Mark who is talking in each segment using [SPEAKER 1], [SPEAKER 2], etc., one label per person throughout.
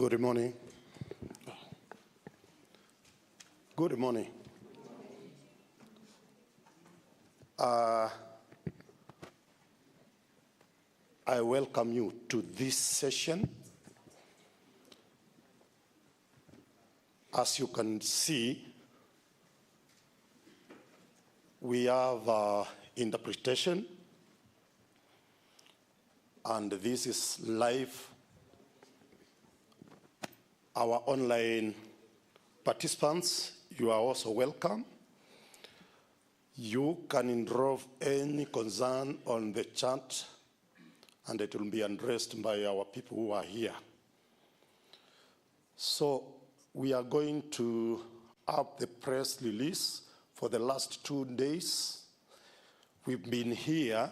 [SPEAKER 1] Good morning. Good morning. I welcome you to this session. As you can see, we have interpretation, and this is live. Our online participants, you are also welcome. You can enroll any concern on the chat, and it will be addressed by our people who are here. So we are going to have the press release for the last 2 days. We've been here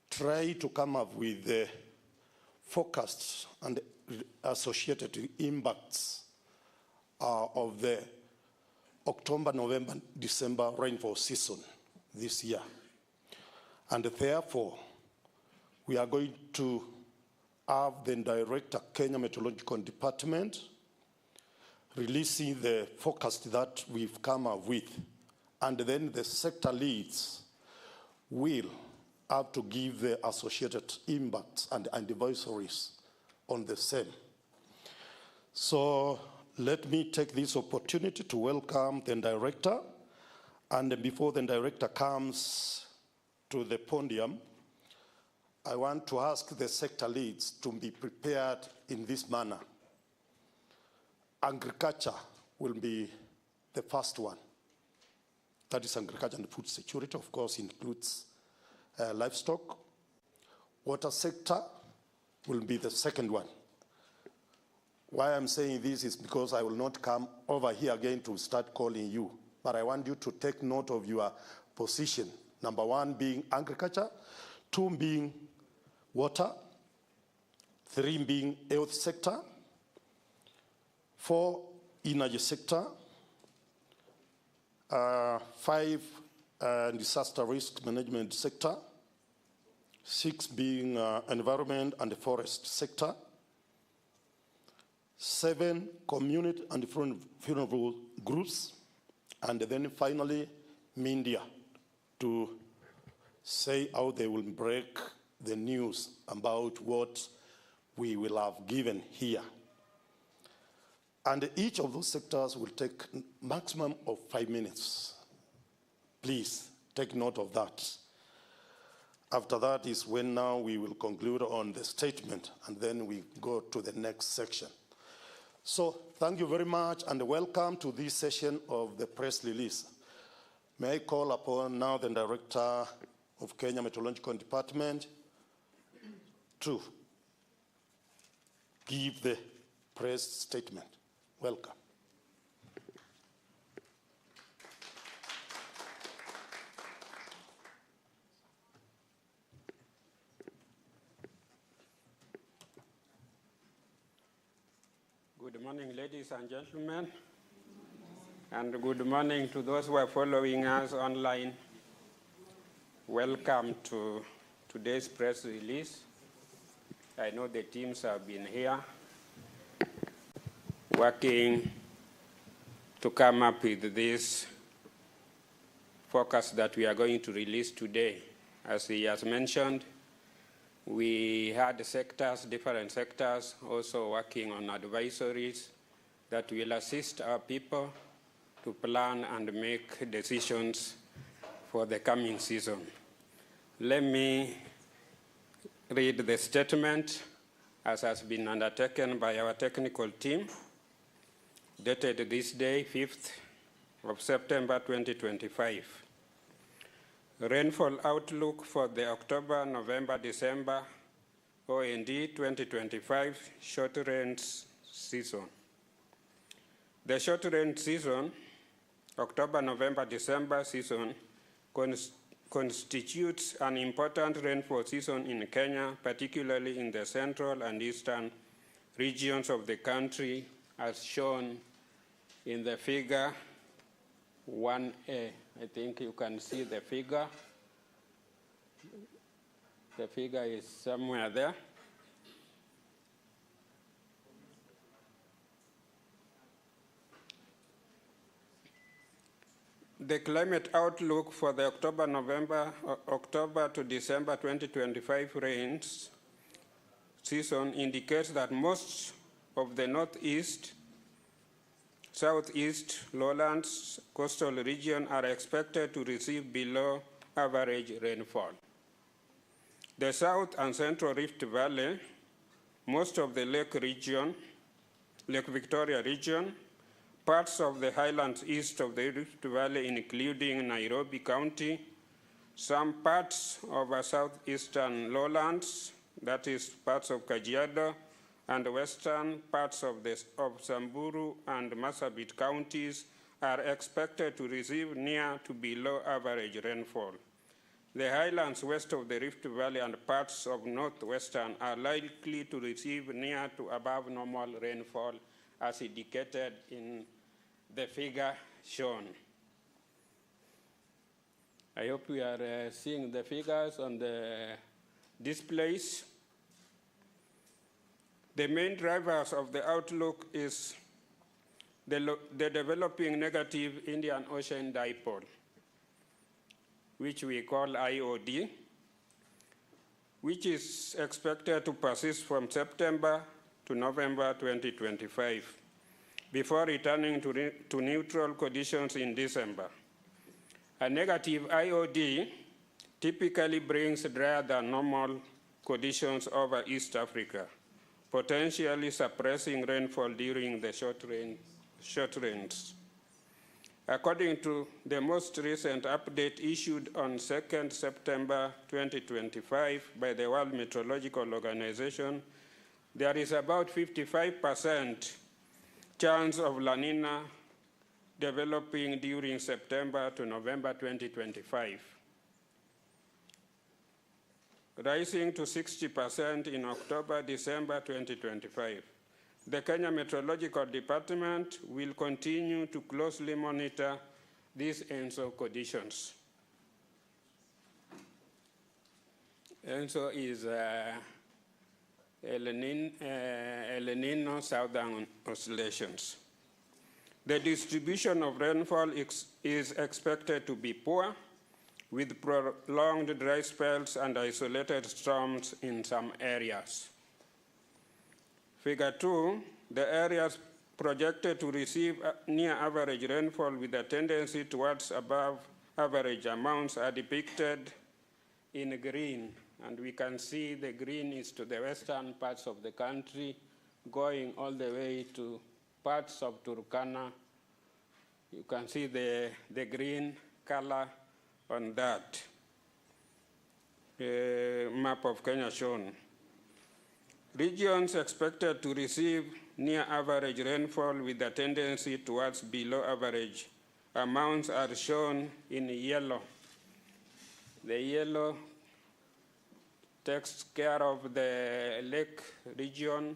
[SPEAKER 1] trying to come up with the forecasts and associated impacts of the October, November, December rainfall season this year. And therefore, we are going to have the Director, Kenya Meteorological Department, releasing the forecast that we've come up with. And then the sector leads will have to give the associated impacts and advisories on the same. So let me take this opportunity to welcome the Director. And before the Director comes to the podium, I want to ask the sector leads to be prepared in this manner. Agriculture will be the first one. That is agriculture and food security, of course, includes livestock. Water sector will be the second one. Why I'm saying this is because I will not come over here again to start calling you, but I want you to take note of your position. Number 1 being agriculture, 2 being water, 3 being health sector, 4 energy sector, 5 disaster risk management sector, 6 being environment and forest sector, 7 community and vulnerable groups, and then finally media to say how they will break the news about what we will have given here. And each of those sectors will take maximum of 5 minutes. Please take note of that. After that is when now we will conclude on the statement, and then we go to the next section. So thank you very much and welcome to this session of the press release. May I call upon now the Director of Kenya Meteorological Department to give the press statement. Welcome.
[SPEAKER 2] Good morning, ladies and gentlemen, and good morning to those who are following us online. Welcome to today's press release. I know the teams have been here working to come up with this forecast that we are going to release today. As he has mentioned, we had sectors, different sectors, also working on advisories that will assist our people to plan and make decisions for the coming season. Let me read the statement as has been undertaken by our technical team, dated this day, 5th of September 2025. Rainfall outlook for the October, November, December OND 2025 short range season. The short range season, October, November, December season, constitutes an important rainfall season in Kenya, particularly in the central and eastern regions of the country, as shown in the figure 1A. I think you can see the figure. The figure is somewhere there. the climate outlook for the October to December 2025 rains season indicates that most of the northeast, southeast, lowlands, coastal region are expected to receive below average rainfall. The South and Central Rift Valley, most of the Lake Victoria region, parts of the highlands east of the Rift Valley, including Nairobi County, some parts of our southeastern lowlands, that is parts of Kajiado, and western parts of Samburu and Marsabit counties are expected to receive near to below average rainfall. The highlands west of the Rift Valley and parts of northwestern are likely to receive near to above normal rainfall, as indicated in the figure shown. I hope we are seeing the figures on the displays. The main drivers of the outlook is the developing negative Indian Ocean dipole, which we call IOD, which is expected to persist from September to November 2025, before returning to neutral conditions in December. A negative IOD typically brings drier than normal conditions over East Africa, potentially suppressing rainfall during the short rains. According to the most recent update issued on 2nd September 2025 by the World Meteorological Organization, there is about 55% chance of La Nina developing during September to November 2025, rising to 60% in October, December 2025. The Kenya Meteorological Department will continue to closely monitor these ENSO conditions. ENSO is El Nino Southern Oscillations. The distribution of rainfall is expected to be poor, with prolonged dry spells and isolated storms in some areas. Figure 2, the areas projected to receive near average rainfall with a tendency towards above average amounts are depicted in green. And we can see the green is to the western parts of the country, going all the way to parts of Turkana. You can see the green color on that map of Kenya shown. Regions expected to receive near average rainfall with a tendency towards below average amounts are shown in yellow. The yellow takes care of the lake region,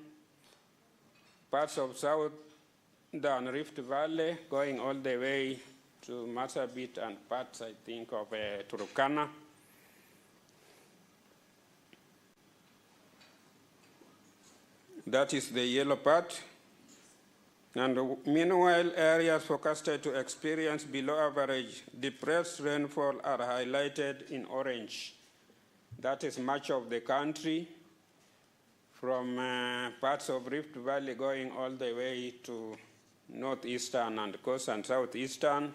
[SPEAKER 2] parts of southern Rift Valley, going all the way to Marsabit and parts, I think, of Turkana. That is the yellow part. And meanwhile, areas forecasted to experience below average depressed rainfall are highlighted in orange. That is much of the country, from parts of Rift Valley going all the way to northeastern and coast and southeastern.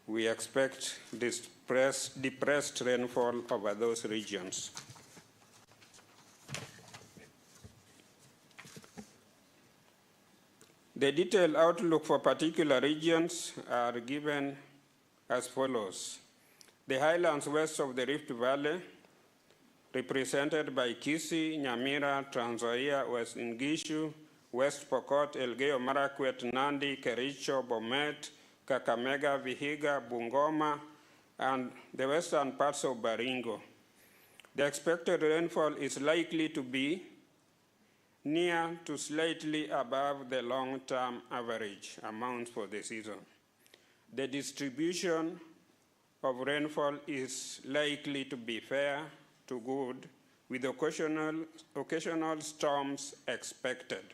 [SPEAKER 2] We expect depressed rainfall over those regions. The detailed outlook for particular regions are given as follows. The highlands west of the Rift Valley, represented by Kisii, Nyamira, Trans Nzoia, West Ngishu, West Pokot, Elgeyo Marakwet, Nandi, Kericho, Bomet, Kakamega, Vihiga, Bungoma, and the western parts of Baringo. The expected rainfall is likely to be near to slightly above the long-term average amount for the season. The distribution of rainfall is likely to be fair to good, with occasional storms expected.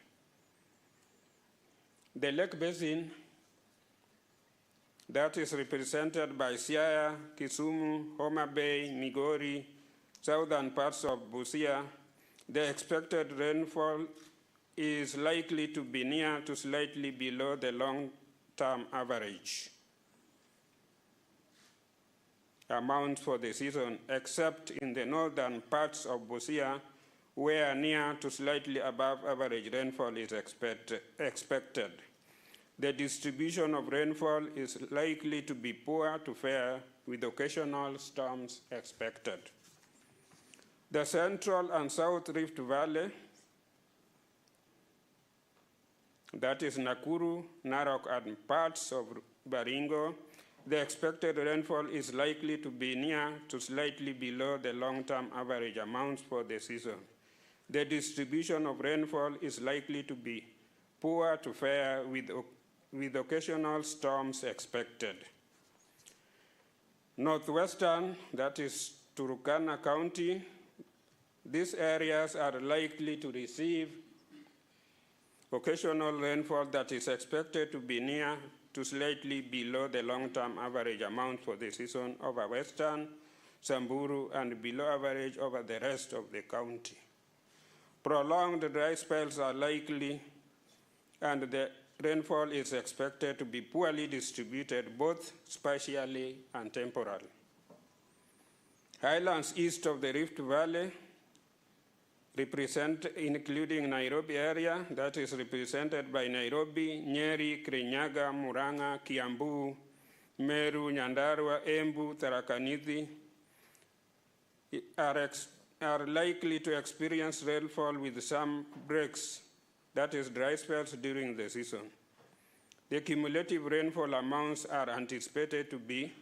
[SPEAKER 2] The lake basin that is represented by Siaya, Kisumu, Homa Bay, Migori, southern parts of Busia, the expected rainfall is likely to be near to slightly below the long-term average amount for the season, except in the northern parts of Busia, where near to slightly above average rainfall is expected. The distribution of rainfall is likely to be poor to fair, with occasional storms expected. The Central and South Rift Valley, that is Nakuru, Narok, and parts of Baringo, the expected rainfall is likely to be near to slightly below the long-term average amounts for the season. The distribution of rainfall is likely to be poor to fair, with occasional storms expected. Northwestern, that is Turkana County, these areas are likely to receive occasional rainfall that is expected to be near to slightly below the long-term average amount for the season over Western, Samburu, and below average over the rest of the county. Prolonged dry spells are likely, and the rainfall is expected to be poorly distributed, both spatially and temporally. Highlands east of the Rift Valley, including Nairobi area, that is represented by Nairobi, Nyeri, Kirinyaga, Murang'a, Kiambu, Meru, Nyandarua, Embu, Tharaka Nithi, are likely to experience rainfall with some breaks, that is dry spells, during the season. The cumulative rainfall amounts are anticipated to be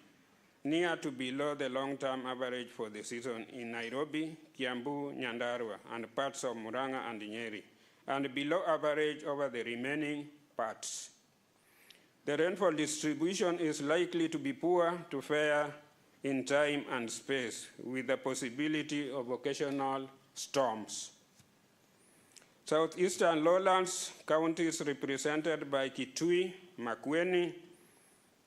[SPEAKER 2] near to below the long-term average for the season in Nairobi, Kiambu, Nyandarua, and parts of Murang'a and Nyeri, and below average over the remaining parts. The rainfall distribution is likely to be poor to fair in time and space, with the possibility of occasional storms. Southeastern lowlands counties represented by Kitui, Makueni,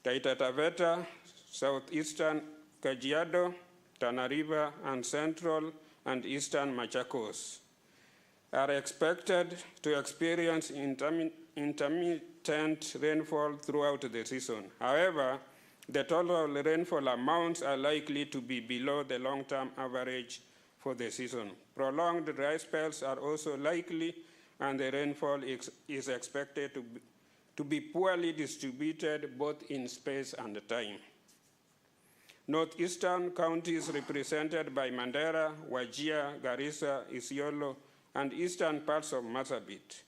[SPEAKER 2] Taita Taveta, southeastern Kajiado, Tana River, and central and eastern Machakos are expected to experience intermittent rainfall throughout the season. However, the total rainfall amounts are likely to be below the long-term average for the season. Prolonged dry spells are also likely, and the rainfall is expected to be poorly distributed both in space and time. Northeastern counties represented by Mandera, Wajir, Garissa, Isiolo, and eastern parts of Marsabit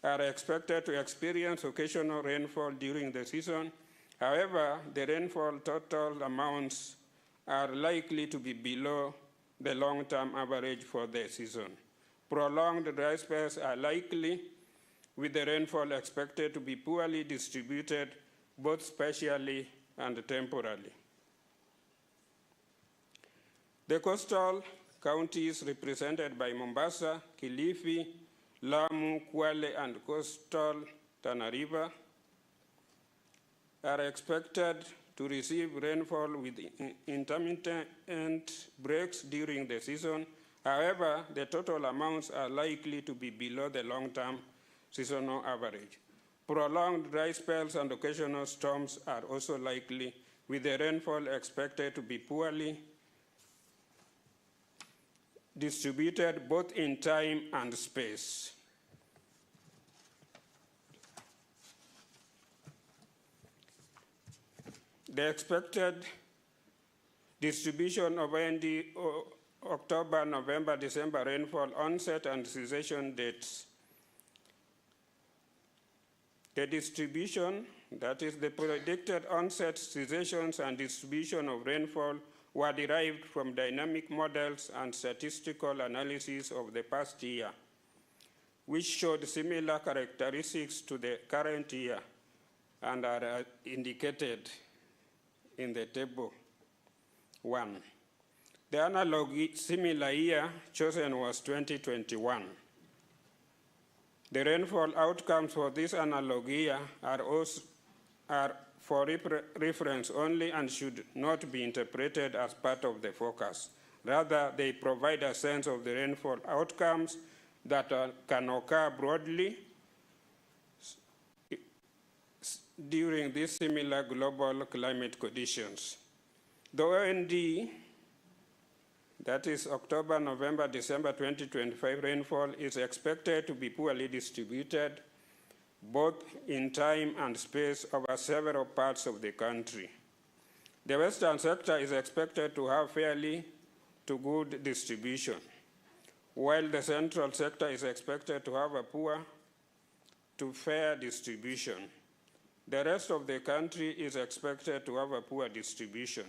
[SPEAKER 2] are expected to experience occasional rainfall during the season. However, the rainfall total amounts are likely to be below the long-term average for the season. Prolonged dry spells are likely, with the rainfall expected to be poorly distributed both spatially and temporally. The coastal counties represented by Mombasa, Kilifi, Lamu, Kwale, and coastal Tana River are expected to receive rainfall with intermittent breaks during the season. However, the total amounts are likely to be below the long-term seasonal average. Prolonged dry spells and occasional storms are also likely, with the rainfall expected to be poorly distributed both in time and space. The expected distribution of October, November, December rainfall onset and cessation dates. The distribution, that is the predicted onset, cessations, and distribution of rainfall were derived from dynamic models and statistical analysis of the past year, which showed similar characteristics to the current year and are indicated in the table 1. The analog similar year chosen was 2021. The rainfall outcomes for this analog year are for reference only and should not be interpreted as part of the forecast. Rather, they provide a sense of the rainfall outcomes that can occur broadly during these similar global climate conditions. The OND, that is October, November, December 2025 rainfall, is expected to be poorly distributed both in time and space over several parts of the country. The western sector is expected to have fairly to good distribution, while the central sector is expected to have a poor to fair distribution. The rest of the country is expected to have a poor distribution.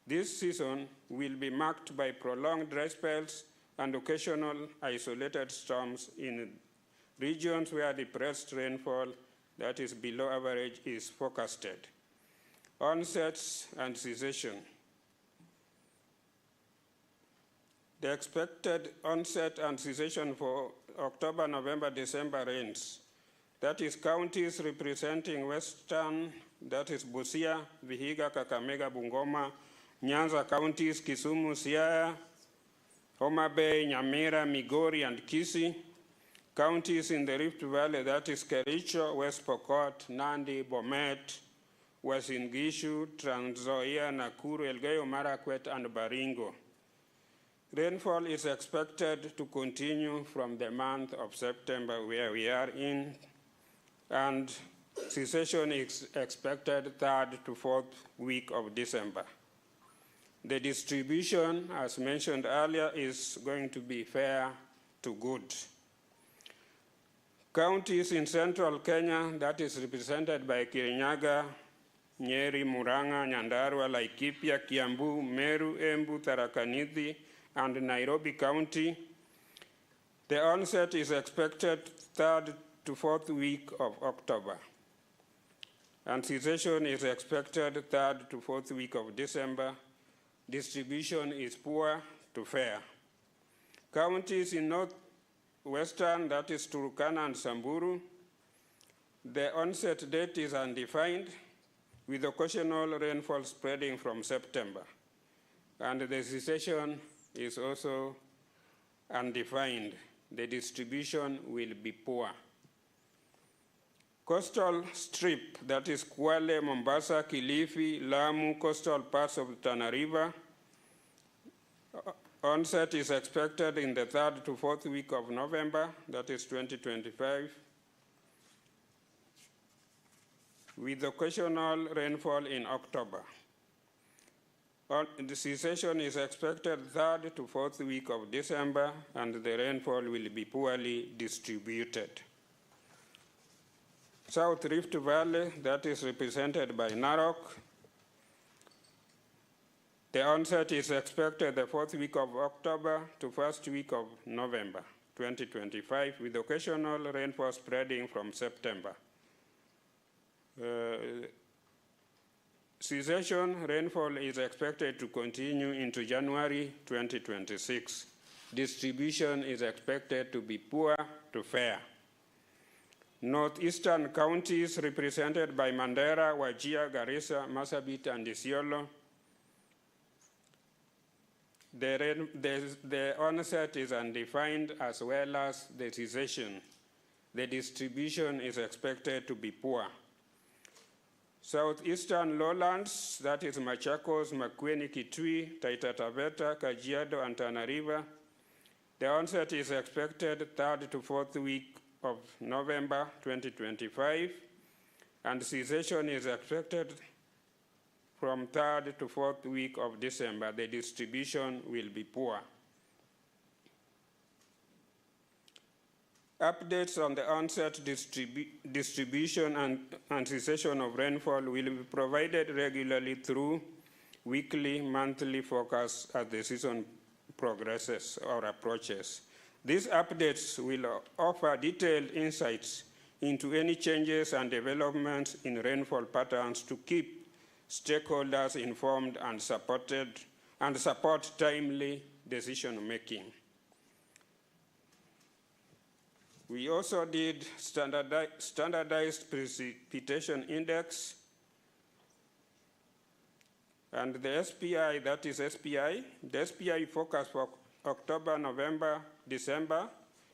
[SPEAKER 2] This season will be marked by prolonged dry spells and occasional isolated storms in regions where depressed rainfall that is below average is forecasted. Onsets and cessation. The expected onset and cessation for October, November, December rains. That is counties representing western, that is Busia, Vihiga, Kakamega, Bungoma, Nyanza counties, Kisumu, Siaya, Homa Bay, Nyamira, Migori, and Kisii. Counties in the Rift Valley, that is Kericho, West Pokot, Nandi, Bomet, Uasin Gishu, Trans Nzoia, Nakuru, Elgeyo Marakwet, and Baringo. Rainfall is expected to continue from the month of September, where we are in, and cessation is expected 3rd to 4th week of December. The distribution, as mentioned earlier, is going to be fair to good. Counties in central Kenya, that is represented by Kirinyaga, Nyeri, Murang'a, Nyandarua, Laikipia, Kiambu, Meru, Embu, Tharaka Nithi, and Nairobi County. The onset is expected 3rd to 4th week of October, and cessation is expected 3rd to 4th week of December. Distribution is poor to fair. Counties in northwestern, that is Turkana and Samburu, the onset date is undefined, with occasional rainfall spreading from September, and the cessation is also undefined. The distribution will be poor. Coastal strip, that is Kwale, Mombasa, Kilifi, Lamu, coastal parts of the Tana River. Onset is expected in the 3rd to 4th week of November, that is 2025, with occasional rainfall in October. The cessation is expected 3rd to 4th week of December, and the rainfall will be poorly distributed. South Rift Valley, that is represented by Narok. The onset is expected the 4th week of October to 1st week of November 2025, with occasional rainfall spreading from September. Cessation rainfall is expected to continue into January 2026. Distribution is expected to be poor to fair. Northeastern counties represented by Mandera, Wajir, Garissa, Marsabit, and Isiolo. The onset is undefined as well as the cessation. The distribution is expected to be poor. Southeastern lowlands, that is Machakos, Makueni, Kitui, Taita Taveta, Kajiado, and Tana River. The onset is expected 3rd to 4th week of November 2025, and cessation is expected from 3rd to 4th week of December. The distribution will be poor. Updates on the onset, distribution, and cessation of rainfall will be provided regularly through weekly, monthly forecasts as the season progresses or approaches. These updates will offer detailed insights into any changes and developments in rainfall patterns to keep stakeholders informed and support timely decision-making. We also did standardized precipitation index And the SPI, that is SPI, the SPI forecast for October, November, December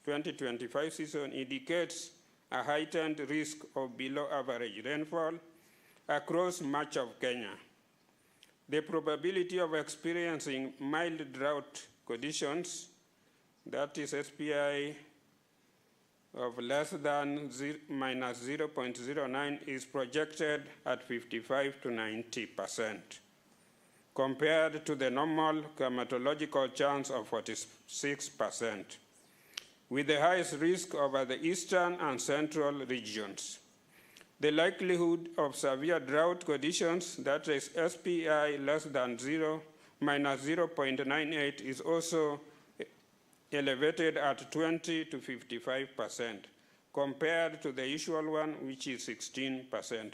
[SPEAKER 2] 2025 season indicates a heightened risk of below average rainfall across much of Kenya. The probability of experiencing mild drought conditions, that is SPI of less than minus 0.09, is projected at 55 to 90%, compared to the normal climatological chance of 46%, with the highest risk over the eastern and central regions. The likelihood of severe drought conditions, that is SPI less than minus 0.98, is also elevated at 20 to 55%, compared to the usual one, which is 16%,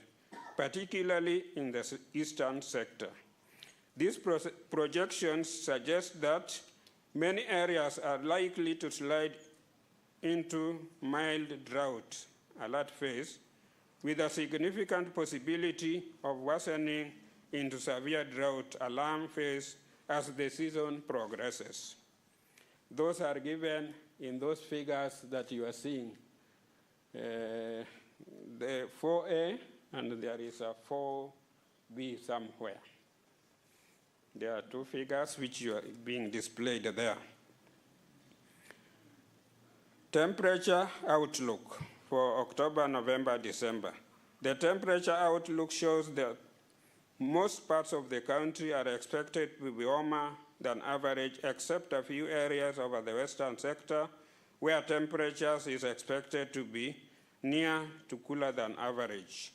[SPEAKER 2] particularly in the eastern sector. These projections suggest that many areas are likely to slide into mild drought alert phase, with a significant possibility of worsening into severe drought alarm phase as the season progresses. Those are given in those figures that you are seeing. The 4A, and there is a 4B somewhere. There are two figures which are being displayed there. Temperature outlook for October, November, December. The temperature outlook shows that most parts of the country are expected to be warmer than average, except a few areas over the western sector where temperatures is expected to be near to cooler than average.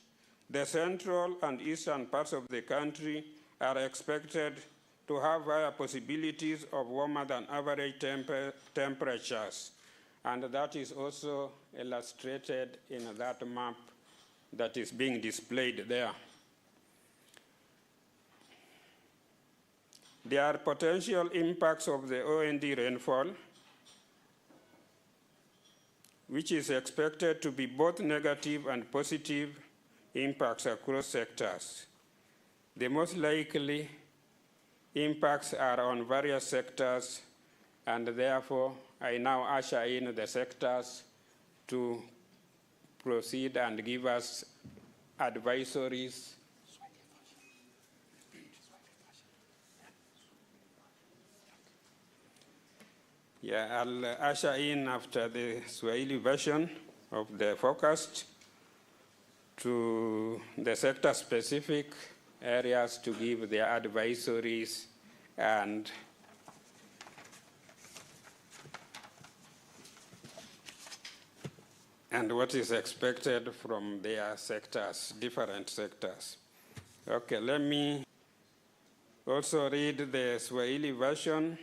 [SPEAKER 2] The central and eastern parts of the country are expected to have higher possibilities of warmer than average temperatures. And that is also illustrated in that map that is being displayed there. There are potential impacts of the OND rainfall, which is expected to be both negative and positive impacts across sectors. The most likely impacts are on various sectors, and therefore I now usher in the sectors to proceed and give us advisories. Yeah, I'll usher in after the Swahili version of the forecast to the sector-specific areas to give their advisories and what is expected from their sectors, different sectors. Okay, let me also read the Swahili version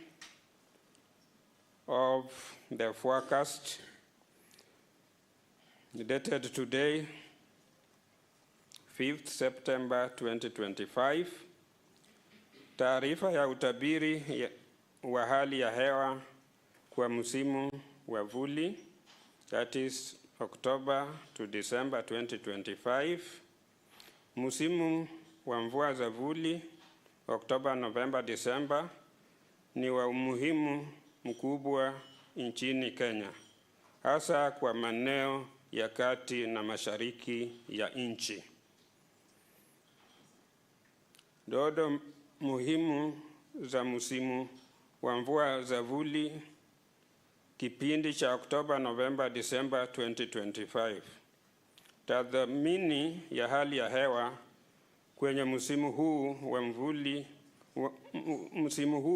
[SPEAKER 2] of the forecast dated today, 5th September 2025. Taarifa ya utabiri wa hali ya hewa kwa msimu wa vuli, that is October to December 2025. Msimu wa mvua za vuli, October, November, December, ni wa umuhimu mkubwa nchini Kenya, hasa kwa maeneo ya kati na mashariki ya nchi. Dodo muhimu za msimu wa mvua za vuli kipindi cha October, November, December 2025. Tathmini ya hali ya hewa kwenye msimu huu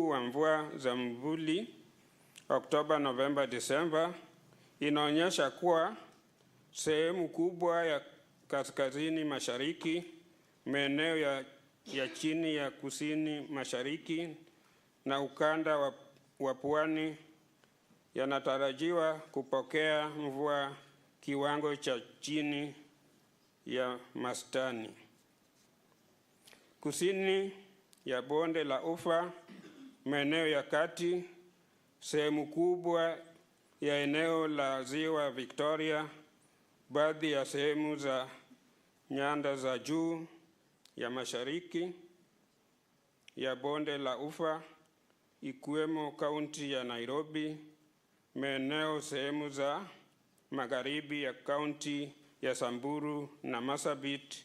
[SPEAKER 2] wa mvua za mvuli October, November, December inaonyesha kuwa sehemu kubwa ya kaskazini mashariki, maeneo ya chini ya kusini mashariki na ukanda wa pwani yanatarajiwa kupokea mvua kiwango cha chini ya wastani. Kusini ya bonde la Ufa, maeneo ya kati, sehemu kubwa ya eneo la ziwa Victoria, baadhi ya sehemu za nyanda za juu ya mashariki, ya bonde la Ufa ikiwemo kaunti ya Nairobi, maeneo sehemu za magharibi ya kaunti ya Samburu na Marsabit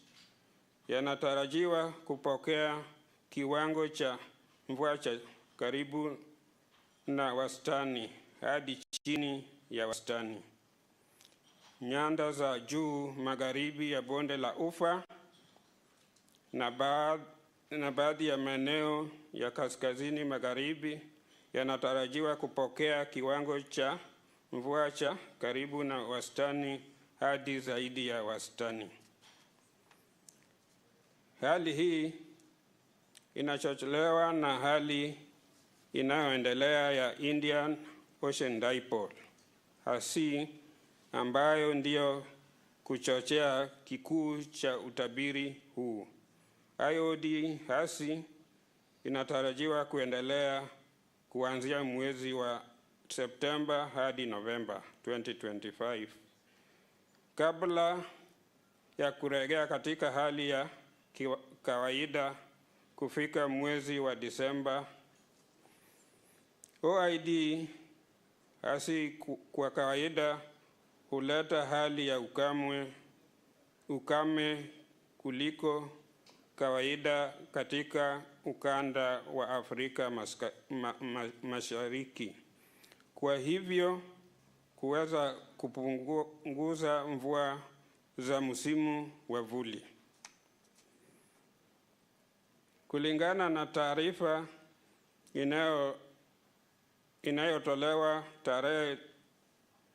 [SPEAKER 2] yanatarajiwa kupokea kiwango cha mvua cha karibu na wastani hadi chini ya wastani. Nyanda za juu magharibi ya bonde la Ufa na baadhi ya maeneo ya kaskazini magharibi yanatarajiwa kupokea kiwango cha mvua cha karibu na wastani hadi zaidi ya wastani. Hali hii inachochelewa na hali inayoendelea ya Indian Ocean Dipole, hasi ambayo ndiyo kuchochea kikuu cha utabiri huu. IOD hasi inatarajiwa kuendelea kuanzia mwezi wa Septemba hadi Novemba 2025, kabla ya kurejea katika hali ya kawaida kufika mwezi wa Disemba. OID hasi kwa kawaida huleta hali ya ukame kuliko kawaida katika ukanda wa Afrika Mashariki. Kwa hivyo kuweza kupunguza mvua za msimu wa vuli. Kulingana na taarifa inayotolewa tarehe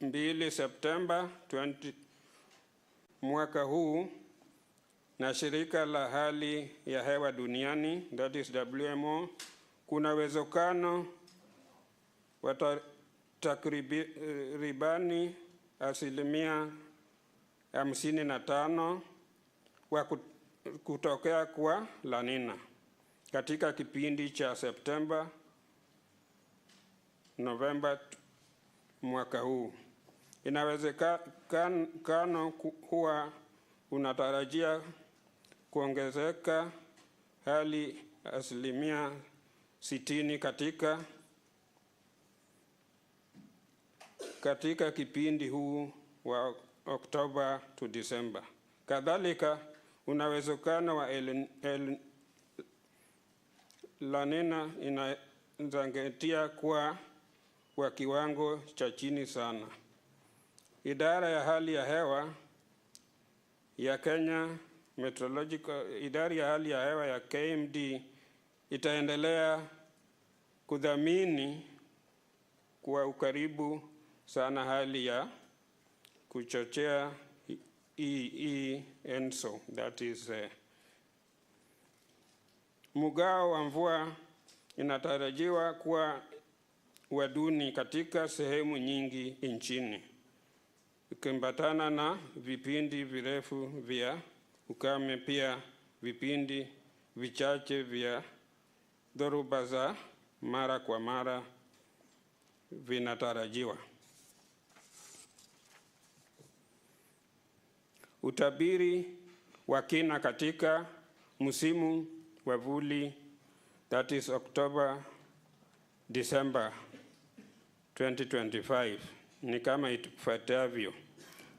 [SPEAKER 2] 2 Septemba 20 mwaka huu na shirika la hali ya hewa duniani, that is WMO, kuna uwezekano wa takribani 55% wa kutokea kwa La Nina katika kipindi cha Septemba Novemba mwaka huu. Inawezekana kuwa unatarajia kuongezeka hali 60% katika kipindi huu wa Oktoba to Disemba. Kadhalika, unawezekano wa La Nina inazingatia kwa kiwango cha chini sana. Idara ya hali ya hewa ya Kenya idara ya hali ya hewa ya KMD itaendelea kudhamini kwa ukaribu sana hali ya kuchochea ENSO, that is mgao wa mvua inatarajiwa kuwa waduni katika sehemu nyingi nchini, ikiambatana na vipindi virefu vya ukame, pia vipindi vichache vya dhoruba za mara kwa mara vinatarajiwa. Utabiri wa kina katika msimu wa vuli, that is October December 2025, ni kama ifuatavyo.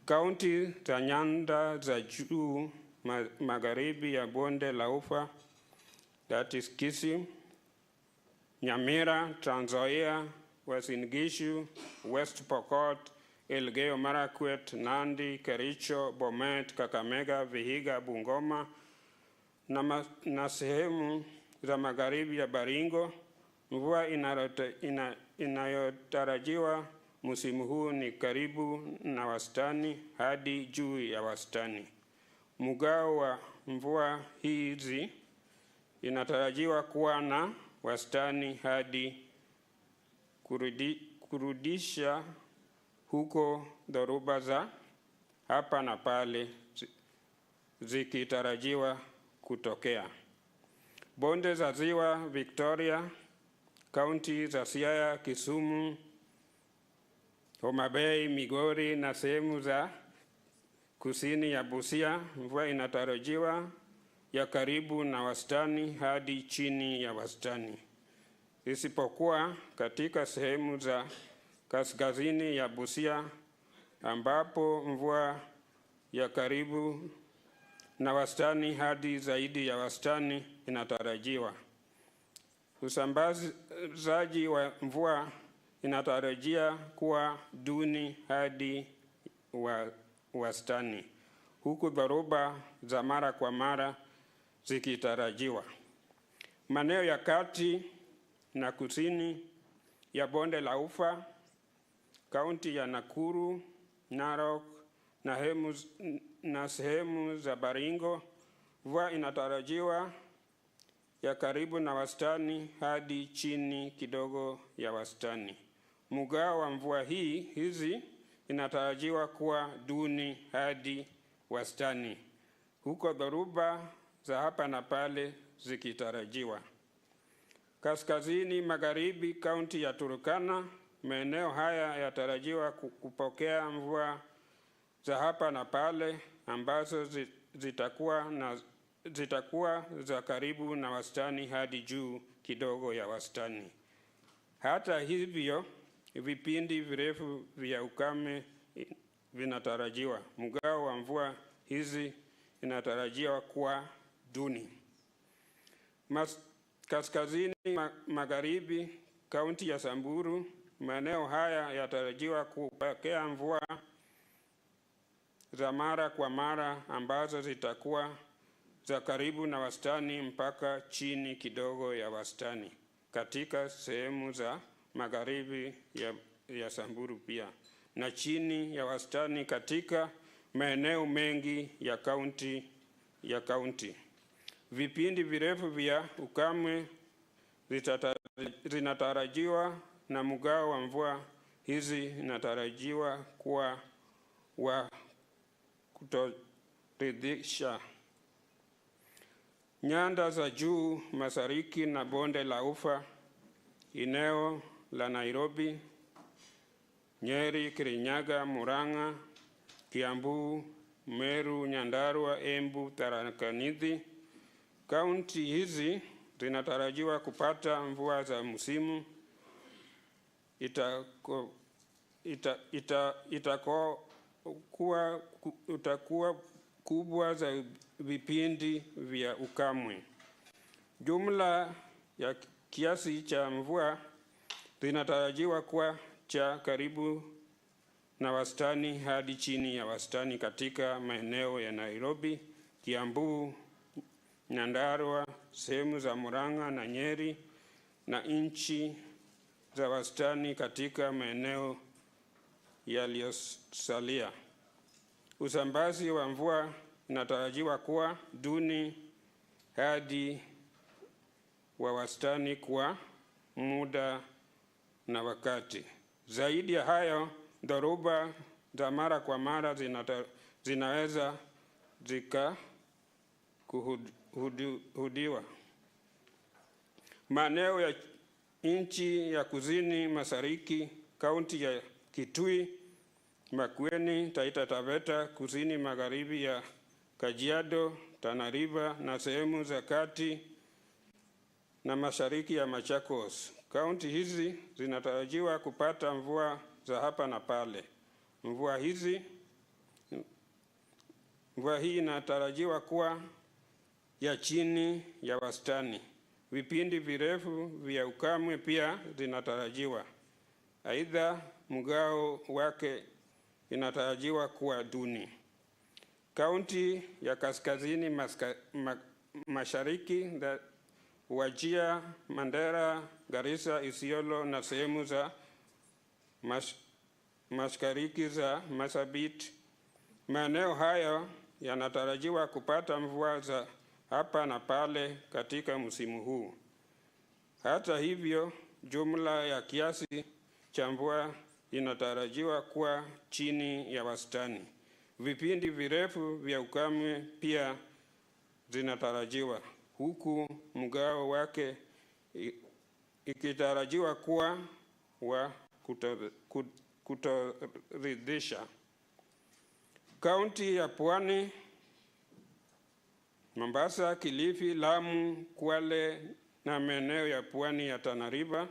[SPEAKER 2] Kaunti za nyanda za juu magharibi ya bonde la Ufa, that is Kisii, Nyamira, Trans Nzoia, Uasin Gishu, West Pokot, Elgeyo Marakwet, Nandi, Kericho, Bomet, Kakamega, Vihiga, Bungoma na sehemu za magharibi ya Baringo. Mvua inayotarajiwa msimu huu ni karibu na wastani hadi juu ya wastani. Mgao wa mvua hizi inatarajiwa kuwa na wastani hadi kurudisha huko dhoruba za hapa na pale zikitarajiwa kutokea. Bonde za Ziwa Victoria, kaunti za Siaya, Kisumu, Homa Bay, Migori na sehemu za kusini ya Busia, mvua inatarajiwa ya karibu na wastani hadi chini ya wastani, isipokuwa katika sehemu za kaskazini ya Busia ambapo mvua ya karibu na wastani hadi zaidi ya wastani inatarajiwa. Usambazaji wa mvua inatarajia kuwa duni hadi wastani, huku dhoruba za mara kwa mara zikitarajiwa. Maeneo ya kati na kusini ya bonde la Ufa, kaunti ya Nakuru, Narok na sehemu za Baringo, mvua inatarajiwa ya karibu na wastani hadi chini kidogo ya wastani. Mgao wa mvua hizi inatarajiwa kuwa duni hadi wastani, huko dhoruba za hapa na pale zikitarajiwa. Kaskazini magharibi, kaunti ya Turkana, maeneo haya yatarajiwa kupokea mvua za hapa na pale ambazo zitakuwa za karibu na wastani hadi juu kidogo ya wastani. Hata hivyo, vipindi virefu vya ukame vinatarajiwa. Mgao wa mvua hizi inatarajiwa kuwa duni. Kaskazini magharibi, kaunti ya Samburu, maeneo haya yatarajiwa kupokea mvua za mara kwa mara ambazo zitakuwa za karibu na wastani mpaka chini kidogo ya wastani katika sehemu za magharibi ya Samburu pia, na chini ya wastani katika maeneo mengi ya kaunti. Vipindi virefu vya ukame zinatarajiwa na mgao wa mvua hizi inatarajiwa kuwa wa kutoridhisha. Nyanda za juu mashariki na bonde la Ufa, eneo la Nairobi, Nyeri, Kirinyaga, Murang'a, Kiambu, Meru, Nyandarua, Embu, Tharaka Nithi. Kaunti hizi zinatarajiwa kupata mvua za msimu itakuwa kubwa za vipindi vya ukame. Jumla ya kiasi cha mvua zinatarajiwa kuwa cha karibu na wastani hadi chini ya wastani katika maeneo ya Nairobi, Kiambu, Nyandarua, sehemu za Murang'a na Nyeri, na inchi za wastani katika maeneo yaliyosalia. Usambazi wa mvua inatarajiwa kuwa duni hadi wa wastani kwa muda na wakati. Zaidi ya hayo, dhoruba za mara kwa mara zinaweza kuhudiwa. Maeneo ya nchi ya kusini mashariki, kaunti ya Kitui, Makueni, Taita Taveta, kusini magharibi ya Kajiado, Tana River na sehemu za kati na mashariki ya Machakos. Kaunti hizi zinatarajiwa kupata mvua za hapa na pale. Mvua hii inatarajiwa kuwa ya chini ya wastani. Vipindi virefu vya ukame pia zinatarajiwa. Aidha, mgao wake inatarajiwa kuwa duni. Kaunti ya kaskazini mashariki, Wajir, Mandera, Garissa, Isiolo na sehemu za mashariki za Marsabit. Maeneo hayo yanatarajiwa kupata mvua za hapa na pale katika msimu huu. Hata hivyo, jumla ya kiasi cha mvua inatarajiwa kuwa chini ya wastani. Vipindi virefu vya ukame pia zinatarajiwa, huku mgao wake ikitarajiwa kuwa wa kutoridhisha. Kaunti ya Pwani, Mombasa, Kilifi, Lamu, Kwale na maeneo ya pwani ya Tana River.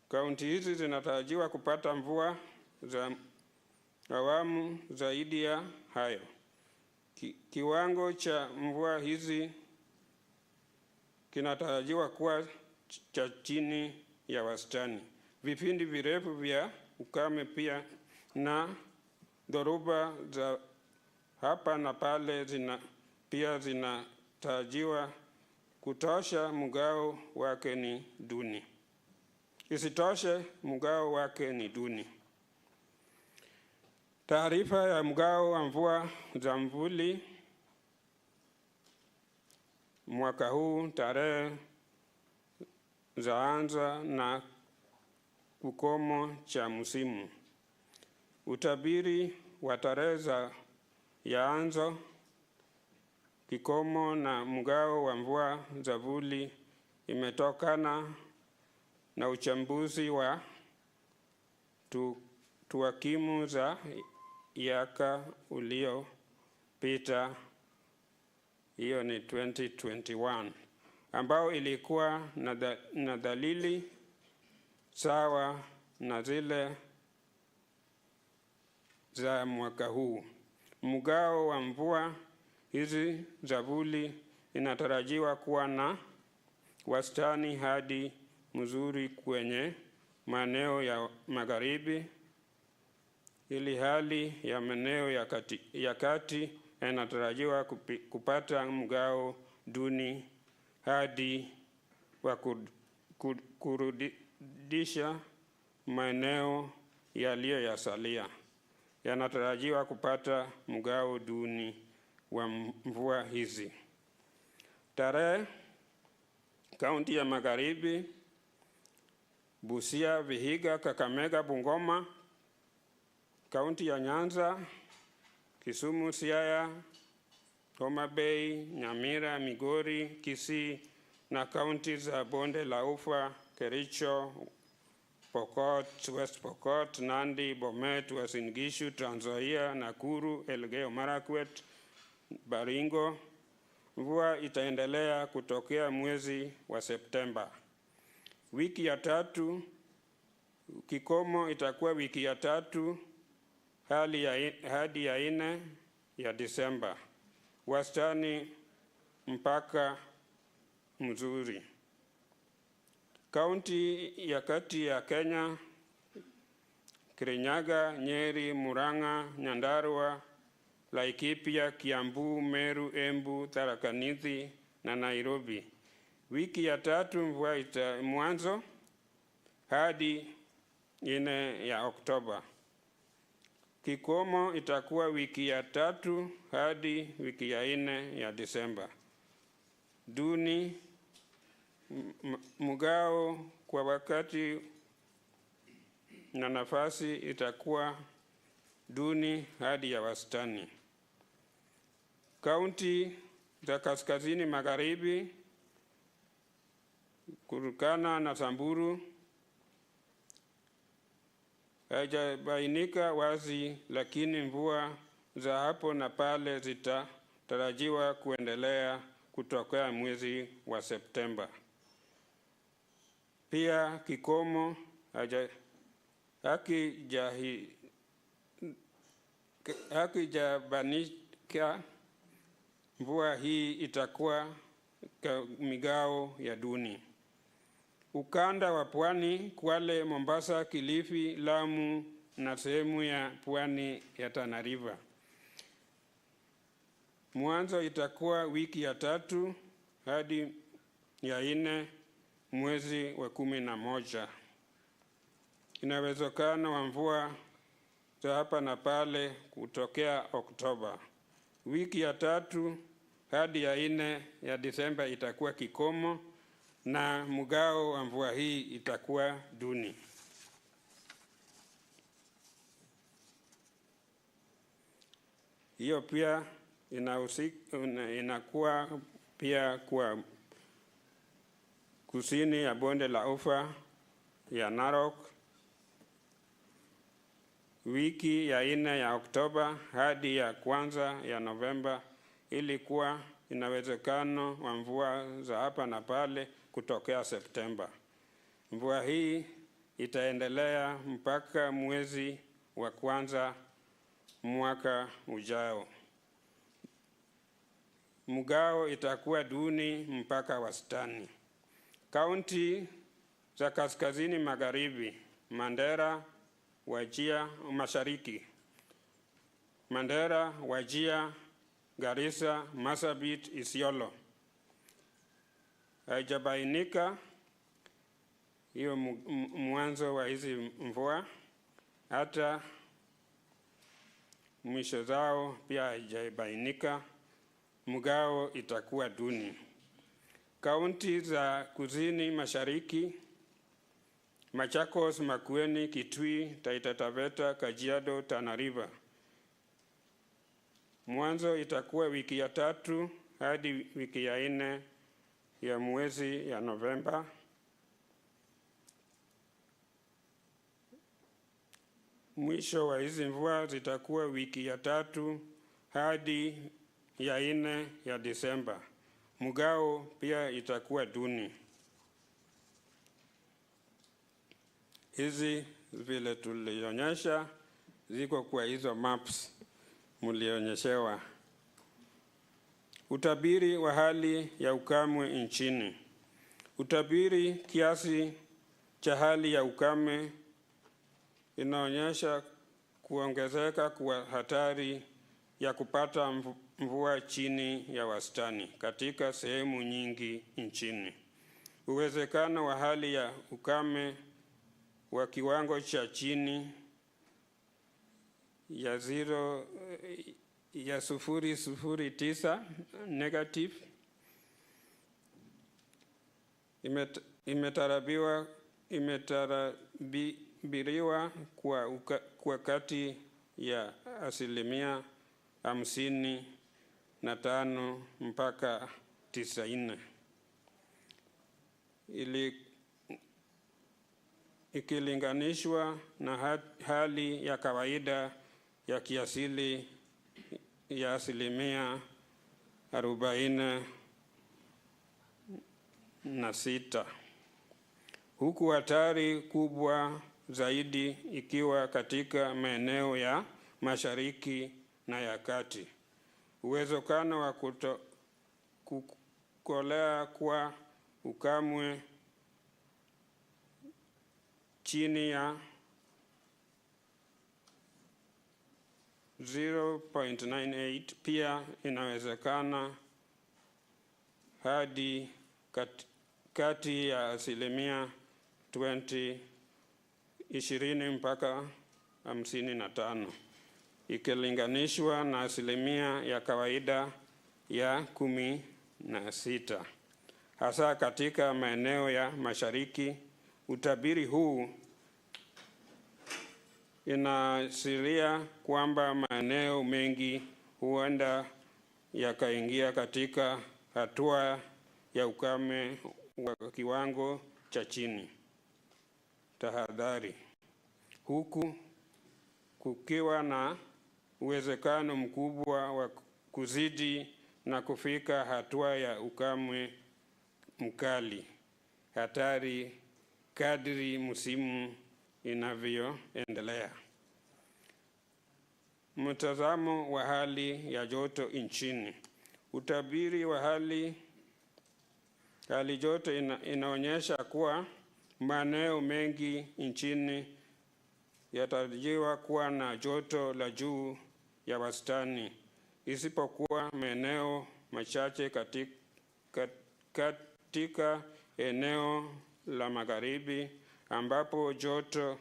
[SPEAKER 2] Kaunti hizi zinatarajiwa kupata mvua za awamu zaidi ya hayo. Kiwango cha mvua hizi kinatarajiwa kuwa cha chini ya wastani. Vipindi virefu vya ukame pia na dhoruba za hapa na pale pia zinatarajiwa kutosha, mgao wake ni duni. Isitoshe, mgao wake ni duni. Taarifa ya mgao wa mvua za mvuli mwaka huu, tarehe zaanza na ukomo cha msimu. Utabiri wa tarehe za yaanzo, kikomo na mgao wa mvua za vuli imetokana na uchambuzi wa tuwakimu za yaka uliopita, hiyo ni 2021, ambao ilikuwa na dalili sawa na zile za mwaka huu. Mgao wa mvua hizi za vuli inatarajiwa kuwa na wastani hadi mzuri kwenye maeneo ya magharibi, ili hali ya maeneo ya kati inatarajiwa kupata mgao duni hadi wa kurudisha. Maeneo yaliyosalia yanatarajiwa kupata mgao duni wa mvua hizi. Tarehe, kaunti ya magharibi, Busia, Vihiga, Kakamega, Bungoma, kaunti ya Nyanza, Kisumu, Siaya, Homa Bay, Nyamira, Migori, Kisii na kaunti za Bonde la Ufa, Kericho, Pokot, West Pokot, Nandi, Bomet, Uasin Gishu, Trans Nzoia, Nakuru, Elgeyo Marakwet, Baringo. Mvua itaendelea kutokea mwezi wa Septemba. Wiki ya tatu, kikomo itakuwa wiki ya tatu hadi ya 4 ya Disemba. Wastani mpaka mzuri. Kaunti ya kati ya Kenya, Kirinyaga, Nyeri, Murang'a, Nyandarua, Laikipia, Kiambu, Meru, Embu, Tharaka Nithi na Nairobi. Wiki ya tatu mvua mwanzo hadi 4 ya Oktoba. Kikomo itakuwa wiki ya 3 hadi wiki ya 4 ya Disemba. Duni, mgao kwa wakati na nafasi itakuwa duni hadi ya wastani. Kaunti za kaskazini magharibi, Turkana na Samburu, haijabainika wazi, lakini mvua za hapo na pale zitatarajiwa kuendelea kutokea mwezi wa Septemba. Pia kikomo hakijabanika, mvua hii itakuwa migao ya duni. Ukanda wa pwani, Kwale, Mombasa, Kilifi, Lamu na sehemu ya pwani ya Tana River. Mwanzo itakuwa wiki ya 3 hadi ya 4 mwezi wa 11. Inawezekana wa mvua za hapa na pale kutokea Oktoba. Wiki ya 3 hadi ya 4 ya Disemba itakuwa kikomo na mgao wa mvua hii itakuwa duni. Hiyo pia inakuwa pia kwa kusini ya Bonde la Ufa ya Narok. Wiki ya 4 ya Oktoba hadi ya 1 ya Novemba ilikuwa ina uwezekano wa mvua za hapa na pale kutokea Septemba. Mvua hii itaendelea mpaka mwezi wa kwanza mwaka ujao. Mgao itakuwa duni mpaka wastani. Kaunti za kaskazini magharibi, Mandera, Wajir mashariki, Mandera, Wajir, Garissa, Marsabit, Isiolo, haijabainika hiyo mwanzo wa hizi mvua, hata mwisho zao pia haijabainika. Mgao itakuwa duni. Kaunti za kusini mashariki, Machakos, Makueni, Kitui, Taita Taveta, Kajiado, Tana River, mwanzo itakuwa wiki ya 3 hadi wiki ya 4 ya mwezi ya Novemba. Mwisho wa hizi mvua zitakuwa wiki ya 3 hadi ya 4 ya Disemba. Mgao pia itakuwa duni. Hizi vile tulionyesha ziko kwa hizo maps mlionyeshewa. Utabiri wa hali ya ukame nchini. Utabiri kiasi cha hali ya ukame inaonyesha kuongezeka kwa hatari ya kupata mvua chini ya wastani katika sehemu nyingi nchini. Uwezekano wa hali ya ukame wa kiwango cha chini ya 0.9 negative imetabiriwa kwa kati ya 55% mpaka 90%. Ikilinganishwa na hali ya kawaida ya kiasili ya 46%. Huku hatari kubwa zaidi ikiwa katika maeneo ya mashariki na ya kati. Uwezekano wa kukolea kwa ukame chini ya 0.98 pia inawezekana hadi kati ya 20 mpaka 55, ikilinganishwa na asilimia ya kawaida ya 16, hasa katika maeneo ya mashariki. Utabiri huu inaashiria kwamba maeneo mengi huenda yakaingia katika hatua ya ukame wa kiwango cha chini. Tahadhari. Huku kukiwa na uwezekano mkubwa wa kuzidi na kufika hatua ya ukame mkali. Hatari kadri msimu inavyoendelea. Mtazamo wa hali ya joto nchini. Utabiri wa hali joto inaonyesha kuwa maeneo mengi nchini yatarajiwa kuwa na joto la juu ya wastani, isipokuwa maeneo machache katika eneo la magharibi ambapo joto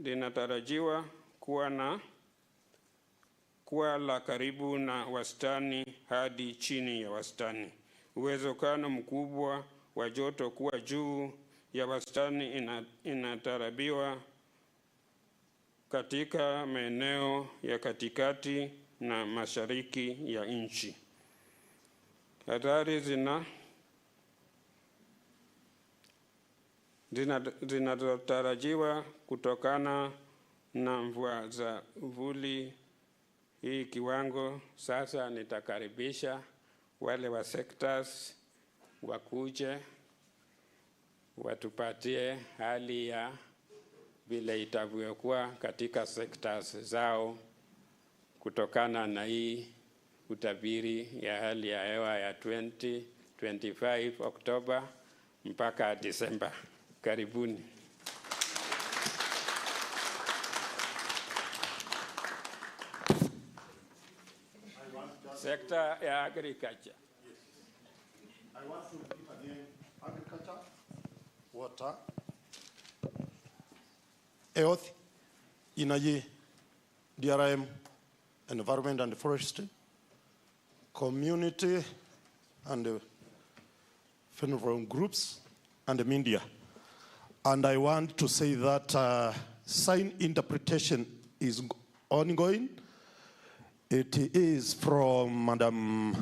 [SPEAKER 2] linatarajiwa kuwa la karibu na wastani hadi chini ya wastani. Uwezekano mkubwa wa joto kuwa juu ya wastani inatarajiwa katika maeneo ya katikati na mashariki ya nchi. Hatari zinatarajiwa kutokana na mvua za vuli hii kiwango. Sasa nitakaribisha wale wa sectors wakuje watupatie hali ya vile itavyokuwa katika sectors zao kutokana na hii utabiri ya hali ya hewa ya 2025 Oktoba mpaka Disemba. Karibuni. Sector ya agriculture.
[SPEAKER 1] Yes. I want to repeat again: agriculture, water, health, energy, DRM, environment and forestry, community and phenotypic groups, and media. And I want to say that sign interpretation is ongoing. It is from Madam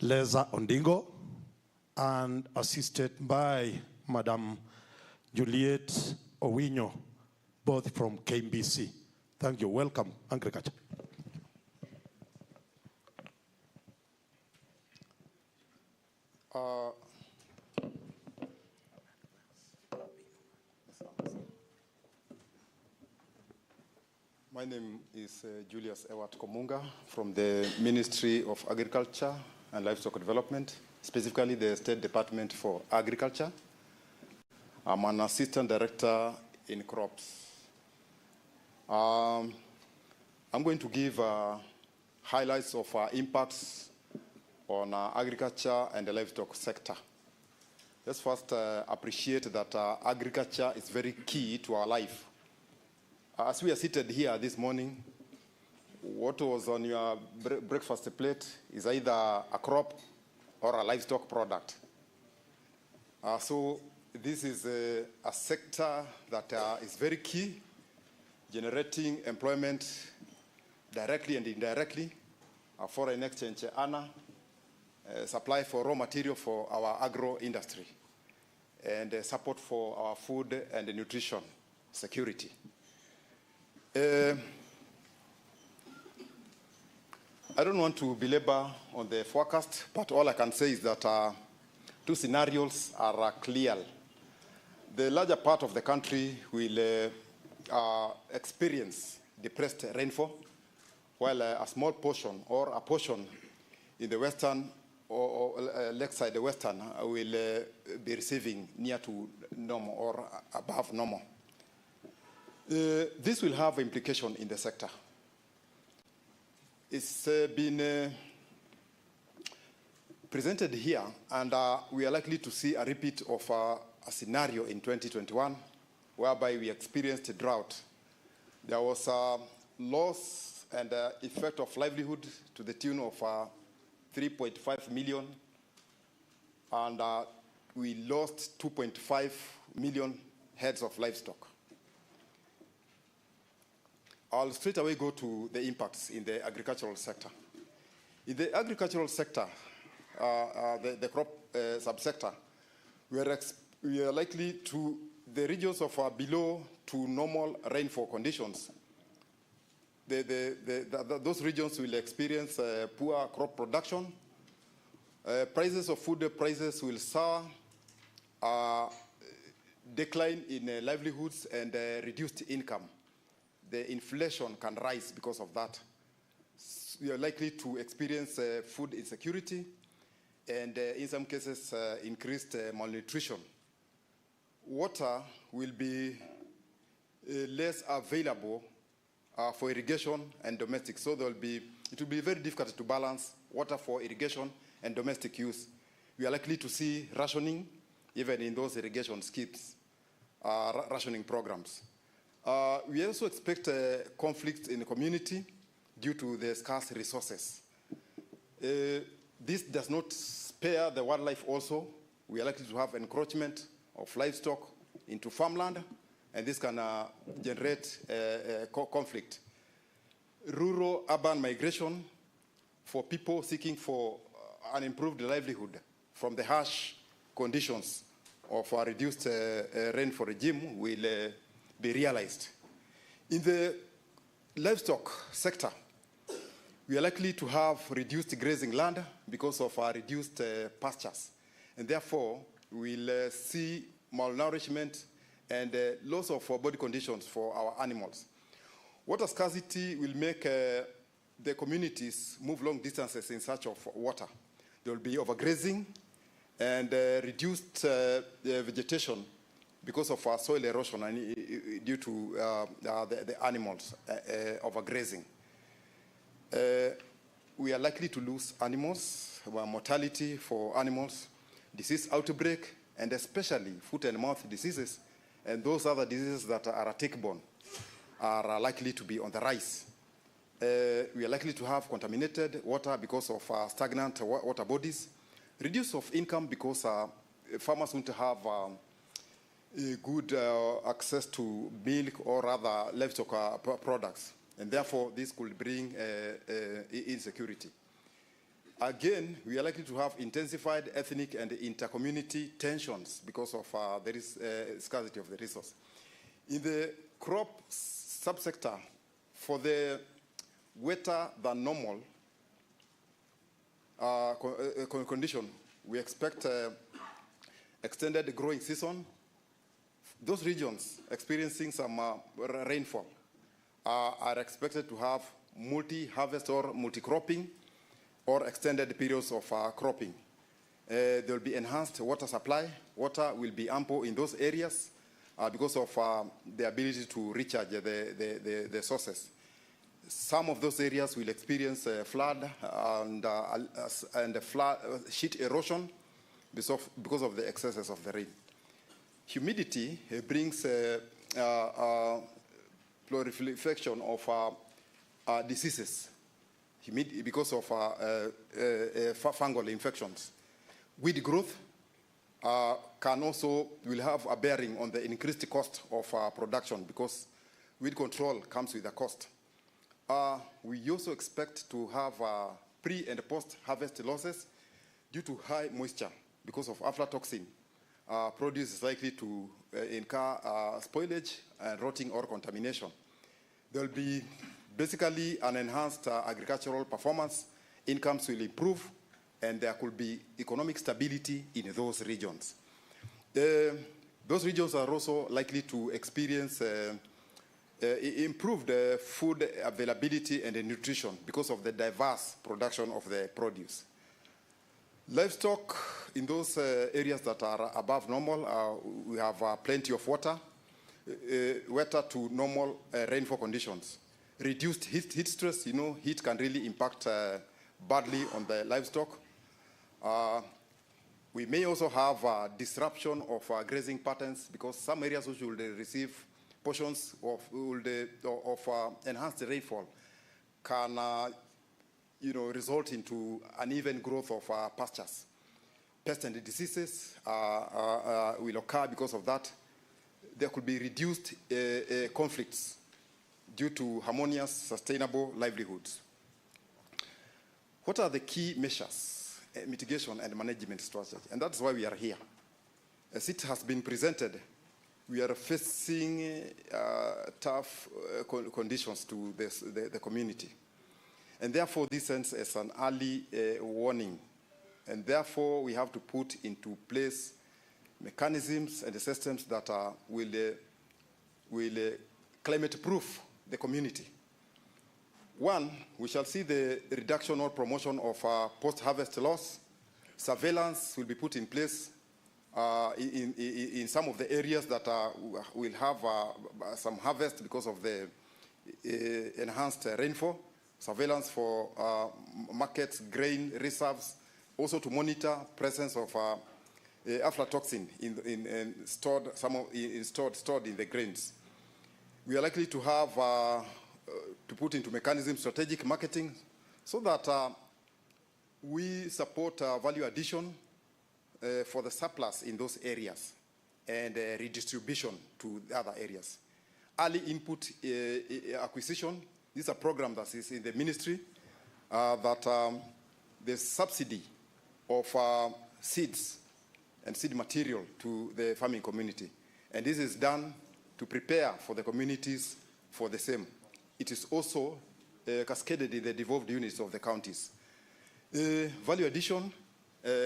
[SPEAKER 1] Leza Ondingo and assisted by Madam Juliet Owinyo, both from KBC. Thank you. Welcome, Agriculture.
[SPEAKER 3] My name is Julius Ewart Komunga from the Ministry of Agriculture and Livestock Development, specifically the State Department for Agriculture. I'm an Assistant Director in Crops. I'm going to give highlights of impacts on agriculture and the livestock sector. Let's first appreciate that agriculture is very key to our life. As we are seated here this morning, what was on your breakfast plate is either a crop or a livestock product. So this is a sector that is very key, generating employment directly and indirectly, a foreign exchange earner, supply for raw material for our agro industry, and support for our food and nutrition security. I don't want to belabor on the forecast, but all I can say is that two scenarios are clear. The larger part of the country will experience depressed rainfall, while a small portion or a portion in the western or lakeside, the western, will be receiving near to normal or above normal. This will have implication in the sector. It's been presented here, and we are likely to see a repeat of a scenario in 2021, whereby we experienced a drought. There was a loss and effect of livelihood to the tune of 3.5 million, and we lost 2.5 million heads of livestock. I'll straight away go to the impacts in the agricultural sector. In the agricultural sector, the crop subsector, we are likely to, the regions of below to normal rainfall conditions, those regions will experience poor crop production. Prices of food prices will soar, decline in livelihoods, and reduced income. The inflation can rise because of that. We are likely to experience food insecurity and in some cases increased malnutrition. Water will be less available for irrigation and domestic, so it will be very difficult to balance water for irrigation and domestic use. We are likely to see rationing even in those irrigation schemes, rationing programs. We also expect conflict in the community due to the scarce resources. This does not spare the wildlife also. We are likely to have encroachment of livestock into farmland, and this can generate conflict. Rural-urban migration for people seeking for an improved livelihood from the harsh conditions of a reduced rainfall regime will be realized. In the livestock sector, We are likely to have reduced grazing land because of our reduced pastures. And therefore, we'll see malnourishment and loss of body conditions for our animals. Water scarcity will make the communities move long distances in search of water. There will be overgrazing and reduced vegetation because of soil erosion and due to the animals overgrazing. We are likely to lose animals, mortality for animals, disease outbreak, and especially foot and mouth diseases, and those other diseases that are tick-borne are likely to be on the rise. We are likely to have contaminated water because of stagnant water bodies, reduce of income because farmers won't have good access to milk or other livestock products. And therefore, this could bring insecurity. Again, we are likely to have intensified ethnic and inter-community tensions because of there is scarcity of the resource. In the crop subsector, for the wetter than normal condition, we expect extended growing season. Those regions experiencing some rainfall are expected to have multi-harvest or multi-cropping or extended periods of cropping. There will be enhanced water supply. Water will be ample in those areas because of the ability to recharge the sources. Some of those areas will experience flood and sheet erosion because of the excesses of the rain. Humidity brings proliferation of diseases because of fungal infections. Weed growth will have a bearing on the increased cost of production because weed control comes with a cost. We also expect to have pre- and post-harvest losses due to high moisture because of aflatoxin. Produce is likely to incur spoilage and rotting or contamination. There will be basically an enhanced agricultural performance, incomes will improve, and there could be economic stability in those regions. Those regions are also likely to experience improved food availability and nutrition because of the diverse production of the produce. Livestock in those areas that are above normal, we have plenty of water, wetter to normal rainfall conditions. Reduced heat stress, heat can really impact badly on the livestock. We may also have disruption of grazing patterns because some areas which will receive portions of enhanced rainfall can result into uneven growth of pastures. Pests and diseases will occur because of that. There could be reduced conflicts due to harmonious, sustainable livelihoods. What are the key measures, mitigation and management strategy? And that's why we are here. As it has been presented, we are facing tough conditions to the community. And therefore, this sends as an early warning. And therefore, we have to put into place mechanisms and systems that will climate-proof the community. One, we shall see the reduction or promotion of post-harvest loss. Surveillance will be put in place in some of the areas that will have some harvest because of the enhanced rainfall. Surveillance for markets, grain reserves, also to monitor presence of aflatoxin stored in the grains. We are likely to have to put into mechanism strategic marketing so that we support value addition for the surplus in those areas and redistribution to the other areas. Early input acquisition, this is a program that is in the ministry that the subsidy of seeds and seed material to the farming community. And this is done to prepare for the communities for the same. It is also cascaded in the devolved units of the counties. Value addition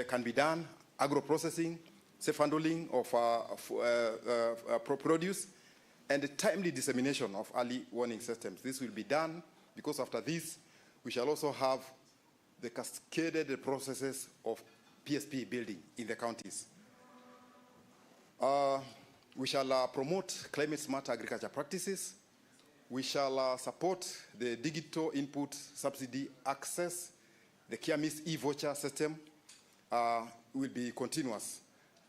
[SPEAKER 3] can be done, agro-processing, safe handling of produce, and the timely dissemination of early warning systems. This will be done because after this, we shall also have the cascaded processes of PSP building in the counties. We shall promote climate-smart agriculture practices. We shall support the digital input subsidy access. The Kiamis e-voucher system will be continuous.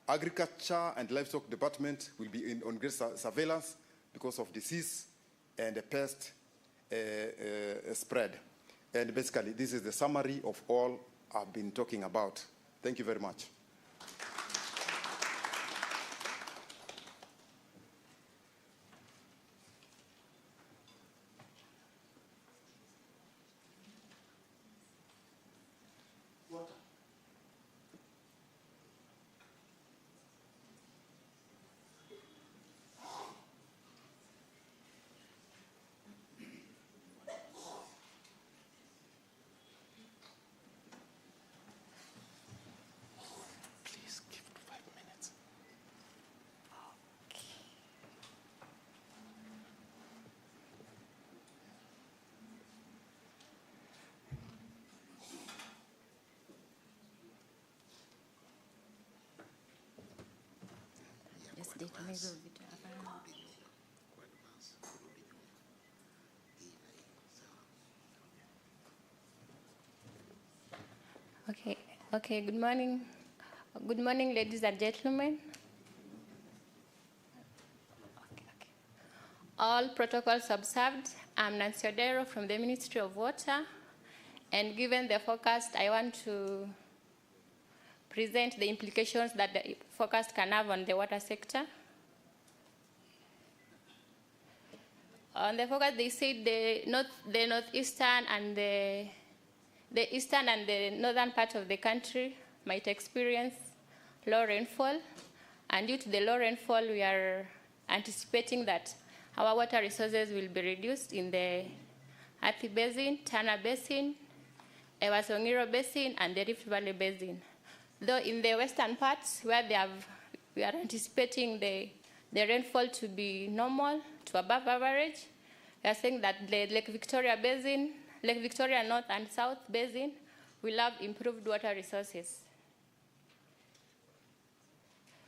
[SPEAKER 3] Agriculture and Livestock Department will be on great surveillance because of disease and the pest spread. And basically, this is the summary of all I've been talking about. Thank you very much.
[SPEAKER 4] Okay, good morning. Good morning, ladies and gentlemen. All protocols observed. I'm Nancy Odero from the Ministry of Water, and given the forecast, I want to present the implications that the forecast can have on the water sector. On the forecast, they said the northeastern and the eastern and the northern part of the country might experience low rainfall, and due to the low rainfall, we are anticipating that our water resources will be reduced in the Athi Basin, Tana Basin, Ewasongiro Basin, and the Rift Valley Basin. Though in the western parts, where we are anticipating the rainfall to be normal to above average, we are saying that the Lake Victoria Basin, Lake Victoria North and South Basin will have improved water resources.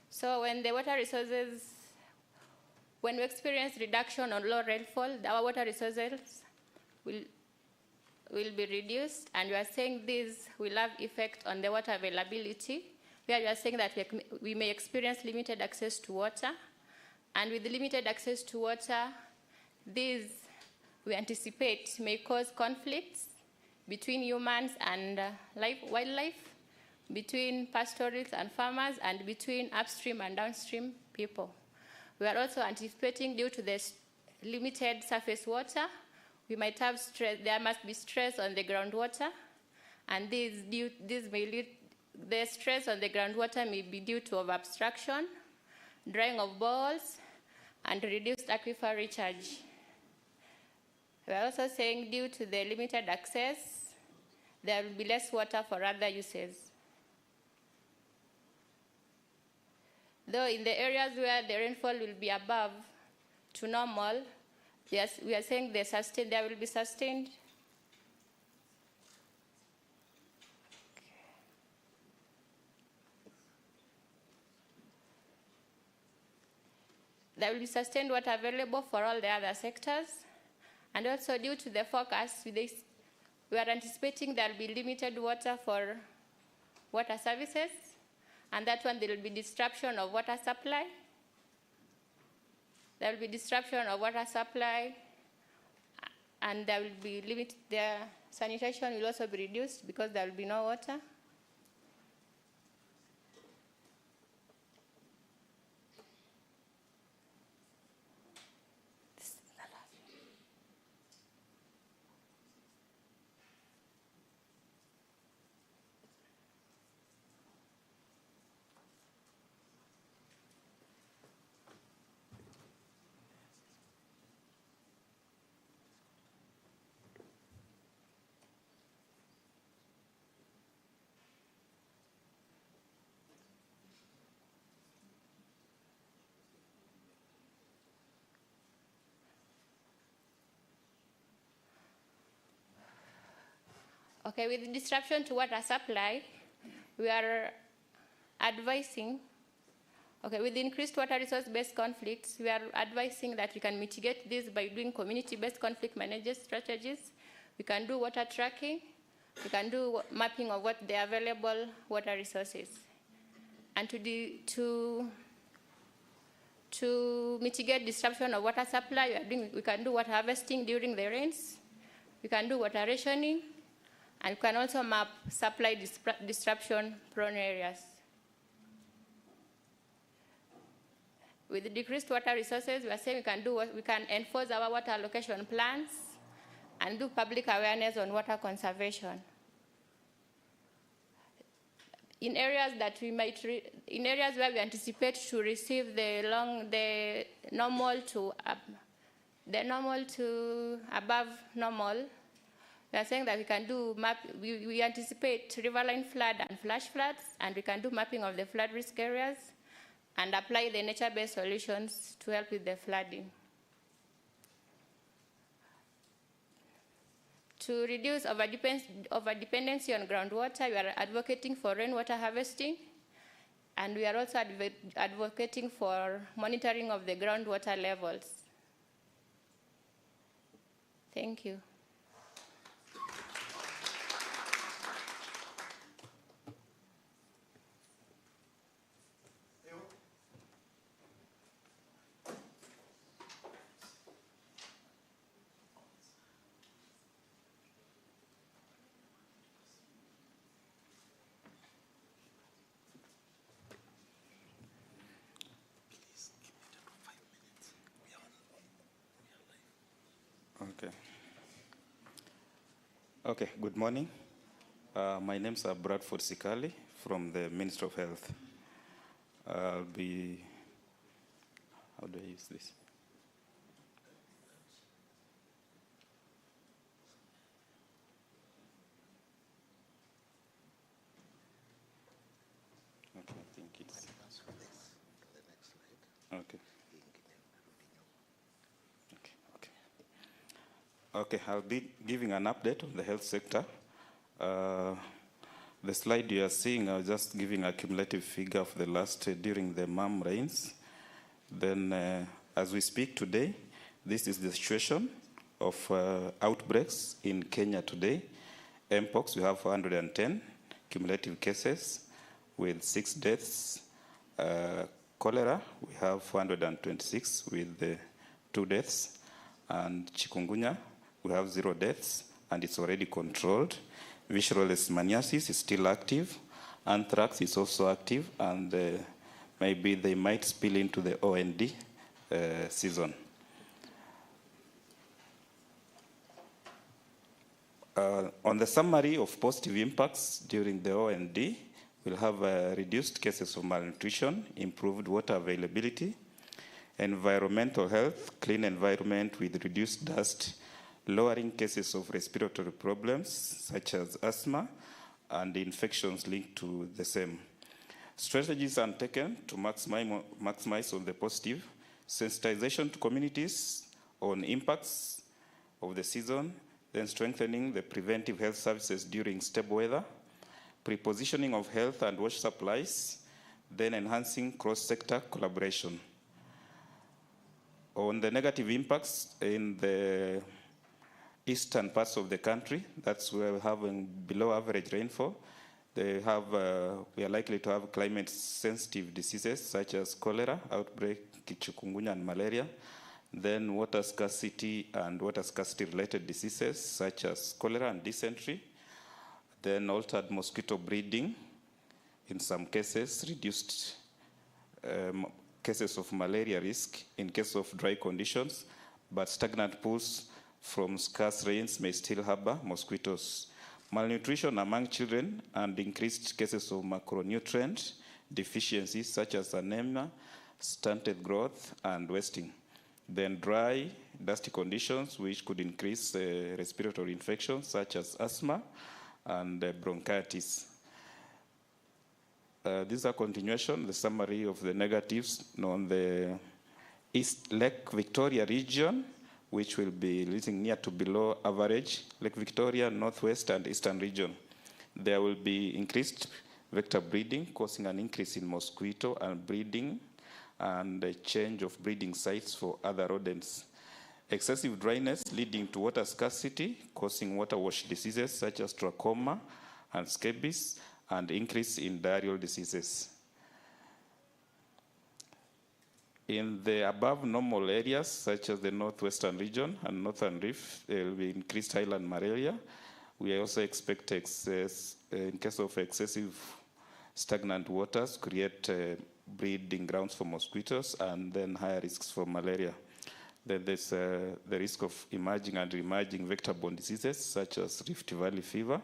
[SPEAKER 4] So when the water resources, when we experience reduction on low rainfall, our water resources will be reduced, and we are saying this will have effect on the water availability, where we are saying that we may experience limited access to water, and with limited access to water, these we anticipate may cause conflicts between humans and wildlife, between pastoralists and farmers, and between upstream and downstream people. We are also anticipating, due to the limited surface water, we might have stress. There must be stress on the groundwater, and the stress on the groundwater may be due to over-abstraction, drying of boreholes, and reduced aquifer recharge. We are also saying, due to the limited access, there will be less water for other uses. Though in the areas where the rainfall will be above to normal, yes, we are saying there will be sustained. There will be sustained water available for all the other sectors. And also, due to the forecast, we are anticipating there will be limited water for water services, and that one there will be disruption of water supply. There will be disruption of water supply, and there will be the sanitation will also be reduced because there will be no water. Okay, with disruption to water supply, we are advising, okay, with increased water resource-based conflicts, we are advising that we can mitigate this by doing community-based conflict management strategies. We can do water tracking. We can do mapping of what the available water resources. And to mitigate disruption of water supply, we can do water harvesting during the rains. We can do water rationing. And we can also map supply disruption-prone areas. With the decreased water resources, we are saying we can enforce our water allocation plans and do public awareness on water conservation. In areas where we anticipate to receive the normal to above normal, we are saying that we can do we anticipate riverine flood and flash floods, and we can do mapping of the flood risk areas and apply the nature-based solutions to help with the flooding. To reduce overdependency on groundwater, we are advocating for rainwater harvesting, and we are also advocating for monitoring of the groundwater levels. Thank you.
[SPEAKER 5] Okay, good morning. My name is Bradford Sikali from the Ministry of Health. I'll be, how do I use this? Okay, I think it's, okay. Okay, I'll be giving an update on the health sector. The slide you are seeing, I was just giving a cumulative figure of the last during the MAM rains. Then, as we speak today, this is the situation of outbreaks in Kenya today. Mpox, we have 410 cumulative cases with 6 deaths. Cholera, we have 426 with 2 deaths. And chikungunya, we have 0 deaths, and it's already controlled. Visceral leishmaniasis is still active. Anthrax is also active, and maybe they might spill into the OND season. On the summary of positive impacts during the OND, we'll have reduced cases of malnutrition, improved water availability, environmental health, clean environment with reduced dust, lowering cases of respiratory problems such as asthma and infections linked to the same. Strategies are taken to maximize on the positive, sensitization to communities on impacts of the season, then strengthening the preventive health services during stable weather, prepositioning of health and water supplies, then enhancing cross-sector collaboration. On the negative impacts in the eastern parts of the country, that's where we're having below average rainfall. We are likely to have climate-sensitive diseases such as cholera, outbreak, chikungunya, and malaria. Then water scarcity and water scarcity-related diseases such as cholera and dysentery. Then altered mosquito breeding, in some cases, reduced cases of malaria risk in case of dry conditions, but stagnant pools from scarce rains may still harbor mosquitoes. Malnutrition among children and increased cases of macronutrient deficiencies such as anemia, stunted growth, and wasting. Then dry, dusty conditions which could increase respiratory infections such as asthma and bronchitis. This is a continuation, the summary of the negatives on the East Lake Victoria region. which will be releasing near to below average Lake Victoria, Northwest, and Eastern region. There will be increased vector breeding, causing an increase in mosquito and breeding, and a change of breeding sites for other rodents. Excessive dryness leading to water scarcity, causing water wash diseases such as trachoma and scabies, and increase in diarrheal diseases. In the above normal areas, such as the northwestern region and northern reef, there will be increased highland malaria. We also expect excess, in case of excessive stagnant waters, create breeding grounds for mosquitoes and then higher risks for malaria. Then there's the risk of emerging and re-emerging vector-borne diseases such as Rift Valley fever,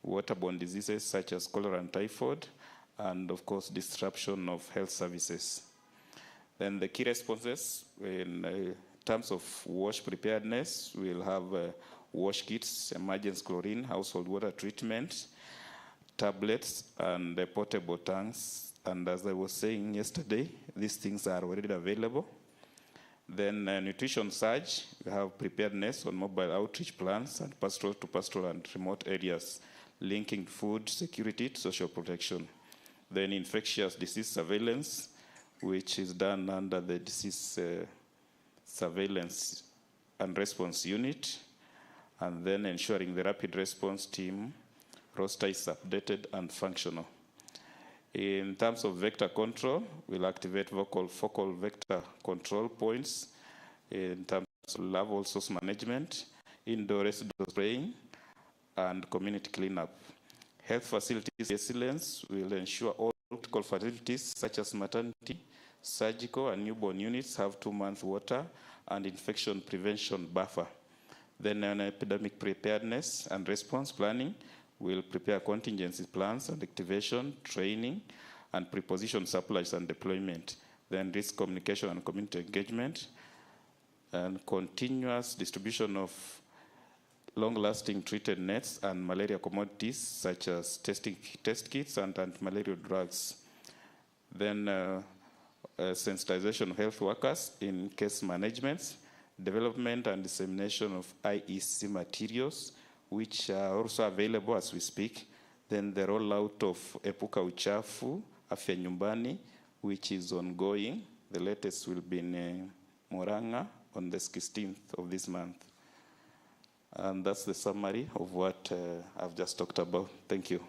[SPEAKER 5] waterborne diseases such as cholera and typhoid, and of course disruption of health services. Then the key responses in terms of wash preparedness, we'll have wash kits, emergency chlorine, household water treatment, tablets, and portable tanks. And as I was saying yesterday, these things are already available. Then nutrition surge, we have preparedness on mobile outreach plans and pastoral to pastoral and remote areas, linking food security to social protection. Then infectious disease surveillance, which is done under the disease surveillance and response unit, and then ensuring the rapid response team roster is updated and functional. In terms of vector control, we'll activate focal vector control points in terms of larval source management, indoor residue spraying, and community cleanup. Health facilities excellence will ensure all critical facilities such as maternity, surgical, and newborn units have 2-month water and infection prevention buffer. Then on epidemic preparedness and response planning, we'll prepare contingency plans and activation, training, and preposition supplies and deployment. Then risk communication and community engagement, and continuous distribution of long-lasting treated nets and malaria commodities such as test kits and anti-malarial drugs. Then sensitization of health workers in case management, development and dissemination of IEC materials, which are also available as we speak. Then the rollout of Epuka Uchafu, Afya Nyumbani, which is ongoing. The latest will be in Moranga on the 16th of this month. And that's the summary of what I've just talked about. Thank you.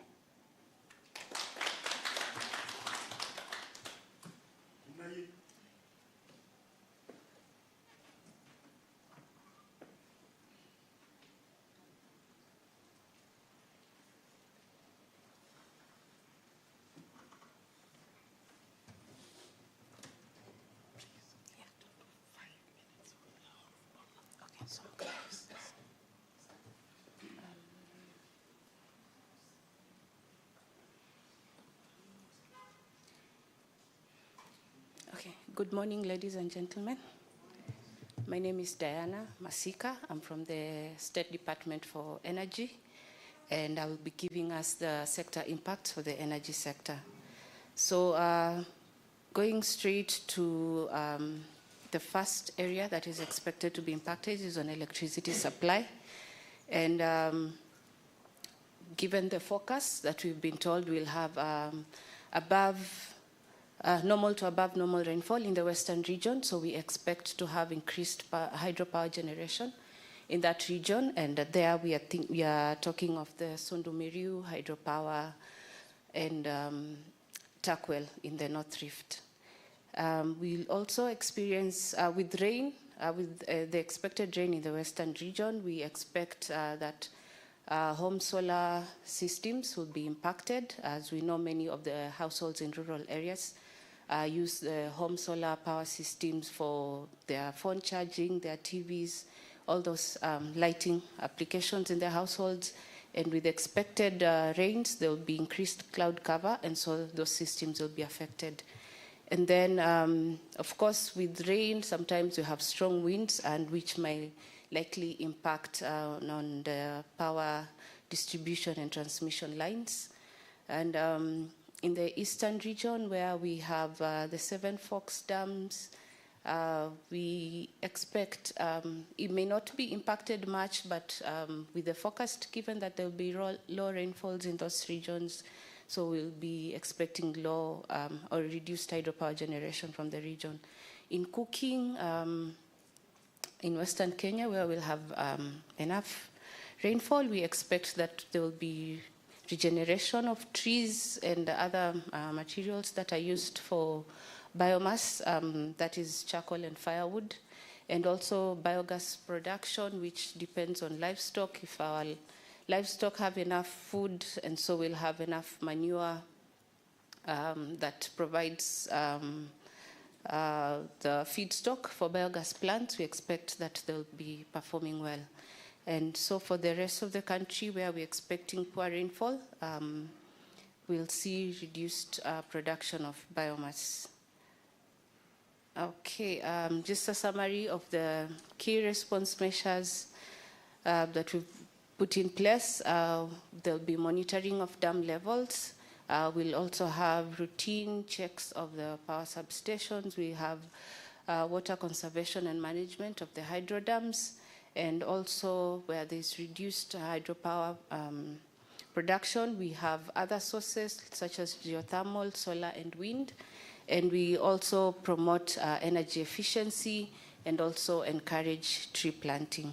[SPEAKER 6] Good morning, ladies and gentlemen. My name is Diana Masika. I'm from the State Department for Energy, and I will be giving us the sector impact for the energy sector. So going straight to the first area that is expected to be impacted is on electricity supply. And given the forecast that we've been told we'll have normal to above normal rainfall in the western region, so we expect to have increased hydropower generation in that region, and there we are talking of the Sondu Miriu hydropower and Turkwell in the North Rift. We'll also experience with rain, with the expected rain in the western region, we expect that home solar systems will be impacted. As we know, many of the households in rural areas use the home solar power systems for their phone charging, their TVs, all those lighting applications in their households. And with expected rains, there will be increased cloud cover, and so those systems will be affected. And then, of course, with rain, sometimes you have strong winds, and which may likely impact on the power distribution and transmission lines. And in the eastern region, where we have the 7 Forks dams, We expect it may not be impacted much, but with the forecast, given that there will be low rainfalls in those regions, so we'll be expecting low or reduced hydropower generation from the region. In cooking, in Western Kenya, where we'll have enough rainfall, we expect that there will be regeneration of trees and other materials that are used for biomass, that is charcoal and firewood, and also biogas production, which depends on livestock. If our livestock have enough food, and so we'll have enough manure that provides the feedstock for biogas plants, we expect that they'll be performing well. And so for the rest of the country, where we're expecting poor rainfall, we'll see reduced production of biomass. Okay, just a summary of the key response measures that we've put in place. There'll be monitoring of dam levels. We'll also have routine checks of the power substations. We have water conservation and management of the hydro dams, and also where there's reduced hydropower production, we have other sources such as geothermal, solar, and wind. And we also promote energy efficiency and also encourage tree planting.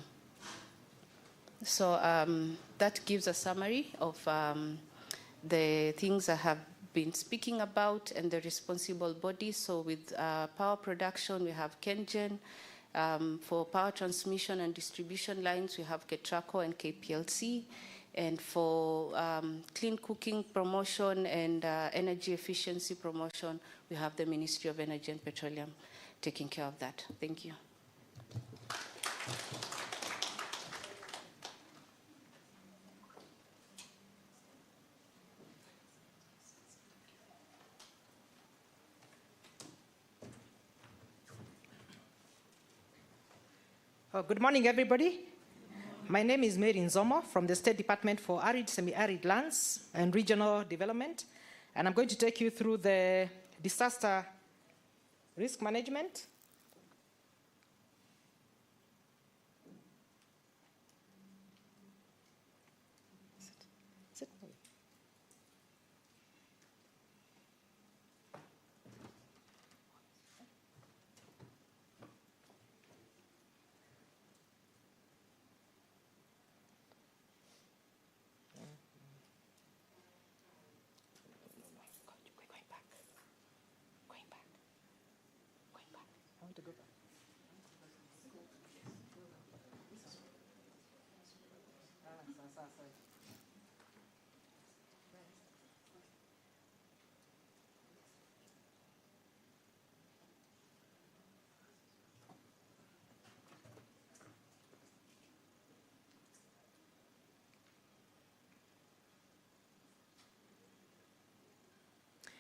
[SPEAKER 6] So that gives a summary of the things I have been speaking about and the responsible bodies. So with power production, we have KenGen. For power transmission and distribution lines, we have KETRACO and KPLC. And for clean cooking promotion and energy efficiency promotion, we have the Ministry of Energy and Petroleum taking care of that. Thank you.
[SPEAKER 7] Good morning, everybody. My name is Mary Nzomo from the State Department for Arid, Semi-Arid Lands and Regional Development, and I'm going to take you through the disaster risk management.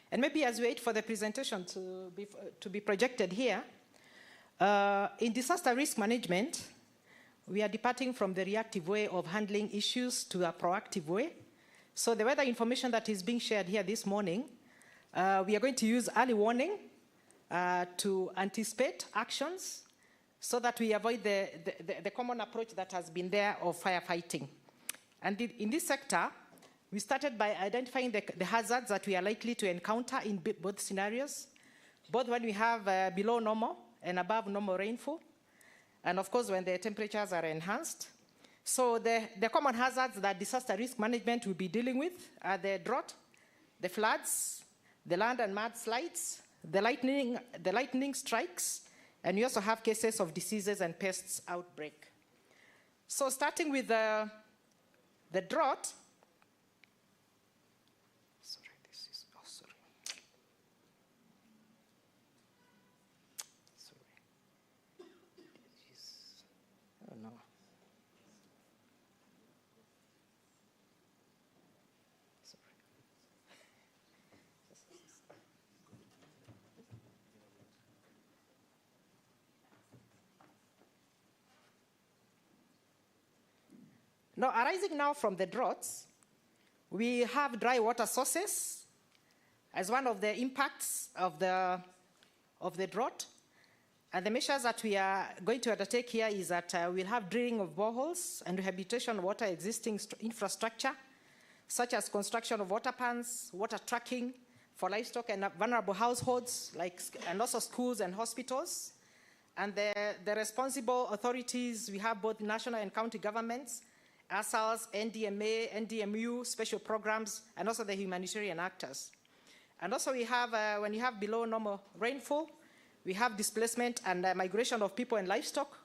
[SPEAKER 7] And maybe as we wait for the presentation to be projected here, in disaster risk management, we are departing from the reactive way of handling issues to a proactive way. So the weather information that is being shared here this morning, we are going to use early warning to anticipate actions so that we avoid the common approach that has been there of firefighting. And in this sector, we started by identifying the hazards that we are likely to encounter in both scenarios, both when we have below normal and above normal rainfall, and of course when the temperatures are enhanced. So the common hazards that disaster risk management will be dealing with are the drought, the floods, the land and mudslides, the lightning strikes, and we also have cases of diseases and pests outbreak. So starting with the drought, Now, arising now from the droughts, we have dry water sources as one of the impacts of the drought. And the measures that we are going to undertake here is that we'll have drilling of boreholes and rehabilitation of water existing infrastructure, such as construction of water pans, water tracking for livestock and vulnerable households, and also schools and hospitals. And the responsible authorities, we have both national and county governments, ASALs, NDMA, NDMU, special programs, and also the humanitarian actors. And also we have, when you have below normal rainfall, we have displacement and migration of people and livestock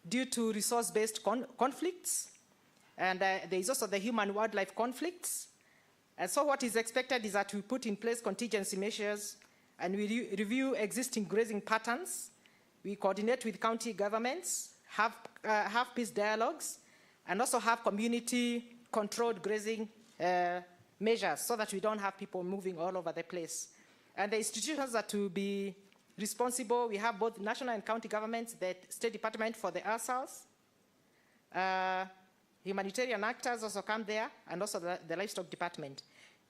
[SPEAKER 7] due to resource-based conflicts. And there is also the human-wildlife conflicts. And so what is expected is that we put in place contingency measures and we review existing grazing patterns. We coordinate with county governments, have peace dialogues, and also have community-controlled grazing measures so that we don't have people moving all over the place. And the institutions that will be responsible, we have both national and county governments, the State Department for the ASALs, humanitarian actors also come there, and also the livestock department.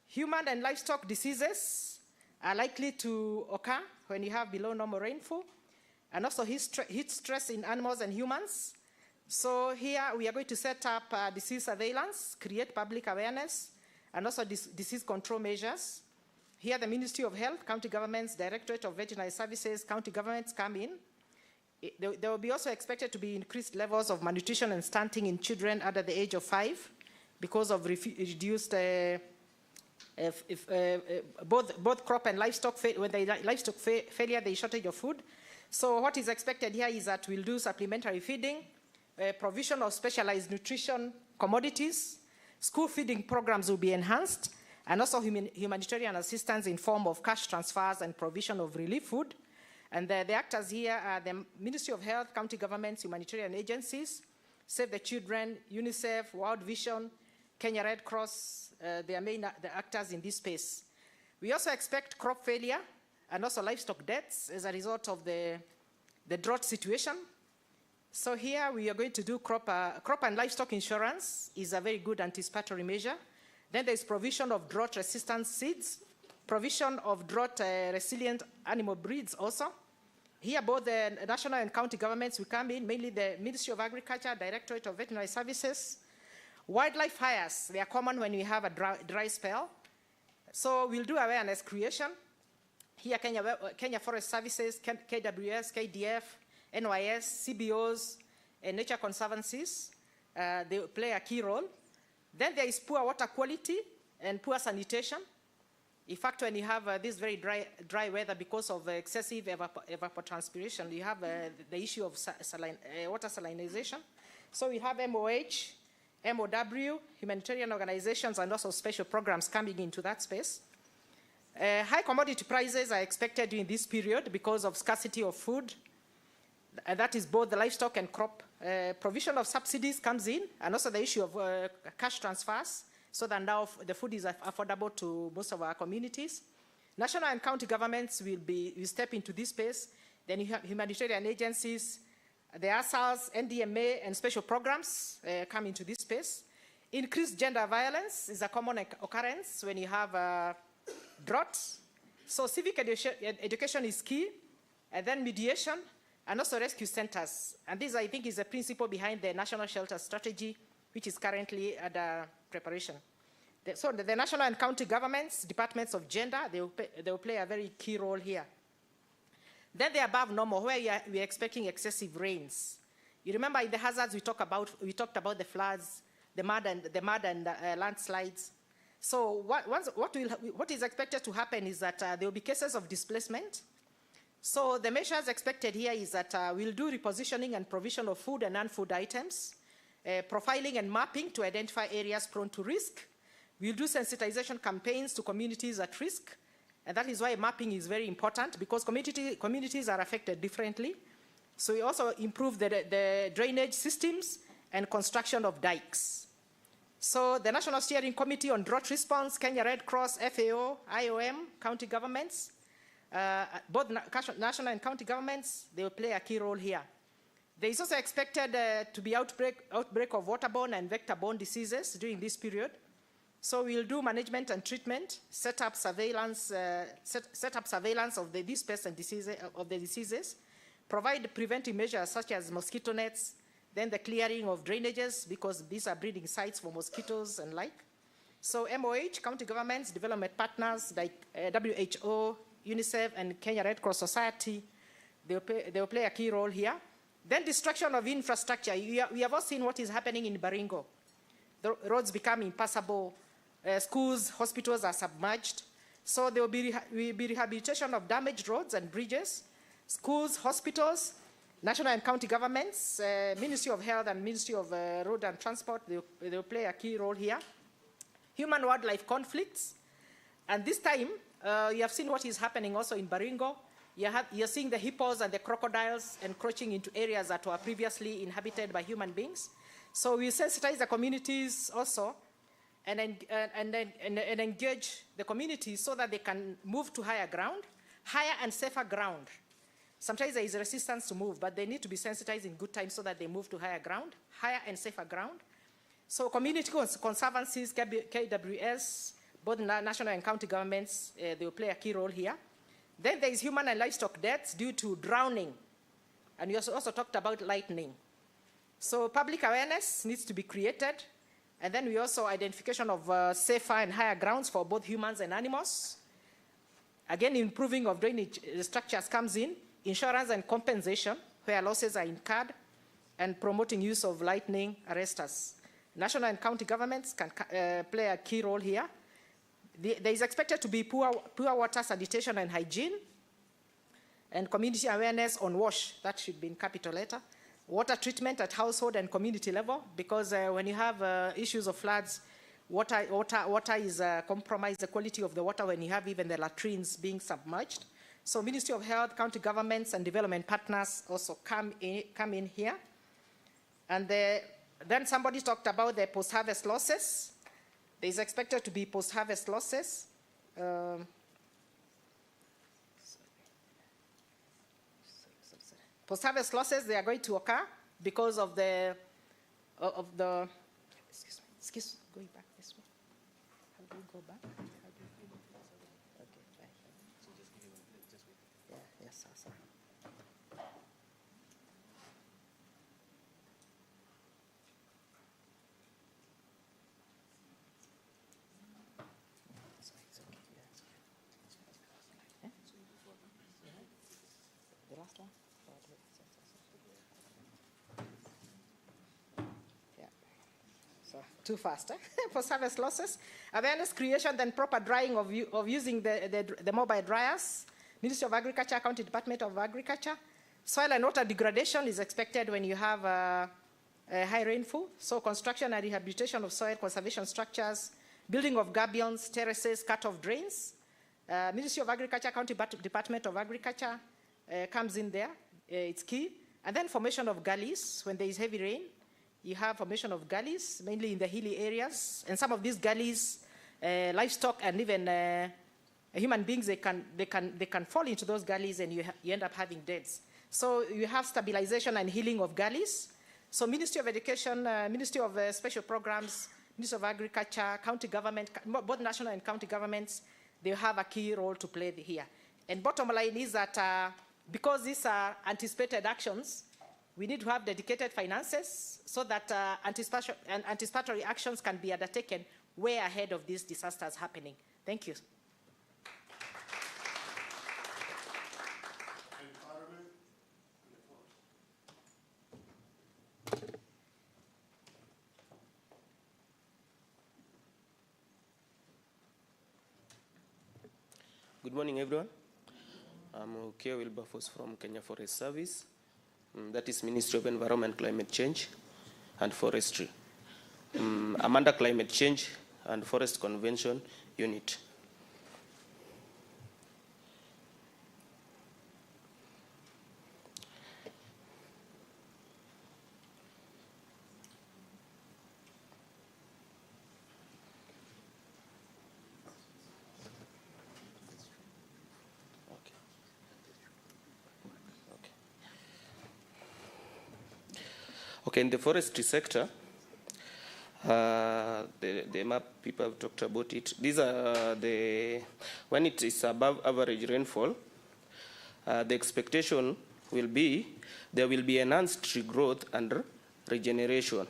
[SPEAKER 7] Human and livestock diseases are likely to occur when you have below normal rainfall, and also heat stress in animals and humans. So here we are going to set up disease surveillance, create public awareness, and also disease control measures. Here the Ministry of Health, county governments, Directorate of Veterinary Services, county governments come in. There will be also expected to be increased levels of malnutrition and stunting in children under the age of 5 because of reduced both crop and livestock. When the livestock failure, there is shortage of food. So what is expected here is that we'll do supplementary feeding, provision of specialized nutrition commodities, school feeding programs will be enhanced, and also humanitarian assistance in form of cash transfers and provision of relief food. And the actors here are the Ministry of Health, county governments, humanitarian agencies, Save the Children, UNICEF, World Vision, Kenya Red Cross, they are the actors in this space. We also expect crop failure and also livestock deaths as a result of the drought situation. So here we are going to do crop and livestock insurance is a very good anticipatory measure. Then there's provision of drought-resistant seeds, provision of drought-resilient animal breeds also. Here both the national and county governments will come in, mainly the Ministry of Agriculture, Directorate of Veterinary Services. Wildlife fires, they are common when we have a dry spell. So we'll do awareness creation. Here Kenya Forest Services, KWS, KDF, NYS, CBOs, and nature conservancies, they play a key role. Then there is poor water quality and poor sanitation. In fact, when you have this very dry weather because of excessive evapotranspiration, you have the issue of water salinization. So we have MOH, MOW, humanitarian organizations, and also special programs coming into that space. High commodity prices are expected during this period because of scarcity of food, and that is both the livestock and crop. Provision of subsidies comes in, and also the issue of cash transfers, so that now the food is affordable to most of our communities. National and county governments will step into this space. Then you have humanitarian agencies, the ASALs, NDMA, and special programs come into this space. Increased gender violence is a common occurrence when you have drought. So civic education is key, and then mediation, and also rescue centers. And this, I think, is the principle behind the National Shelter Strategy, which is currently under preparation. So the national and county governments, departments of gender, they will play a very key role here. Then the above normal, where we are expecting excessive rains. You remember in the hazards we talked about the floods, the mud and landslides. So what is expected to happen is that there will be cases of displacement. So the measures expected here is that we'll do repositioning and provision of food and non-food items, profiling and mapping to identify areas prone to risk. We'll do sensitization campaigns to communities at risk, and that is why mapping is very important, because communities are affected differently. So we also improve the drainage systems and construction of dikes. So the National Steering Committee on Drought Response, Kenya Red Cross, FAO, IOM, county governments, both national and county governments, they will play a key role here. There is also expected to be outbreak of waterborne and vector-borne diseases during this period. So we'll do management and treatment, set up surveillance of these pests and diseases, provide preventive measures such as mosquito nets, then the clearing of drainages because these are breeding sites for mosquitoes and like. So MOH, county governments, development partners like WHO, UNICEF, and Kenya Red Cross Society, they will play a key role here. Then destruction of infrastructure. We have all seen what is happening in Baringo. The roads become impassable, schools, hospitals are submerged. So there will be rehabilitation of damaged roads and bridges, schools, hospitals, national and county governments, Ministry of Health and Ministry of Road and Transport, they will play a key role here. Human-wildlife conflicts. And this time, you have seen what is happening also in Baringo. You're seeing the hippos and the crocodiles encroaching into areas that were previously inhabited by human beings. So we sensitize the communities also and engage the communities so that they can move to higher ground, higher and safer ground. Sometimes there is resistance to move, but they need to be sensitized in good time so that they move to higher ground, higher and safer ground. So community conservancies, KWS, both national and county governments, they will play a key role here. Then there is human and livestock deaths due to drowning. And we also talked about lightning. So public awareness needs to be created. And then we also identification of safer and higher grounds for both humans and animals. Again, improving of drainage structures comes in. Insurance and compensation, where losses are incurred, and promoting use of lightning arresters. National and county governments can play a key role here. There is expected to be poor water sanitation and hygiene, and community awareness on WASH, that should be in capital letter. Water treatment at household and community level, because when you have issues of floods, water is compromised, the quality of the water when you have even the latrines being submerged. So Ministry of Health, county governments, and development partners also come in here. And then somebody talked about the post-harvest losses. There is expected to be post-harvest losses. Post-harvest losses, they are going to occur because of the, excuse me, going back this way. How do you go back? Yes, sir. The last one? Yeah. So, too fast, eh? Post-harvest losses. Awareness creation, then proper drying of using the mobile dryers. Ministry of Agriculture, County Department of Agriculture. Soil and water degradation is expected when you have high rainfall. So construction and rehabilitation of soil conservation structures, building of gabions, terraces, cut-off drains. Ministry of Agriculture, County Department of Agriculture comes in there. It's key. And then formation of gullies. When there is heavy rain, you have formation of gullies, mainly in the hilly areas. And some of these gullies, livestock and even human beings, they can fall into those gullies and you end up having deaths. So you have stabilization and healing of gullies. So Ministry of Education, Ministry of Special Programs, Ministry of Agriculture, county government, both national and county governments, they have a key role to play here. And bottom line is that because these are anticipated actions, we need to have dedicated finances so that anticipatory actions can be undertaken way ahead of these disasters happening. Thank you.
[SPEAKER 8] Good morning, everyone. I'm Ukeo Wilberforce from Kenya Forest Service. That is Ministry of Environment, Climate Change, and Forestry. I'm under Climate Change and Forest Convention Unit. Okay, in the forestry sector, the map people have talked about it. These are when it is above average rainfall, the expectation will be, there will be enhanced tree growth and regeneration.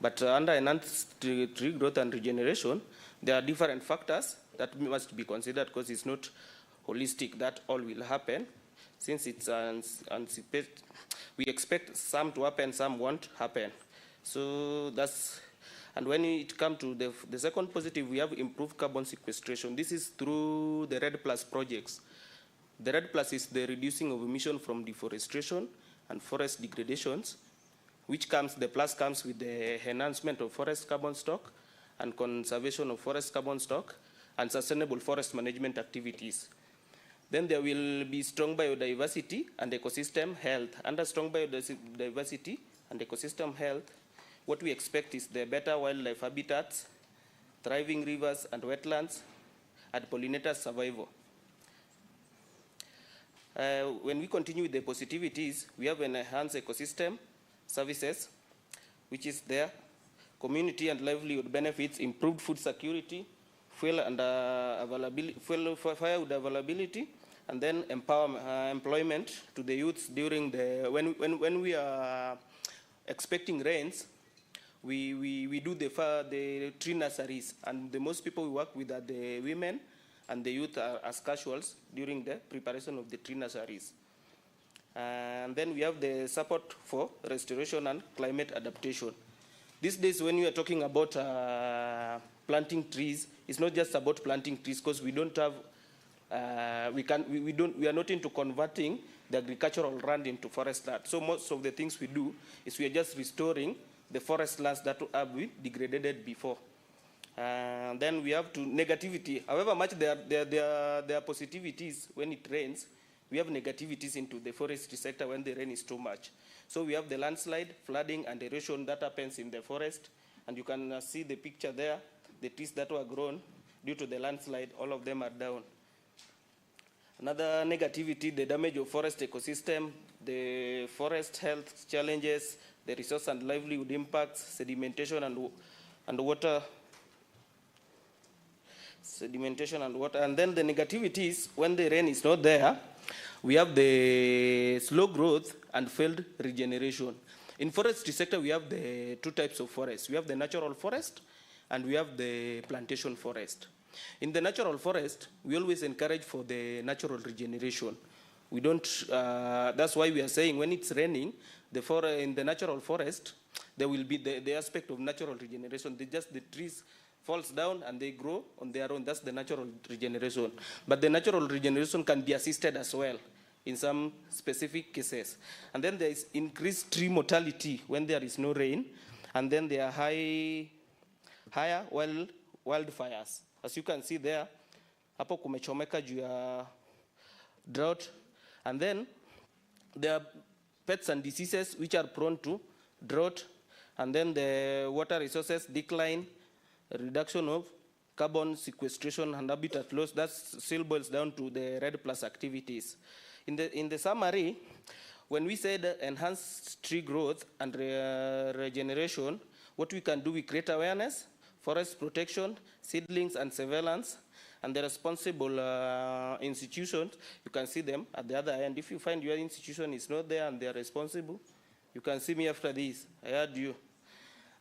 [SPEAKER 8] But under enhanced tree growth and regeneration, there are different factors that must be considered because it's not holistic that all will happen. Since it's anticipated, we expect some to happen, some won't happen. So that's, and when it comes to the second positive, we have improved carbon sequestration. This is through the RED Plus projects. The RED Plus is the reducing of emission from deforestation and forest degradations, which comes, the plus comes with the enhancement of forest carbon stock and conservation of forest carbon stock and sustainable forest management activities. Then there will be strong biodiversity and ecosystem health. Under strong biodiversity and ecosystem health, what we expect is the better wildlife habitats, thriving rivers and wetlands, and pollinator survival. When we continue with the positivities, we have an enhanced ecosystem services, which is there, community and livelihood benefits, improved food security, fuel and firewood availability, and then employment to the youths during the, when we are expecting rains, we do the tree nurseries, and the most people we work with are the women and the youth are as casuals during the preparation of the tree nurseries. And then we have the support for restoration and climate adaptation. These days when we are talking about planting trees, it's not just about planting trees because we don't have, we are not into converting the agricultural land into forest land. So most of the things we do is we are just restoring the forest lands that have been degraded before. Then we have to negativity. However much there are positivities when it rains, we have negativities into the forestry sector when the rain is too much. So we have the landslide, flooding, and erosion that happens in the forest. And you can see the picture there. The trees that were grown due to the landslide, all of them are down. Another negativity, the damage of forest ecosystem, the forest health challenges, the resource and livelihood impacts, sedimentation and water. Sedimentation and water. And then the negativities, when the rain is not there, we have the slow growth and failed regeneration. In forestry sector, we have the two types of forests. We have the natural forest and we have the plantation forest. In the natural forest, we always encourage for the natural regeneration. We don't, that's why we are saying when it's raining, in the natural forest, there will be the aspect of natural regeneration. The trees falls down and they grow on their own. That's the natural regeneration. But the natural regeneration can be assisted as well in some specific cases. And then there is increased tree mortality when there is no rain. And then there are higher wildfires. As you can see there, hapo kumechomeka juu ya drought. And then there are pests and diseases which are prone to drought. And then the water resources decline, reduction of carbon sequestration and habitat loss. That still boils down to the RED Plus activities. In the summary, when we said enhanced tree growth and regeneration, what we can do, we create awareness, forest protection, seedlings and surveillance, and the responsible institutions, you can see them at the other end. If you find your institution is not there and they are responsible, you can see me after this. I heard you.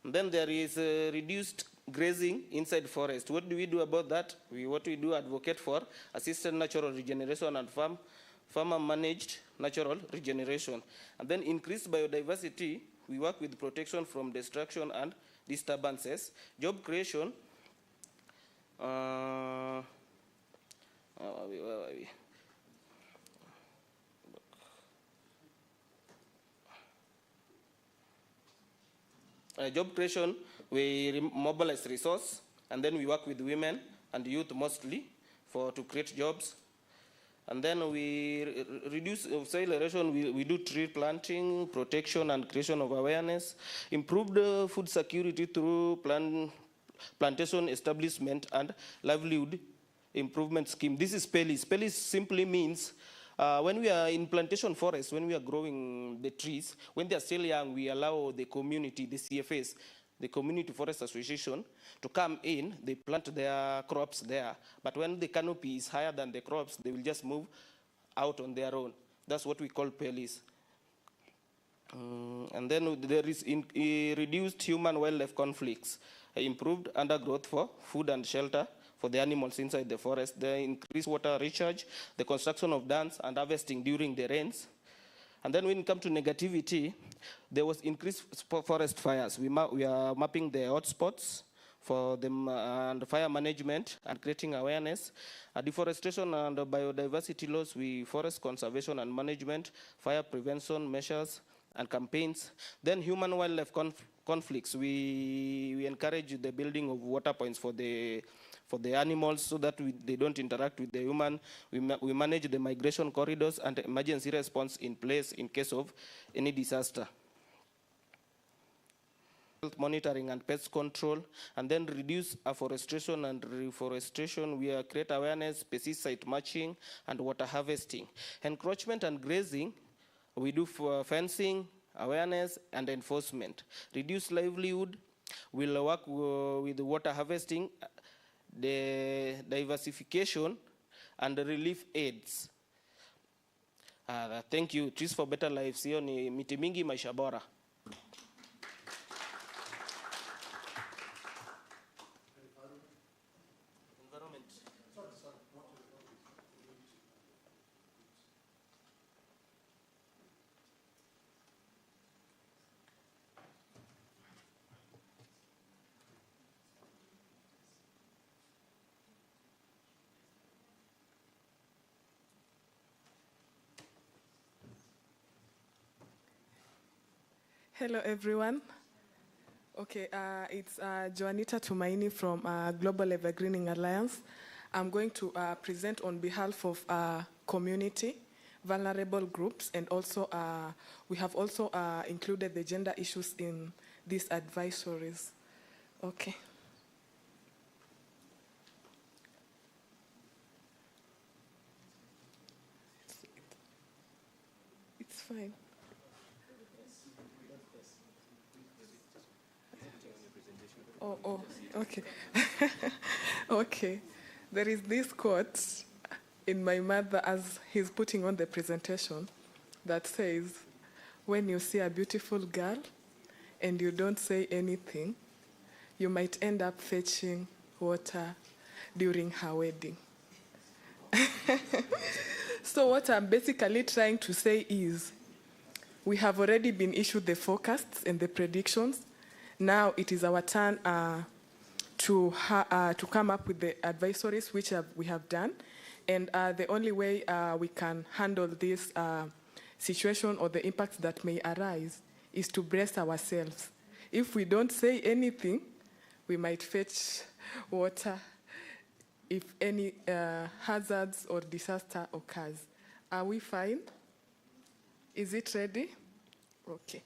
[SPEAKER 8] And then there is reduced grazing inside forest. What do we do about that? What we do, advocate for assisted natural regeneration and farmer-managed natural regeneration. And then increased biodiversity, we work with protection from destruction and disturbances. Job creation, where are we? Job creation, we mobilize resource, and then we work with women and youth mostly to create jobs. And then we reduce soil erosion, we do tree planting, protection and creation of awareness, improved food security through plantation establishment and livelihood improvement scheme. This is PELIS. PELIS simply means when we are in plantation forest, when we are growing the trees, when they are still young, we allow the community, the CFAs, the Community Forest Association, to come in, they plant their crops there. But when the canopy is higher than the crops, they will just move out on their own. That's what we call PELIS. And then there is reduced human-wildlife conflicts, improved undergrowth for food and shelter for the animals inside the forest, the increased water recharge, the construction of dams and harvesting during the rains. And then when it comes to negativity, there was increased forest fires. We are mapping the hotspots for them and fire management and creating awareness. Deforestation and biodiversity loss, forest conservation and management, fire prevention measures and campaigns. Then human-wildlife conflicts, we encourage the building of water points for the animals so that they don't interact with the human. We manage the migration corridors and emergency response in place in case of any disaster. Health monitoring and pest control, and then reduce afforestation and reforestation. We create awareness, pesticide matching, and water harvesting. Encroachment and grazing, we do for fencing, awareness, and enforcement. Reduce livelihood, we'll work with the water harvesting, the diversification, and the relief aids. Thank you. Trees for Better Lives. Hiyo ni miti mingi maisha bora.
[SPEAKER 9] Hello, everyone. Okay, it's Joanita Tumaini from Global Evergreening Alliance. I'm going to present on behalf of community, vulnerable groups, and also we have also included the gender issues in these advisories. Okay. It's fine. Oh, okay. Okay. There is this quote in my mother as he's putting on the presentation that says, when you see a beautiful girl and you don't say anything, you might end up fetching water during her wedding. So what I'm basically trying to say is, we have already been issued the forecasts and the predictions. Now it is our turn to come up with the advisories, which we have done. And the only way we can handle this situation or the impacts that may arise is to brace ourselves. If we don't say anything, we might fetch water if any hazards or disaster occurs. Are we fine? Is it ready? Okay.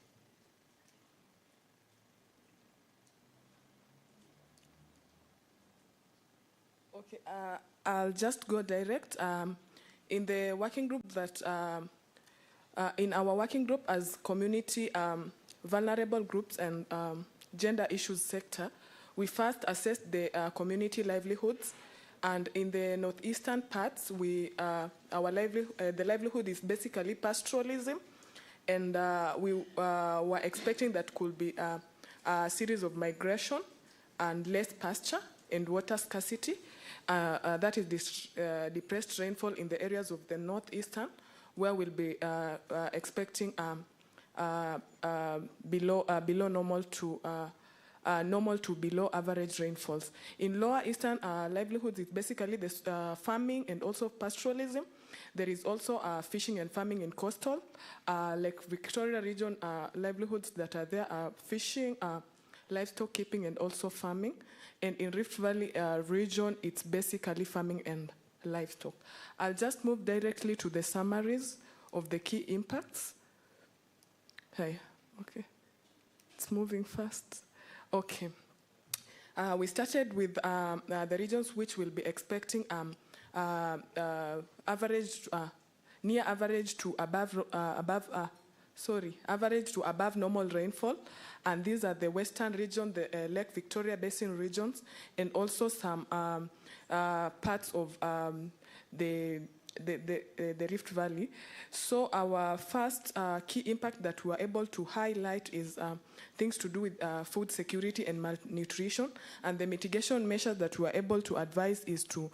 [SPEAKER 9] Okay, I'll just go direct. In the working group that, in our working group as community, vulnerable groups and gender issues sector, we first assessed the community livelihoods. And in the northeastern parts, the livelihood is basically pastoralism. And we were expecting that could be a series of migration and less pasture and water scarcity. That is this depressed rainfall in the areas of the northeastern, where we'll be expecting below normal to below average rainfalls. In lower eastern livelihoods, it's basically this farming and also pastoralism. There is also fishing and farming in coastal, like Victoria region livelihoods that are there are fishing, livestock keeping, and also farming. And in Rift Valley region, it's basically farming and livestock. I'll just move directly to the summaries of the key impacts. Hey, okay. It's moving fast. Okay. We started with the regions which will be expecting average, near average to average to above normal rainfall. And these are the western region, the Lake Victoria Basin regions, and also some parts of the the Rift Valley. So our first key impact that we are able to highlight is things to do with food security and malnutrition. And the mitigation measures that we are able to advise is to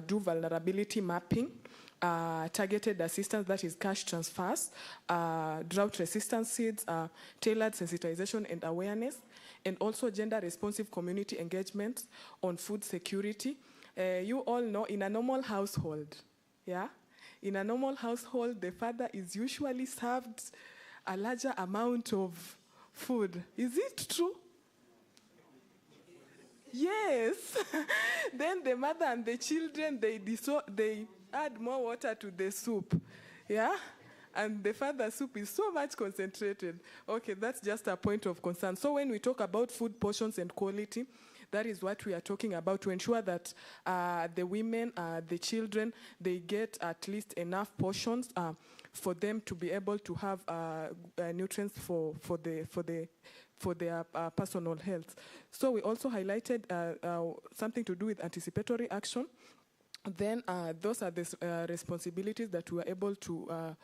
[SPEAKER 9] do vulnerability mapping, targeted assistance, that is cash transfers, drought-resistant seeds, tailored sensitization and awareness, and also gender-responsive community engagement on food security. You all know in a normal household, yeah? In a normal household, the father is usually served a larger amount of food. Is it true? Yes. Then the mother and the children, they add more water to the soup, yeah? And the father's soup is so much concentrated. Okay, that's just a point of concern. So when we talk about food portions and quality, that is what we are talking about, to ensure that the women, the children, they get at least enough portions for them to be able to have nutrients for their personal health. So we also highlighted something to do with anticipatory action. Then those are the responsibilities that we were able to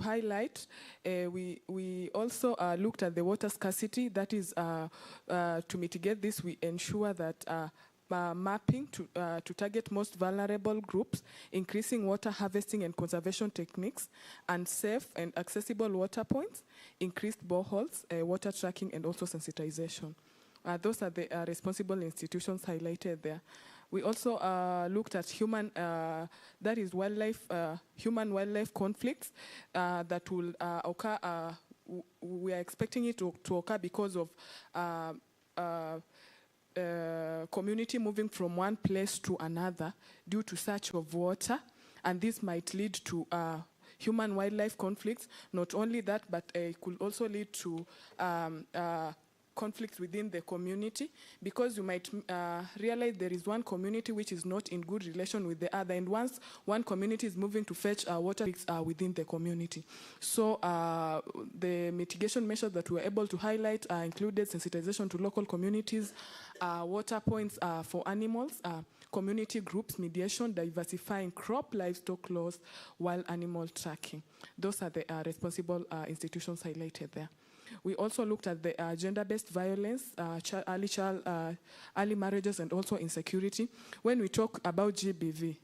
[SPEAKER 9] highlight. We also looked at the water scarcity. That is, to mitigate this, we ensure that mapping to target most vulnerable groups, increasing water harvesting and conservation techniques, and safe and accessible water points, increased boreholes, water tracking, and also sensitization. Those are the responsible institutions highlighted there. We also looked at that is human-wildlife conflicts that will occur. We are expecting it to occur because of community moving from one place to another due to search of water, and this might lead to human-wildlife conflicts. Not only that, but it could also lead to conflict within the community, because you might realize there is one community which is not in good relation with the other, and once one community is moving to fetch water within the community. So the mitigation measures that we were able to highlight included sensitization to local communities, water points for animals, community groups, mediation, diversifying crop, livestock laws, wild animal tracking. Those are the responsible institutions highlighted there. We also looked at the gender-based violence, early marriages, and also insecurity. When we talk about GBV,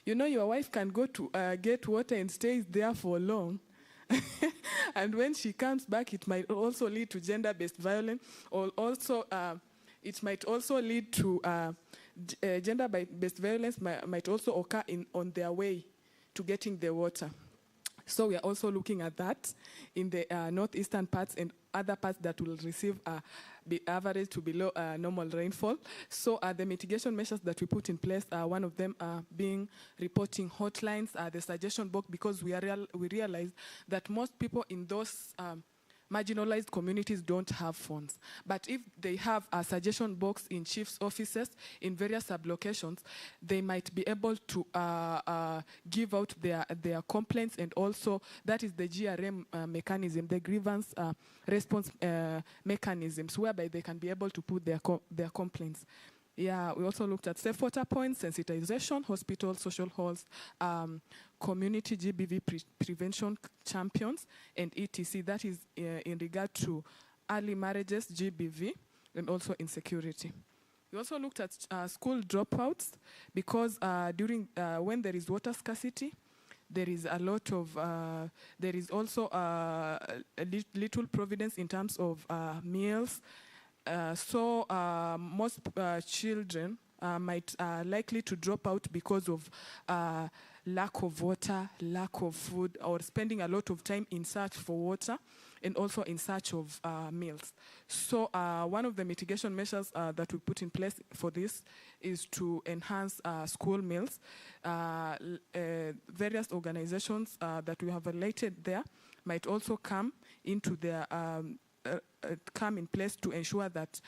[SPEAKER 9] you know, your wife can go to get water and stays there for long. And when she comes back, it might also lead to gender-based violence, or also it might also lead to gender-based violence might also occur on their way to getting the water. So we are also looking at that in the northeastern parts and other parts that will receive average to below normal rainfall. So the mitigation measures that we put in place, one of them being reporting hotlines, the suggestion box, because we realize that most people in those marginalized communities don't have phones. But if they have a suggestion box in chief's offices in various sublocations, they might be able to give out their complaints, and also that is the GRM mechanism, the grievance response mechanisms, whereby they can be able to put their complaints. Yeah, we also looked at safe water points, sensitization, hospitals, social halls, community GBV prevention champions, and ETC. That is in regard to early marriages, GBV, and also insecurity. We also looked at school dropouts, because during when there is water scarcity, there is a lot of, there is also little providence in terms of meals. So most children might likely to drop out because of lack of water, lack of food, or spending a lot of time in search for water, and also in search of meals. So one of the mitigation measures that we put in place for this is to enhance school meals. Various organizations that we have highlighted there might also come into their come in place to ensure that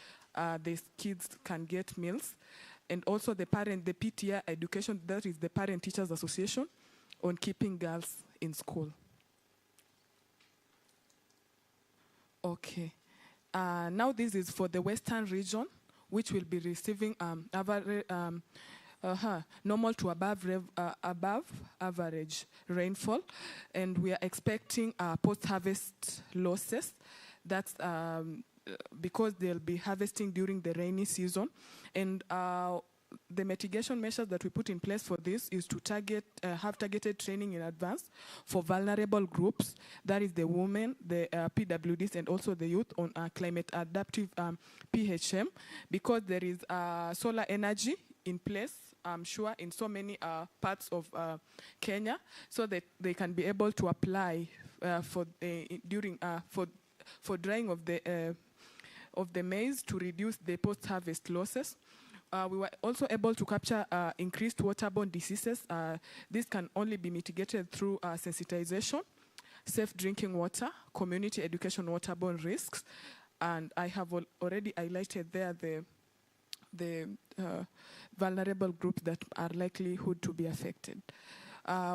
[SPEAKER 9] these kids can get meals. And also the PTA education, that is the Parent Teachers Association, on keeping girls in school. Okay. Now this is for the Western region, which will be receiving normal to above average rainfall, and we are expecting post-harvest losses. That's because they'll be harvesting during the rainy season, and the mitigation measures that we put in place for this is to have targeted training in advance for vulnerable groups, that is the women, the PWDs, and also the youth on climate adaptive PHM, because there is solar energy in place, I'm sure, in so many parts of Kenya, so that they can be able to apply for drying of the maize to reduce the post-harvest losses. We were also able to capture increased waterborne diseases. This can only be mitigated through sensitization, safe drinking water, community education, waterborne risks, and I have already highlighted there the vulnerable groups that are likelihood to be affected.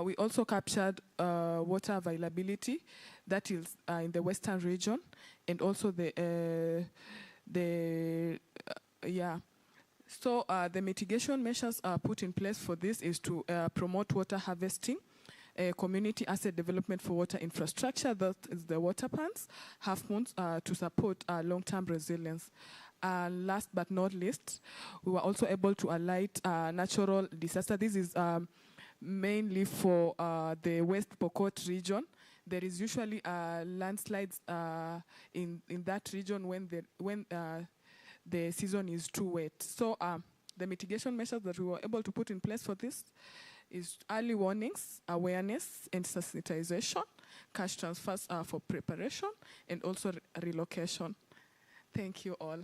[SPEAKER 9] We also captured water availability, that is in the western region, and also So the mitigation measures put in place for this is to promote water harvesting, community asset development for water infrastructure, that is the water plants, half moons to support long-term resilience. Last but not least, we were also able to highlight natural disaster. This is mainly for the West Pokot region. There is usually landslides in that region when the season is too wet. So the mitigation measures that we were able to put in place for this is early warnings, awareness, and sensitization, cash transfers for preparation, and also relocation. Thank you all.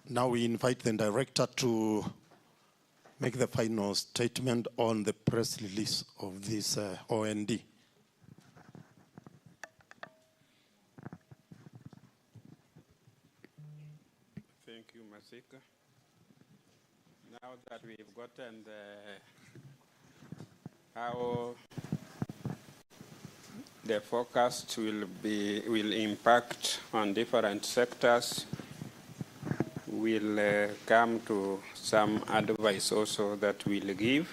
[SPEAKER 1] Now we invite the director to make the final statement on the press release of this OND.
[SPEAKER 2] Thank you, Masika. Now that we've gotten how the forecast will impact on different sectors, we'll come to some advice also that we'll give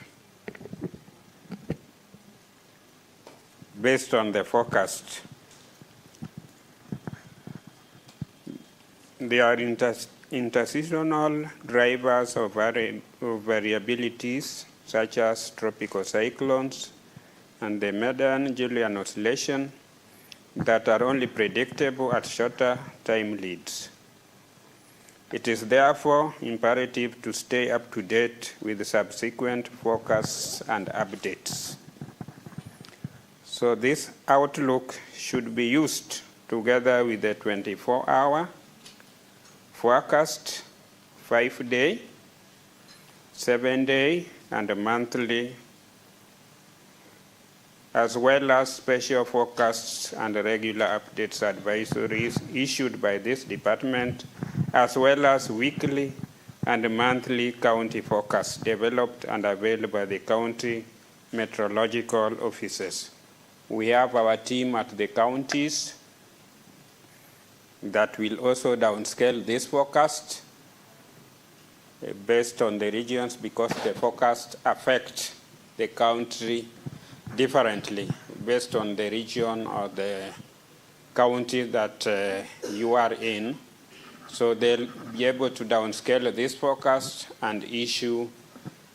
[SPEAKER 2] based on the forecast. There are interseasonal drivers of variabilities, such as tropical cyclones and the Median-Julian oscillation, that are only predictable at shorter time leads. It is therefore imperative to stay up to date with the subsequent forecasts and updates. So this outlook should be used together with the 24-hour forecast, 5-day, 7-day, and monthly, as well as special forecasts and regular updates advisories issued by this department, as well as weekly and monthly county forecasts developed and available by the county meteorological offices. We have our team at the counties that will also downscale this forecast based on the regions, because the forecasts affect the country differently based on the region or the county that you are in. So they'll be able to downscale this forecast and issue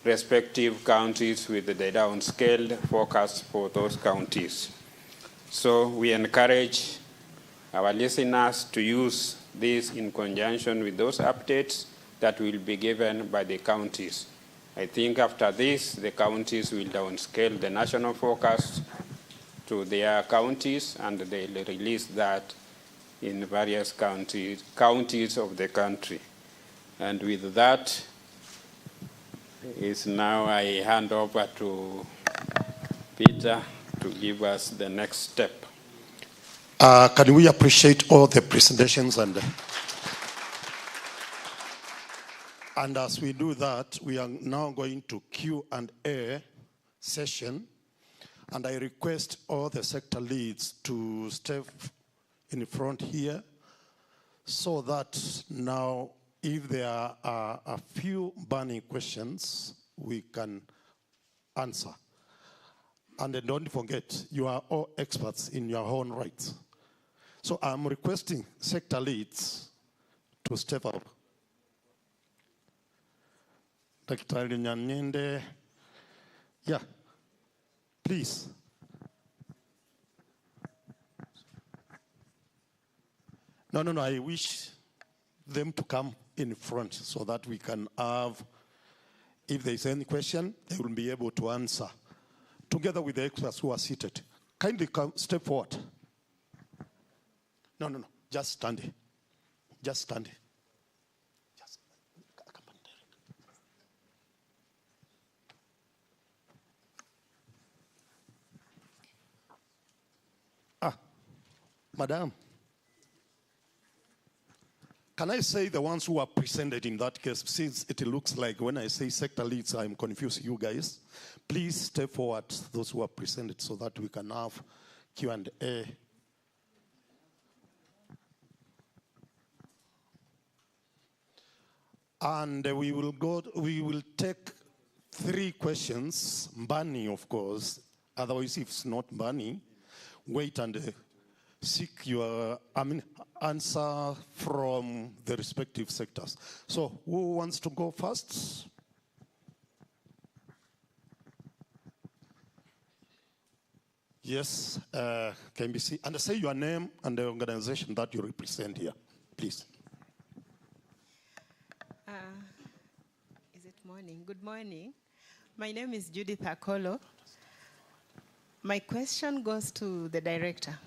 [SPEAKER 2] respective counties with the downscaled forecast for those counties. So we encourage our listeners to use this in conjunction with those updates that will be given by the counties. I think after this, the counties will downscale the national forecast to their counties, and they'll release that in various counties of the country. And with that, is now I hand over to Peter to give us the next step.
[SPEAKER 1] Can we appreciate all the presentations? And as we do that, we are now going to Q&A session. And I request all the sector leads to step in front here so that now if there are a few burning questions, we can answer. And then don't forget, you are all experts in your own rights. So I'm requesting sector leads to step up. Dr. Nyanyende, yeah, please. No, I wish them to come in front so that we can have, if there is any question, they will be able to answer together with the experts who are seated. Kindly come, step forward. No, just stand. Just stand. Just come on, Derek. Madam. Can I say the ones who are presented in that case, since it looks like when I say sector leads, I'm confused you guys. Please step forward, those who are presented, so that we can have Q&A. And we will take 3 questions, Bunny, of course. Otherwise, if it's not Bunny, wait and seek your answer from the respective sectors. So who wants to go first? Yes, can be seen. And say your name and the organization that you represent here, please.
[SPEAKER 10] Is it morning? Good morning. My name is Judith Akolo. My question goes to the director.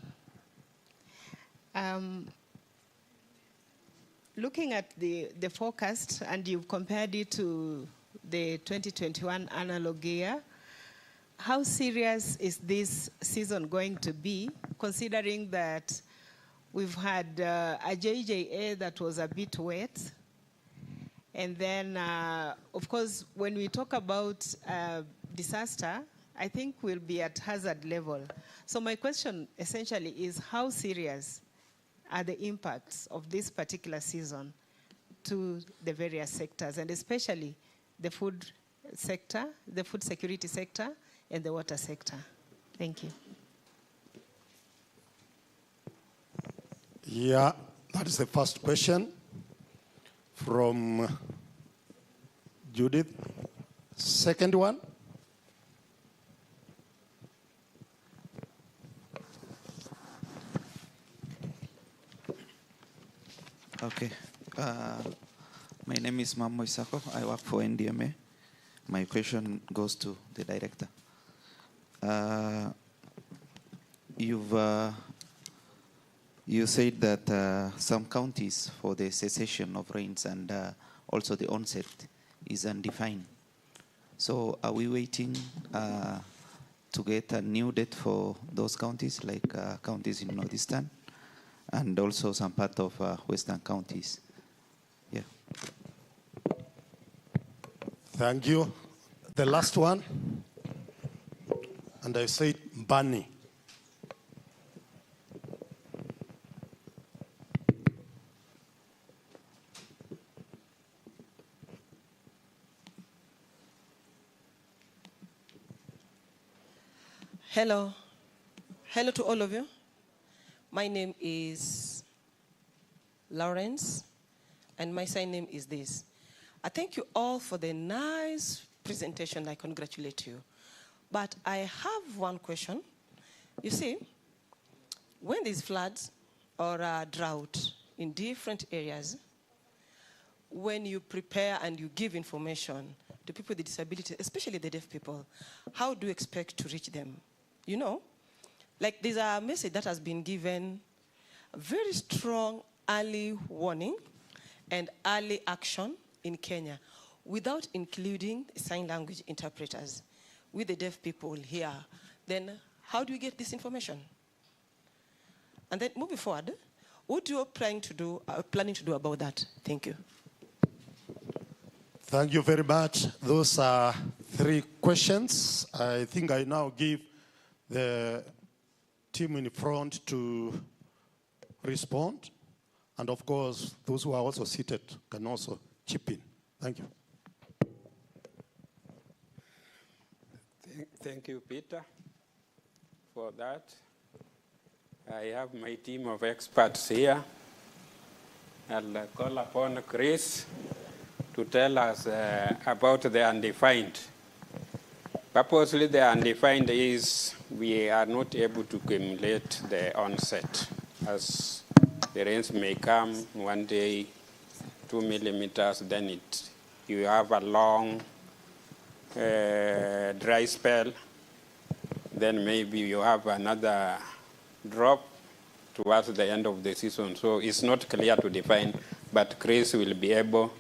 [SPEAKER 10] Looking at the forecast, and you've compared it to the 2021 analog year, how serious is this season going to be, considering that we've had a JJA that was a bit wet? And then, of course, when we talk about disaster, I think we'll be at hazard level. So my question essentially is, how serious are the impacts of this particular season to the various sectors, and especially the food sector, the food security sector, and the water sector? Thank you.
[SPEAKER 1] Yeah, that is the first question from Judith. Second one.
[SPEAKER 5] Okay. My name is Mammo Isako. I work for NDMA. My question goes to the director. You said that some counties for the cessation of rains and also the onset is undefined. So are we waiting to get a new date for those counties, like counties in Northeastern and also some part of Western counties? Yeah.
[SPEAKER 1] Thank you. The last one. And I said Bunny.
[SPEAKER 11] Hello. Hello to all of you. My name is Lawrence, and my sign name is this. I thank you all for the nice presentation. I congratulate you. But I have one question. You see, when there's floods or a drought in different areas, when you prepare and you give information to people with disabilities, especially the deaf people, how do you expect to reach them? You know, like there's a message that has been given, a very strong early warning and early action in Kenya without including sign language interpreters with the deaf people here. Then how do we get this information? And then moving forward, what you are planning to do about that? Thank you.
[SPEAKER 1] Thank you very much. Those are 3 questions. I think I now give the team in front to respond. And of course, those who are also seated can also chip in. Thank you.
[SPEAKER 2] Thank you, Peter, for that. I have my team of experts here. I'll call upon Chris to tell us about the undefined. Purposely, the undefined is we are not able to accumulate the onset, as the rains may come one day, 2 millimeters, then you have a long dry spell, then maybe you have another drop towards the end of the season. So it's not clear to define, but Chris will be able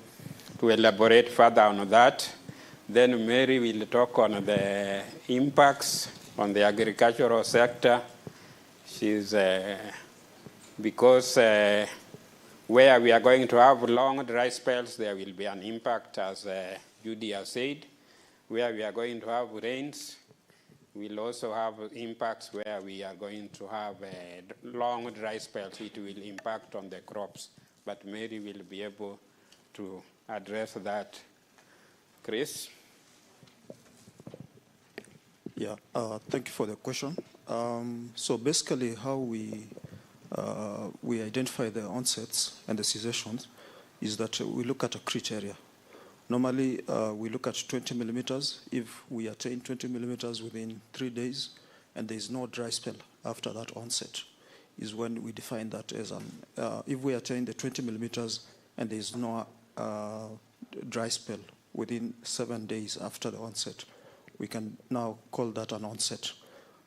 [SPEAKER 2] to elaborate further on that. Then Mary will talk on the impacts on the agricultural sector. She's, because where we are going to have long dry spells, there will be an impact, as Judy has said. Where we are going to have rains, we'll also have impacts where we are going to have long dry spells. It will impact on the crops, but Mary will be able to address that. Chris?
[SPEAKER 12] Yeah, thank you for the question. So basically how we identify the onsets and the cessations is that we look at a criteria. Normally, we look at 20 millimeters. If we attain 20 millimeters within 3 days and there is no dry spell after that onset, is when we define that as an, if we attain the 20 millimeters and there is no dry spell within 7 days after the onset, we can now call that an onset.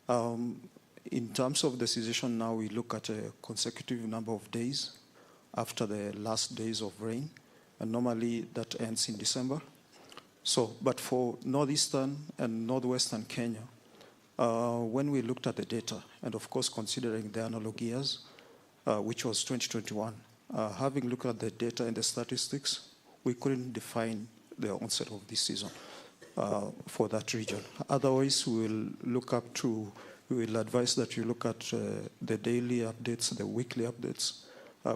[SPEAKER 12] In terms of the cessation, now we look at a consecutive number of days after the last days of rain, and normally that ends in December. So, but for northeastern and northwestern Kenya, when we looked at the data, and of course considering the analog years, which was 2021, having looked at the data and the statistics, we couldn't define the onset of this season for that region. Otherwise, we will advise that you look at the daily updates, the weekly updates,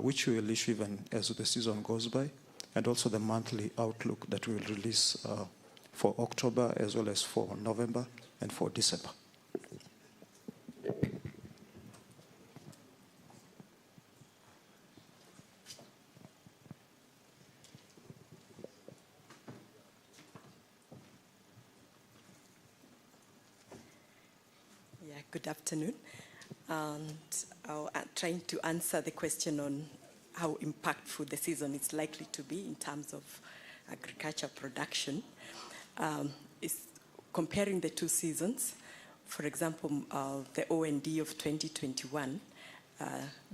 [SPEAKER 12] which we will issue even as the season goes by, and also the monthly outlook that we will release for October as well as for November and for December.
[SPEAKER 13] Yeah, good afternoon. And I'm trying to answer the question on how impactful the season is likely to be in terms of agriculture production. Is comparing the two seasons. For example, the OND of 2021,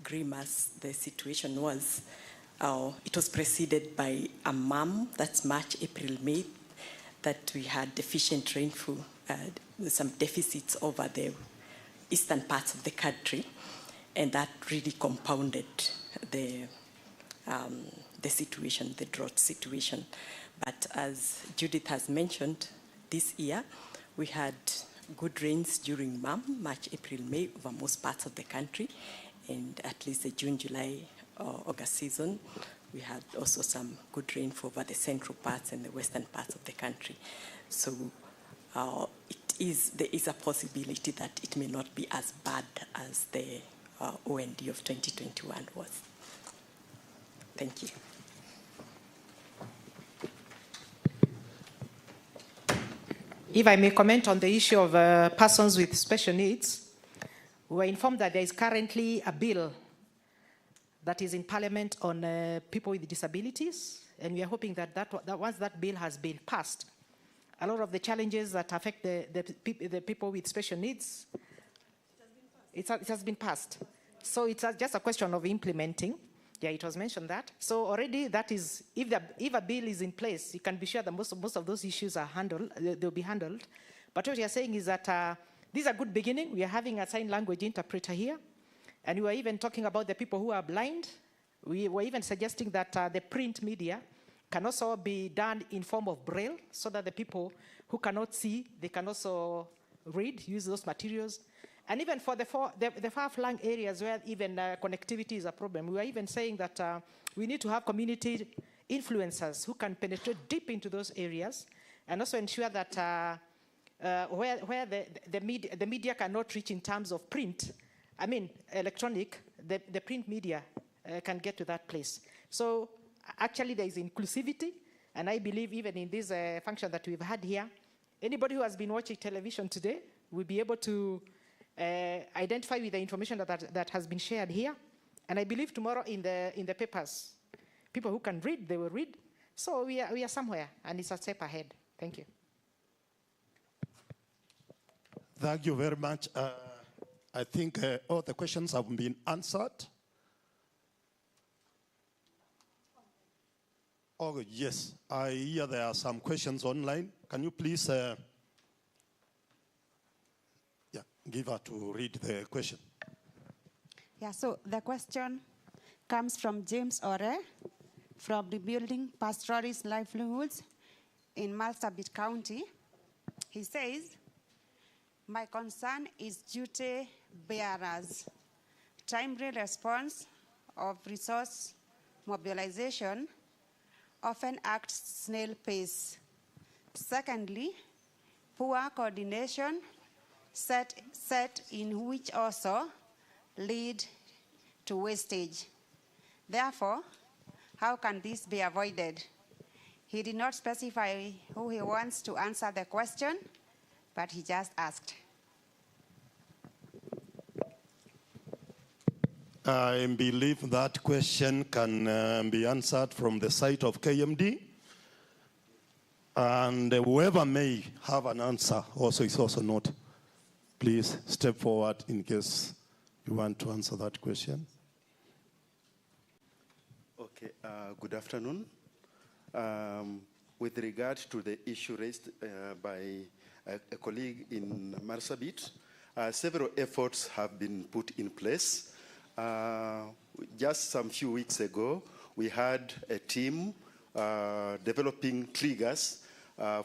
[SPEAKER 13] grim as the situation was, it was preceded by a that's March, April, May, that we had deficient rainfall, some deficits over the eastern parts of the country, and that really compounded the situation, the drought situation. But as Judith has mentioned, this year we had good rains during March, April, May over most parts of the country, and at least the June, July, August season, we had also some good rainfall over the central parts and the western parts of the country. So there is a possibility that it may not be as bad as the OND of 2021 was. Thank you.
[SPEAKER 7] If I may comment on the issue of persons with special needs, we were informed that there is currently a bill that is in Parliament on people with disabilities, and we are hoping that once that bill has been passed, a lot of the challenges that affect the people with special needs, it has been passed. So it's just a question of implementing. Yeah, it was mentioned that. So already that is, if a bill is in place, you can be sure that most of those issues are handled, they'll be handled. But what we are saying is that this is a good beginning. We are having a sign language interpreter here. And we were even talking about the people who are blind. We were even suggesting that the print media can also be done in form of Braille, so that the people who cannot see, they can also read, use those materials. And even for the far-flung areas where even connectivity is a problem, we are even saying that we need to have community influencers who can penetrate deep into those areas and also ensure that where the media cannot reach in terms of print, I mean electronic, the print media can get to that place. So actually there is inclusivity, and I believe even in this function that we've had here, anybody who has been watching television today will be able to identify with the information that has been shared here. And I believe tomorrow in the papers, people who can read, they will read. So we are somewhere, and it's a step ahead. Thank you.
[SPEAKER 1] Thank you very much. I think all the questions have been answered. Oh, yes. I hear there are some questions online. Can you please give her to read the question?
[SPEAKER 14] Yeah, so the question comes from James Ore from Rebuilding Pastoralist Livelihoods in Marsabit County. He says, my concern is duty bearers. Timely response of resource mobilization often acts snail pace. Secondly, poor coordination set in which also lead to wastage. Therefore, how can this be avoided? He did not specify who he wants to answer the question, but he just asked.
[SPEAKER 1] I believe that question can be answered from the side of KMD. And whoever may have an answer also is also not. Please step forward in case you want to answer that question.
[SPEAKER 15] Okay, good afternoon. With regard to the issue raised by a colleague in Marsabit, several efforts have been put in place. Just some few weeks ago, we had a team developing triggers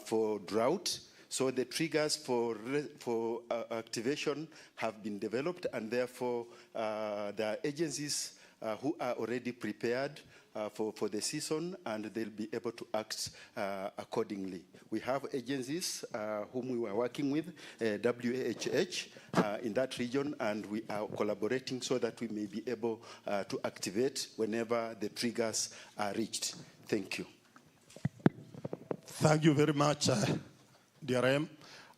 [SPEAKER 15] for drought. So the triggers for activation have been developed, and therefore there are agencies who are already prepared for the season, and they'll be able to act accordingly. We have agencies whom we are working with, WAHH, in that region, and we are collaborating so that we may be able to activate whenever the triggers are reached. Thank you.
[SPEAKER 1] Thank you very much, dear M.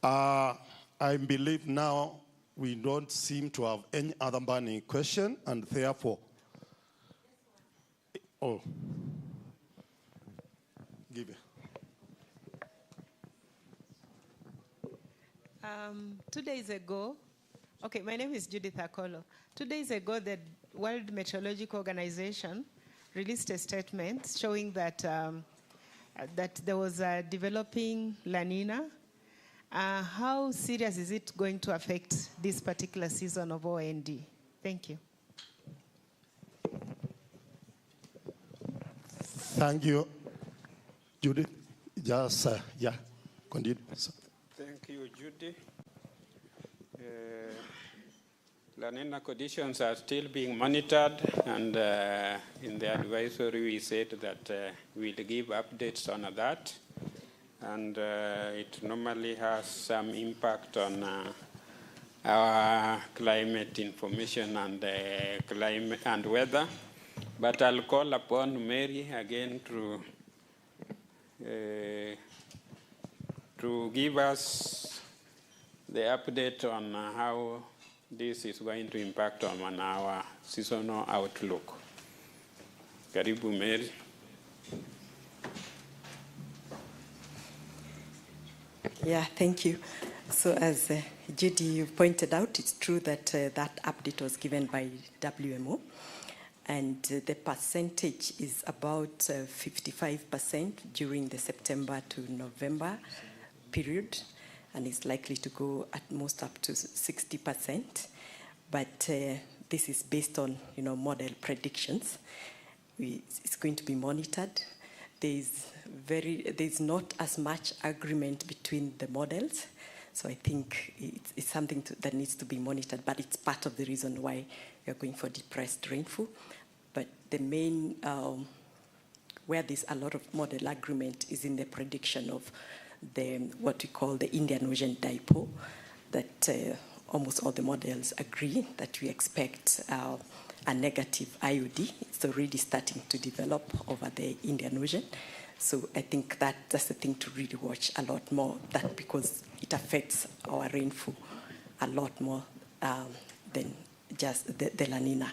[SPEAKER 1] I believe now we don't seem to have any other burning question, and therefore, give it.
[SPEAKER 10] 2 days ago, okay, my name is Judith Akolo. 2 days ago, the World Meteorological Organization released a statement showing that that there was a developing La Nina. How serious is it going to affect this particular season of OND? Thank you.
[SPEAKER 1] Thank you, Judith. Just, continue.
[SPEAKER 2] Thank you, Judy. La Nina conditions are still being monitored, and in the advisory we said that we'll give updates on that. And it normally has some impact on our climate information and climate and weather. But I'll call upon Mary again to give us the update on how this is going to impact on our seasonal outlook. Karibu, Mary.
[SPEAKER 13] Yeah, thank you. So as Judy, you pointed out, it's true that that update was given by WMO. And the percentage is about 55% during the September to November period, and it's likely to go at most up to 60%. But this is based on model predictions. It's going to be monitored. There's not as much agreement between the models, So I think it's something that needs to be monitored, but it's part of the reason why we are going for depressed rainfall. But the main, where there's a lot of model agreement is in the prediction of what we call the Indian Ocean dipole, that almost all the models agree that we expect a negative IOD. It's already starting to develop over the Indian Ocean. So I think that's the thing to really watch a lot more, that because it affects our rainfall a lot more than just the La Nina.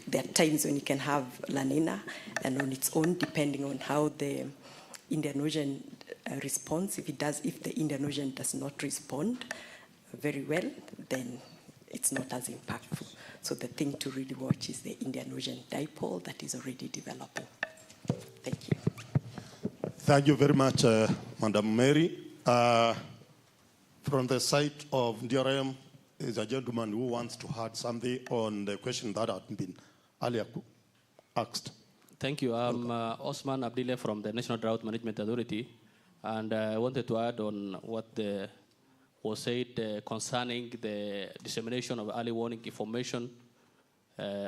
[SPEAKER 13] There are times when you can have La Nina, and on its own, depending on how the Indian Ocean responds, if the Indian Ocean does not respond very well, then it's not as impactful. So the thing to really watch is the Indian Ocean dipole that is already developing. Thank you.
[SPEAKER 1] Thank you very much, Madam Mary. From the side of DRM, is a gentleman who wants to add something on the question that had been earlier asked.
[SPEAKER 16] Thank you. I'm Osman Abdile from the National Drought Management Authority, and I wanted to add on what was said concerning the dissemination of early warning information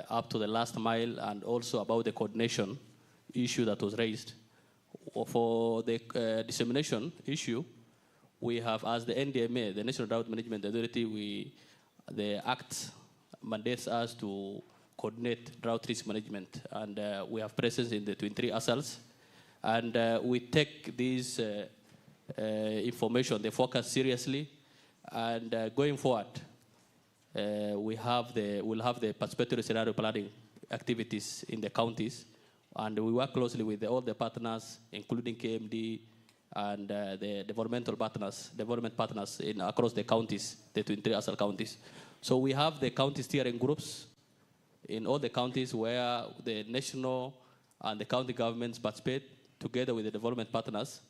[SPEAKER 16] up to the last mile, and also about the coordination issue that was raised. For the dissemination issue, we have, as the NDMA, the National Drought Management Authority, the Act mandates us to coordinate drought risk management, and we have presence in the 23 ASALs, and we take this information, the forecast, seriously, and going forward, we'll have the participatory scenario planning activities in the counties, and we work closely with all the partners, including KMD and the development partners across the counties, the 23 ASAL counties. So we have the county steering groups in all the counties where the national and the county governments participate together with the development partners.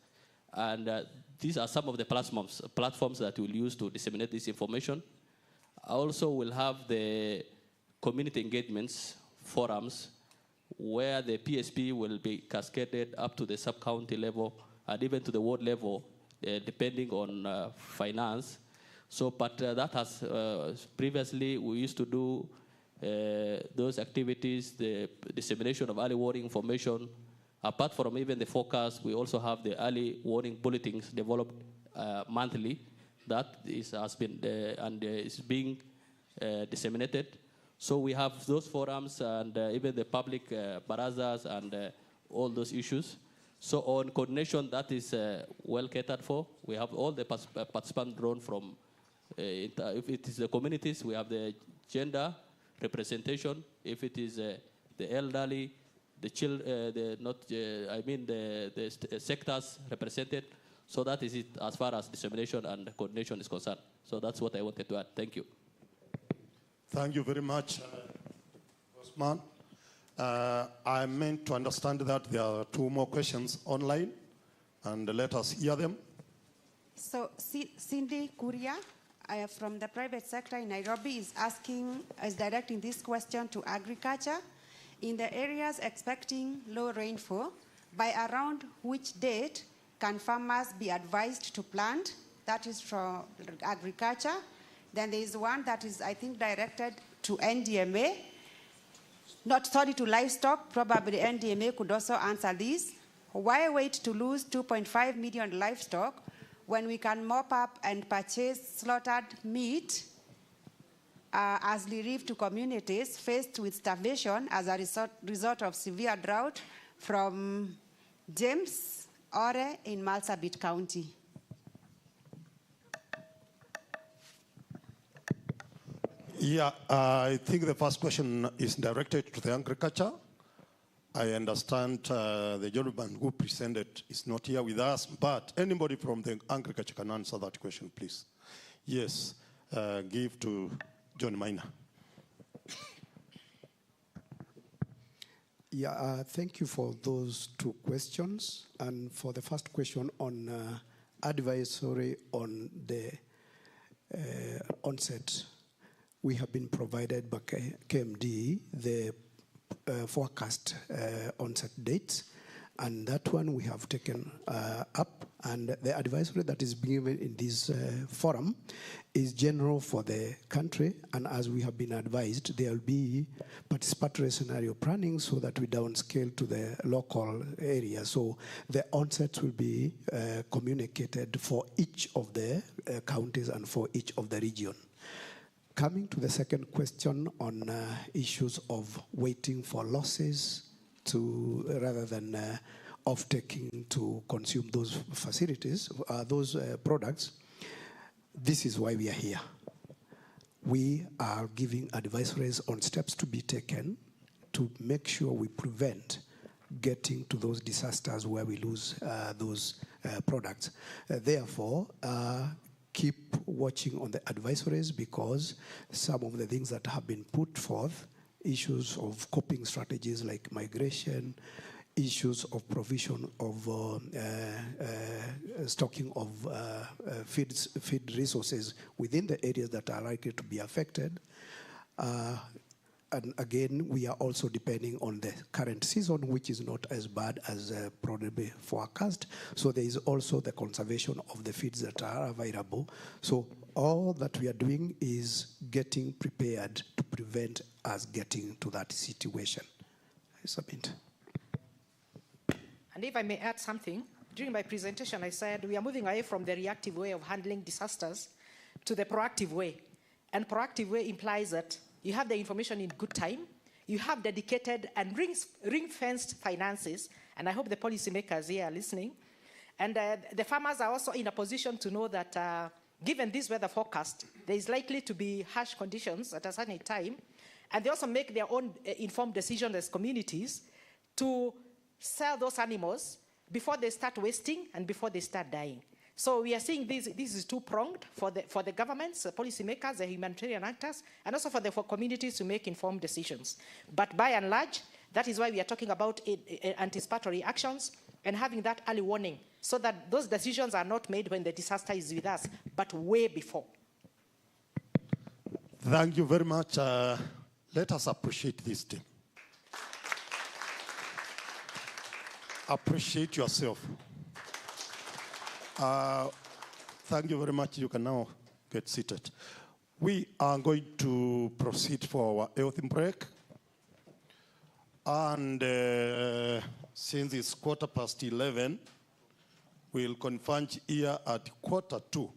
[SPEAKER 16] And these are some of the platforms that we'll use to disseminate this information. Also, we'll have the community engagements forums where the PSP will be cascaded up to the sub-county level and even to the ward level, depending on finance. So, but that has, previously we used to do those activities, the dissemination of early warning information. Apart from even the forecast, we also have the early warning bulletins developed monthly that has been and is being disseminated. So we have those forums and even the public barazas and all those issues. So on coordination, that is well catered for. We have all the participants drawn from, if it is the communities, we have the gender representation. If it is the elderly, the the sectors represented. So that is it as far as dissemination and coordination is concerned. So that's what I wanted to add. Thank you.
[SPEAKER 1] Thank you very much, Osman. I meant to understand that there are two more questions online, and let us hear them.
[SPEAKER 14] So Cindy Kuria from the private sector in Nairobi is directing this question to agriculture. In the areas expecting low rainfall, by around which date can farmers be advised to plant? That is from agriculture. Then there is one that is, I think, directed to NDMA. To livestock. Probably NDMA could also answer this. Why wait to lose 2.5 million livestock when we can mop up and purchase slaughtered meat as relief to communities faced with starvation as a result of severe drought? From James Ore in Marsabit County.
[SPEAKER 1] Yeah, I think the first question is directed to the agriculture. I understand the gentleman who presented is not here with us, but anybody from the agriculture can answer that question, please. Yes, give to John Maina.
[SPEAKER 17] Yeah, thank you for those two questions. And for the first question on advisory on the onset, we have been provided by KMD the forecast onset dates, And that one we have taken up, and the advisory that is being given in this forum is general for the country, and as we have been advised, there will be participatory scenario planning so that we downscale to the local area. So the onsets will be communicated for each of the counties and for each of the region. Coming to the second question on issues of waiting for losses rather than off-taking to consume those facilities, those products, this is why we are here. We are giving advisories on steps to be taken to make sure we prevent getting to those disasters where we lose those products. Therefore, keep watching on the advisories, because some of the things that have been put forth, issues of coping strategies like migration, issues of provision of stocking of feed resources within the areas that are likely to be affected. And again, we are also depending on the current season, which is not as bad as probably forecast. So there is also the conservation of the feeds that are available. So all that we are doing is getting prepared to prevent us getting to that situation. I submit.
[SPEAKER 7] And if I may add something, during my presentation I said we are moving away from the reactive way of handling disasters to the proactive way. And proactive way implies that you have the information in good time, you have dedicated and ring-fenced finances, and I hope the policymakers here are listening. And the farmers are also in a position to know that given this weather forecast, there is likely to be harsh conditions at a certain time, and they also make their own informed decisions as communities to sell those animals before they start wasting and before they start dying. So we are seeing this is two-pronged for the governments, the policymakers, the humanitarian actors, and also for communities to make informed decisions. But by and large, that is why we are talking about anticipatory actions and having that early warning, so that those decisions are not made when the disaster is with us, but way before.
[SPEAKER 1] Thank you very much. Let us appreciate this team. Appreciate yourself. Thank you very much. You can now get seated. We are going to proceed for our health break. And since it's 11:15, we'll converge here at 1:45.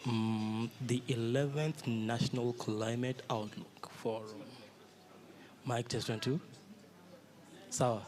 [SPEAKER 18] The 11th National Climate Outlook Forum. Mic test 1, 2. Sawa.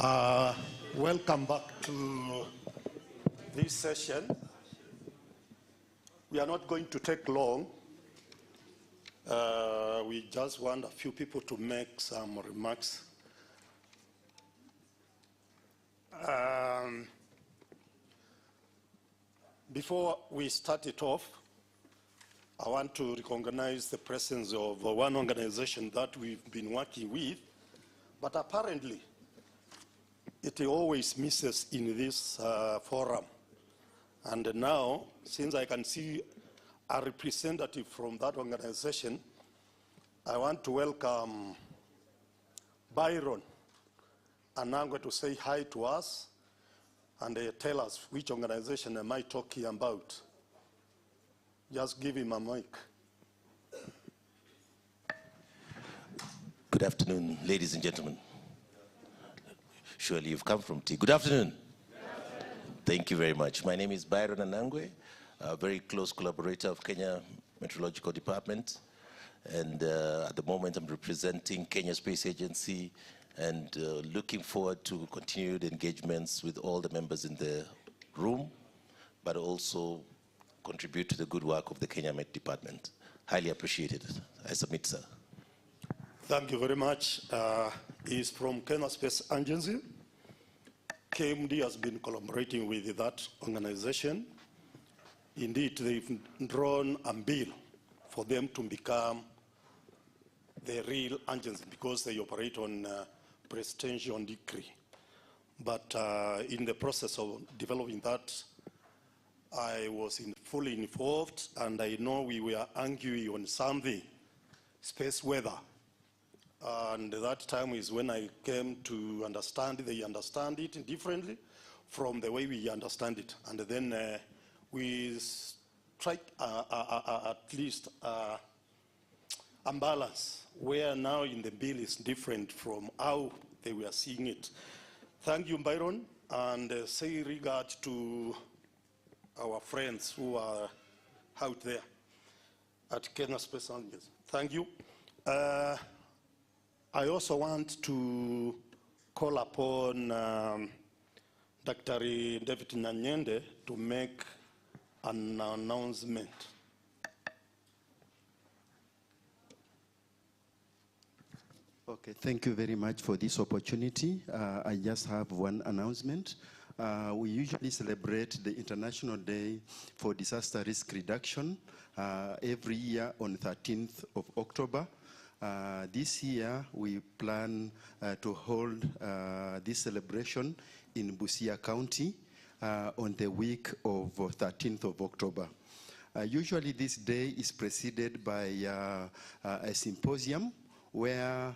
[SPEAKER 1] Welcome back to this session. We are not going to take long. We just want a few people to make some remarks. Before we start it off, I want to recognize the presence of one organization that we've been working with, but apparently it always misses in this forum. And now, since I can see a representative from that organization, I want to welcome Byron Anangwe to say hi to us and tell us which organization am I talking about. Just give him a mic.
[SPEAKER 19] Good afternoon, ladies and gentlemen. Surely you've come from tea. Good afternoon. Thank you very much. My name is Byron Anangwe, a very close collaborator of Kenya Meteorological Department. And at the moment, I'm representing Kenya Space Agency and looking forward to continued engagements with all the members in the room, but also contribute to the good work of the Kenya Met Department. Highly appreciated. I submit, sir.
[SPEAKER 1] Thank you very much. He's from Kenya Space Agency. KMD has been collaborating with that organization. Indeed, they've drawn a bill for them to become the real agency because they operate on presidential decree. But in the process of developing that, I was fully involved, and I know we were arguing on something, space weather. And that time is when I came to understand, they understand it differently from the way we understand it. And then we strike at least a balance where now in the bill is different from how they were seeing it. Thank you, Byron, and say regard to our friends who are out there at Kenya Space Agency. Thank you. I also want to call upon Dr. David Nyanyende to make an announcement.
[SPEAKER 15] Okay, thank you very much for this opportunity. I just have one announcement. We usually celebrate the International Day for Disaster Risk Reduction every year on 13th of October. This year, we plan to hold this celebration in Busia County on the week of 13th of October. Usually, this day is preceded by a symposium where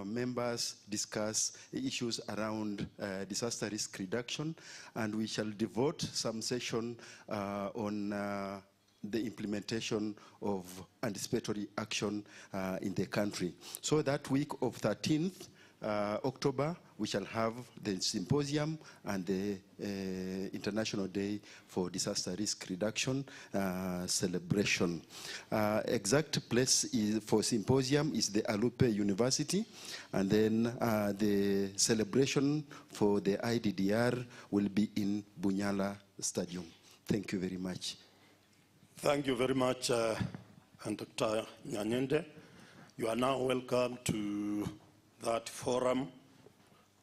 [SPEAKER 15] members discuss issues around disaster risk reduction, and we shall devote some session on the implementation of anticipatory action in the country. So that week of 13th October, we shall have the symposium and the International Day for Disaster Risk Reduction celebration. Exact place for symposium is the Alupe University, and then the celebration for the IDDR will be in Bunyala Stadium. Thank you very much.
[SPEAKER 1] Thank you very much, and Dr. Nyanyende. You are now welcome to that forum,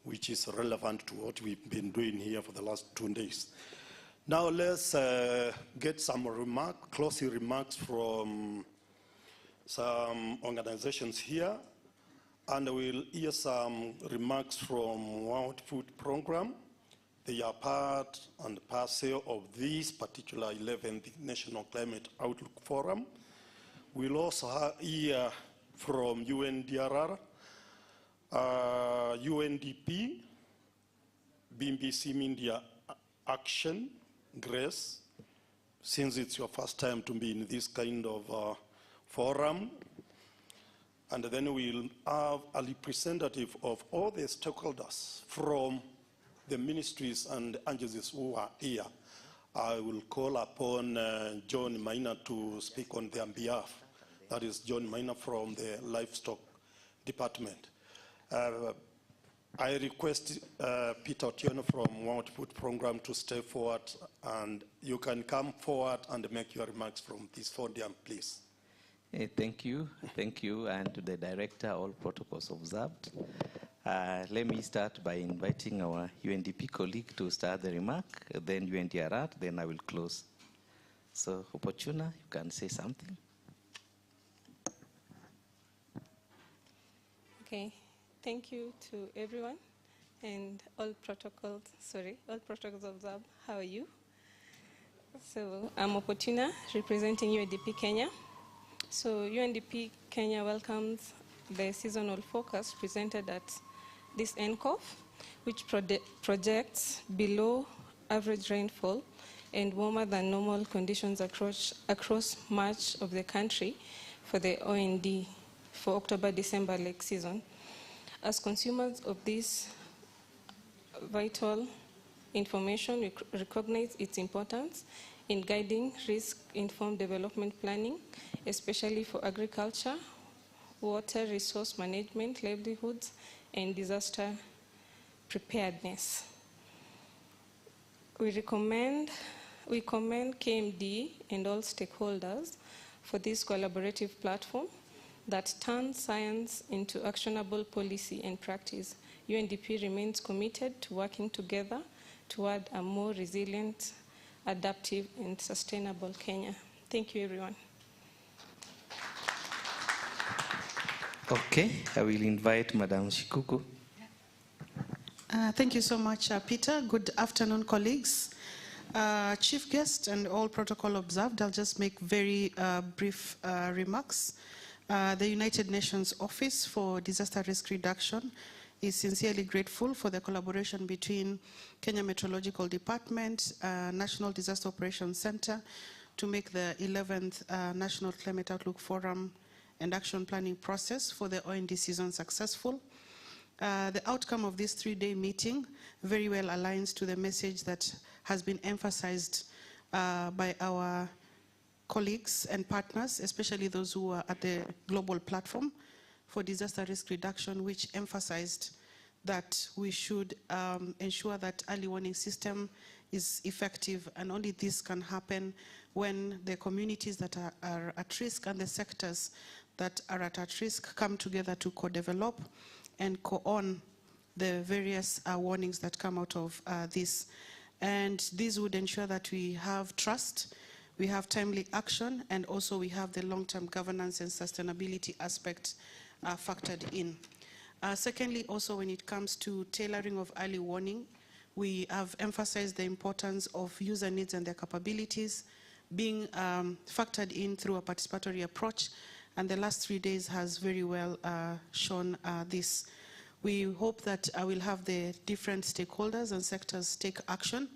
[SPEAKER 1] which is relevant to what we've been doing here for the last 2 days. Now let's get some closing remarks from some organizations here, and we'll hear some remarks from World Food Program. They are part and parcel of this particular 11th National Climate Outlook Forum. We'll also hear from UNDRR, UNDP, BBC Media Action, Grace, since it's your first time to be in this kind of forum. And then we'll have a representative of all the stakeholders from the ministries and agencies who are here. I will call upon John Maina to speak on their behalf. That is John Maina from the Livestock Department. I request Peter Otieno from One Output Program to step forward, and you can come forward and make your remarks from this podium, please.
[SPEAKER 20] Thank you, and to the director, all protocols observed. Let me start by inviting our UNDP colleague to start the remark, then UNDRR, then I will close. So, Opportuna, you can say something.
[SPEAKER 21] Okay, thank you to everyone and all protocols observed. How are you? So, I'm Opportuna, representing UNDP Kenya. So UNDP Kenya welcomes the seasonal forecast presented at this NCOF, which projects below average rainfall and warmer than normal conditions across much of the country for the OND for October-December lake season. As consumers of this vital information, we recognize its importance in guiding risk-informed development planning, especially for agriculture, water resource management, livelihoods, and disaster preparedness. We commend KMD and all stakeholders for this collaborative platform that turns science into actionable policy and practice. UNDP remains committed to working together toward a more resilient, adaptive, and sustainable Kenya. Thank you, everyone.
[SPEAKER 20] Okay, I will invite Madam Shikuku.
[SPEAKER 22] Thank you so much, Peter. Good afternoon, colleagues. Chief guest and all protocol observed, I'll just make very brief remarks. The United Nations Office for Disaster Risk Reduction is sincerely grateful for the collaboration between Kenya Meteorological Department, National Disaster Operations Center to make the 11th National Climate Outlook Forum and Action Planning process for the OND season successful. The outcome of this 3-day meeting very well aligns to the message that has been emphasized by our colleagues and partners, especially those who are at the global platform for disaster risk reduction, which emphasized that we should ensure that early warning system is effective, and only this can happen when the communities that are at risk and the sectors that are at risk come together to co-develop and co-own the various warnings that come out of this. And this would ensure that we have trust, we have timely action, and also we have the long-term governance and sustainability aspect factored in. Secondly, also when it comes to tailoring of early warning, we have emphasized the importance of user needs and their capabilities being factored in through a participatory approach, and the last 3 days has very well shown this. We hope that we'll have the different stakeholders and sectors take action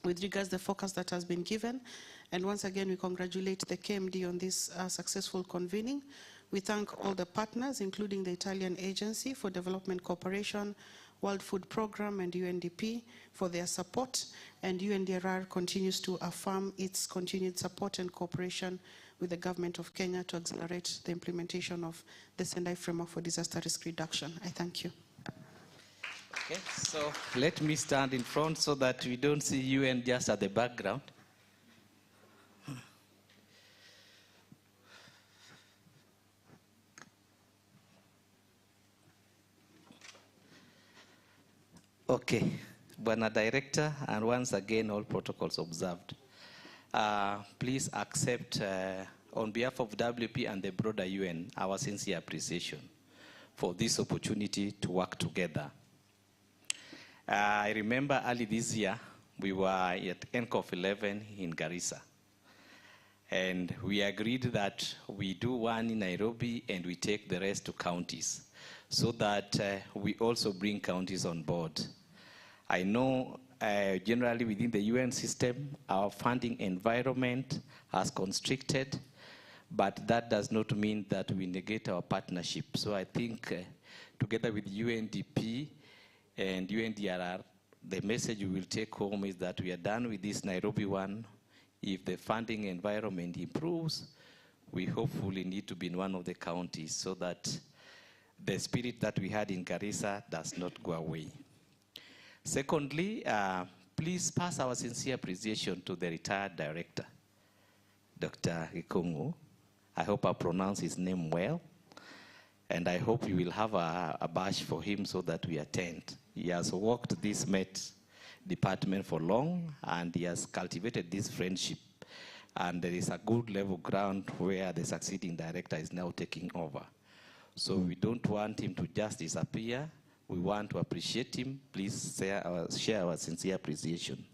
[SPEAKER 22] with regards to the focus that has been given. And once again, we congratulate the KMD on this successful convening. We thank all the partners, including the Italian Agency for Development Cooperation, World Food Programme, and UNDP for their support. And UNDRR continues to affirm its continued support and cooperation with the government of Kenya to accelerate the implementation of the Sendai Framework for Disaster Risk Reduction. I thank you.
[SPEAKER 20] Okay, so let me stand in front so that we don't see you and just at the background. Okay, Bwana Director, and once again, all protocols observed. Please accept, on behalf of WP and the broader UN, our sincere appreciation for this opportunity to work together. I remember early this year, we were at NCOF 11 in Garissa. And we agreed that we do one in Nairobi and we take the rest to counties, so that we also bring counties on board. I know generally within the UN system, our funding environment has constricted, but that does not mean that we negate our partnership. So I think together with UNDP and UNDRR, the message we will take home is that we are done with this Nairobi one. If the funding environment improves, we hopefully need to be in one of the counties so that the spirit that we had in Garissa does not go away. Secondly, please pass our sincere appreciation to the retired director, Dr. Gikungu. I hope I pronounce his name well, and I hope you will have a bash for him so that we attend. He has worked this Met department for long, and he has cultivated this friendship, and there is a good level ground where the succeeding director is now taking over. So we don't want him to just disappear. We want to appreciate him. Please share our sincere appreciation.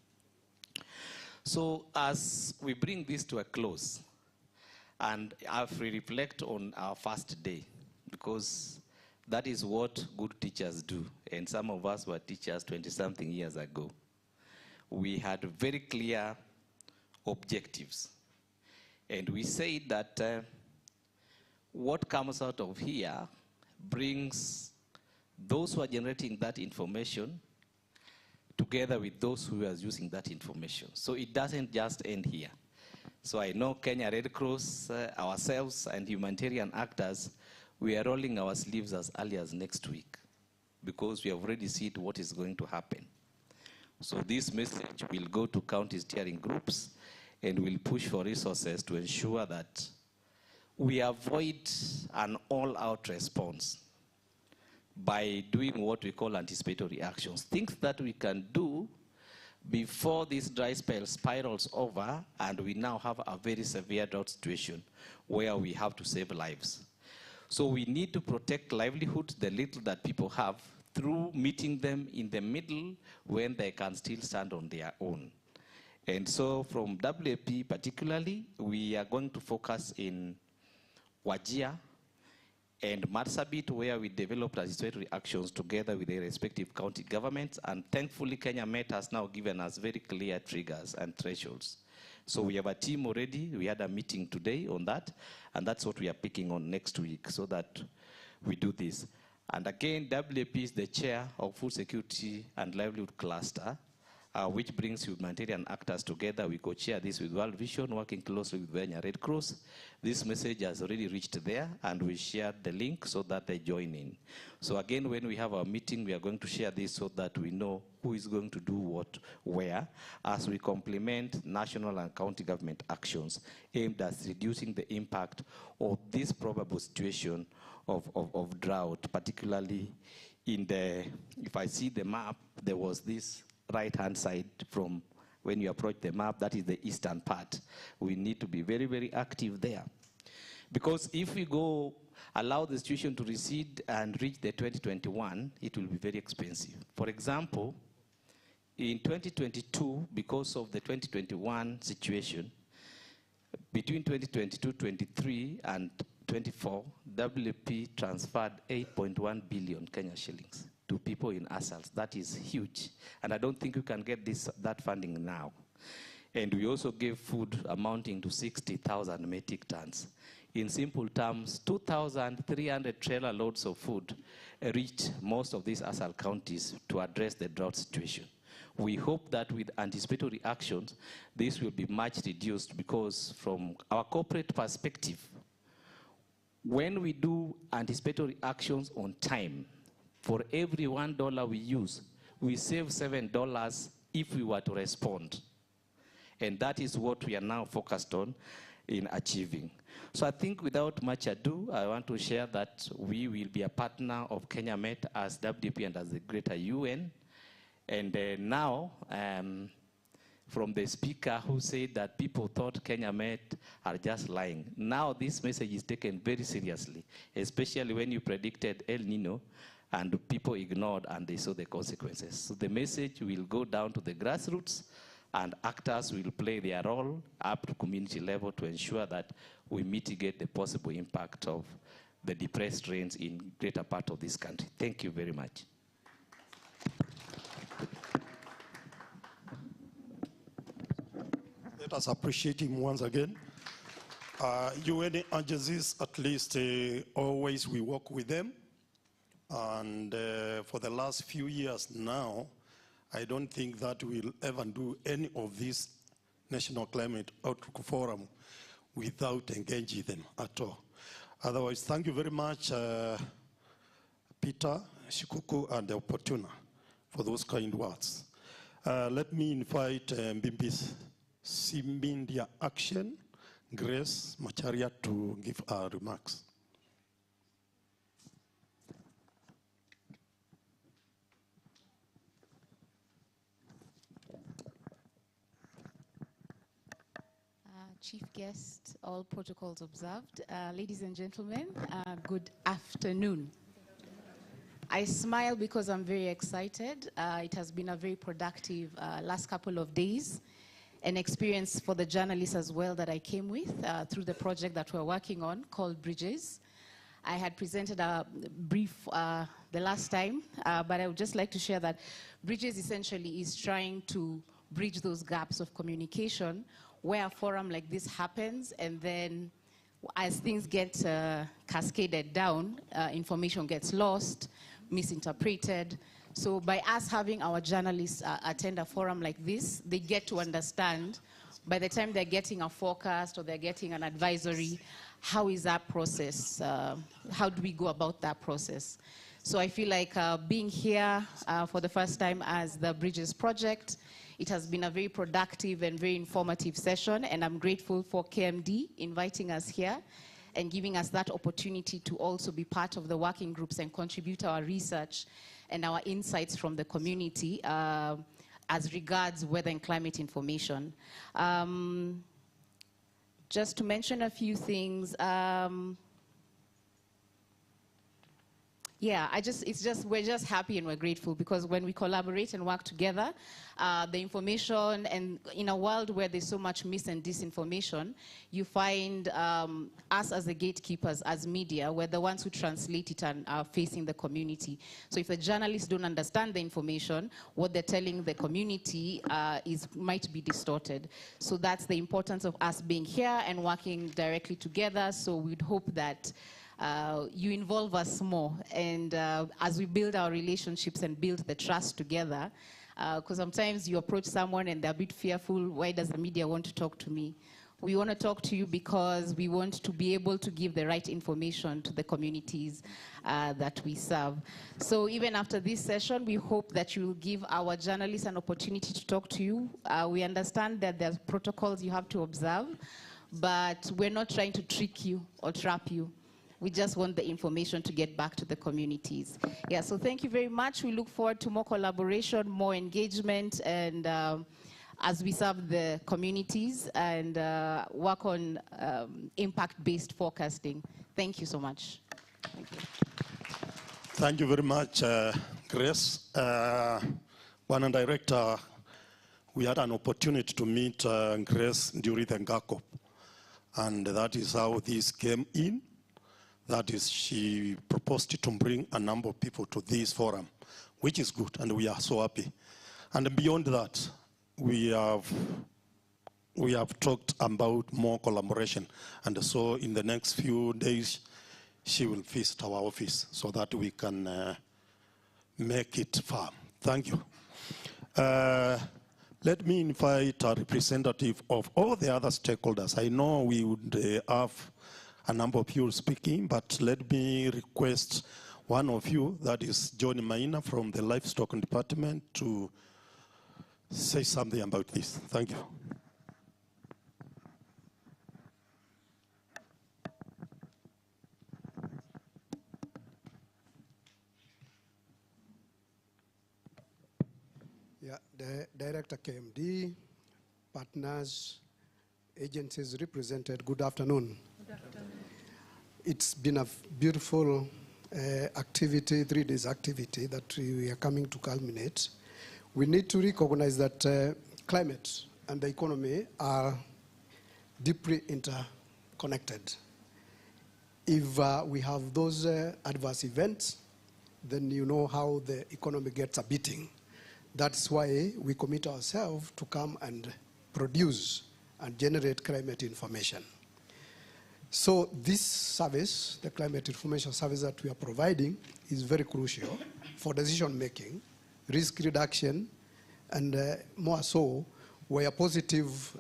[SPEAKER 20] So as we bring this to a close, and if we reflect on our first day, because that is what good teachers do, and some of us were teachers 20-something years ago. We had very clear objectives, and we said that what comes out of here brings those who are generating that information together with those who are using that information. So it doesn't just end here. So I know Kenya Red Cross, ourselves, and humanitarian actors, we are rolling our sleeves as early as next week because we have already seen what is going to happen. So this message will go to county steering groups and will push for resources to ensure that we avoid an all-out response by doing what we call anticipatory actions, things that we can do before this dry spell spirals over and we now have a very severe drought situation where we have to save lives. So we need to protect livelihoods, the little that people have, through meeting them in the middle when they can still stand on their own. And so from WAP particularly, we are going to focus in Wajir and Marsabit, where we developed anticipatory actions together with the respective county governments. And thankfully, Kenya Met has now given us very clear triggers and thresholds. So we have a team already. We had a meeting today on that, and that's what we are picking on next week so that we do this. And again, WAP is the chair of Food Security and Livelihood Cluster, which brings humanitarian actors together. We co-chair this with World Vision, working closely with Kenya Red Cross. This message has already reached there, and we shared the link so that they join in. So again, when we have our meeting, we are going to share this so that we know who is going to do what, where, as we complement national and county government actions aimed at reducing the impact of this probable situation of drought, particularly in the, if I see the map, there was this right-hand side from when you approach the map, that is the eastern part. We need to be very, very active there. Because if we go allow the situation to recede and reach the 2021, it will be very expensive. For example, in 2022, because of the 2021 situation, between 2022-23 and 24, WP transferred 8.1 billion Kenya shillings to people in ASALs. That is huge. And I don't think you can get that funding now. And we also gave food amounting to 60,000 metric tons. In simple terms, 2,300 trailer loads of food reached most of these ASAL counties to address the drought situation. We hope that with anticipatory actions, this will be much reduced because from our corporate perspective, when we do anticipatory actions on time, for every $1 we use, we save $7 if we were to respond. And that is what we are now focused on in achieving. So I think without much ado, I want to share that we will be a partner of Kenya Met as WDP and as the greater UN. And now, from the speaker who said that people thought Kenya Met are just lying. Now this message is taken very seriously, especially when you predicted El Nino and people ignored and they saw the consequences. So the message will go down to the grassroots and actors will play their role up to community level to ensure that we mitigate the possible impact of the depressed rains in greater part of this country. Thank you very much.
[SPEAKER 1] Let us appreciate him once again. UN agencies, at least always we work with them. And for the last few years now, I don't think that we'll ever do any of this National Climate Outlook Forum without engaging them at all. Otherwise, thank you very much, Peter, Shikuku, and Opportuna for those kind words. Let me invite Mbimbi Simbindia Action, Grace Macharia, to give her remarks.
[SPEAKER 3] Chief guest, all protocols observed. Ladies and gentlemen, good afternoon. I smile because I'm very excited. It has been a very productive last couple of days, an experience for the journalists as well that I came with through the project that we're working on called Bridges. I had presented a brief the last time, but I would just like to share that Bridges essentially is trying to bridge those gaps of communication where a forum like this happens, and then as things get cascaded down, information gets lost, misinterpreted. So by us having our journalists attend a forum like this, they get to understand by the time they're getting a forecast or they're getting an advisory, how is that process? How do we go about that process? So I feel like being here for the first time as the Bridges Project, it has been a very productive and very informative session, and I'm grateful for KMD inviting us here and giving us that opportunity to also be part of the working groups and contribute our research and our insights from the community as regards weather and climate information. Just to mention a few things, yeah, we're just happy and we're grateful because when we collaborate and work together, the information, and in a world where there's so much mis and disinformation, you find us as the gatekeepers, as media, we're the ones who translate it and are facing the community. So if the journalists don't understand the information, what they're telling the community might be distorted. So that's the importance of us being here and working directly together. So we'd hope that you involve us more, and as we build our relationships and build the trust together, because sometimes you approach someone and they're a bit fearful, why does the media want to talk to me? We want to talk to you because we want to be able to give the right information to the communities that we serve. So even after this session, we hope that you will give our journalists an opportunity to talk to you. We understand that there's protocols you have to observe, but we're not trying to trick you or trap you. We just want the information to get back to the communities. Yeah, so thank you very much. We look forward to more collaboration, more engagement, and as we serve the communities and work on impact-based forecasting. Thank you so much. Thank you.
[SPEAKER 1] Thank you very much, Grace. One Director, we had an opportunity to meet Grace during the GACOP, and that is how this came in. That is, she proposed to bring a number of people to this forum, which is good, and we are so happy. And beyond that, we have talked about more collaboration, and so in the next few days, she will visit our office so that we can make it firm. Thank you. Let me invite a representative of all the other stakeholders. I know we would have a number of you speaking, but let me request one of you, that is John Maina from the Livestock Department, to say something about this. Thank you.
[SPEAKER 17] Yeah, the Director KMD, partners, agencies represented, good afternoon. Good afternoon. It's been a beautiful activity, 3 days activity that we are coming to culminate. We need to recognize that climate and the economy are deeply interconnected. If we have those adverse events, then you know how the economy gets a beating. That's why we commit ourselves to come and produce and generate climate information. So this service, the climate information service that we are providing, is very crucial for decision making, risk reduction, and more so, where positive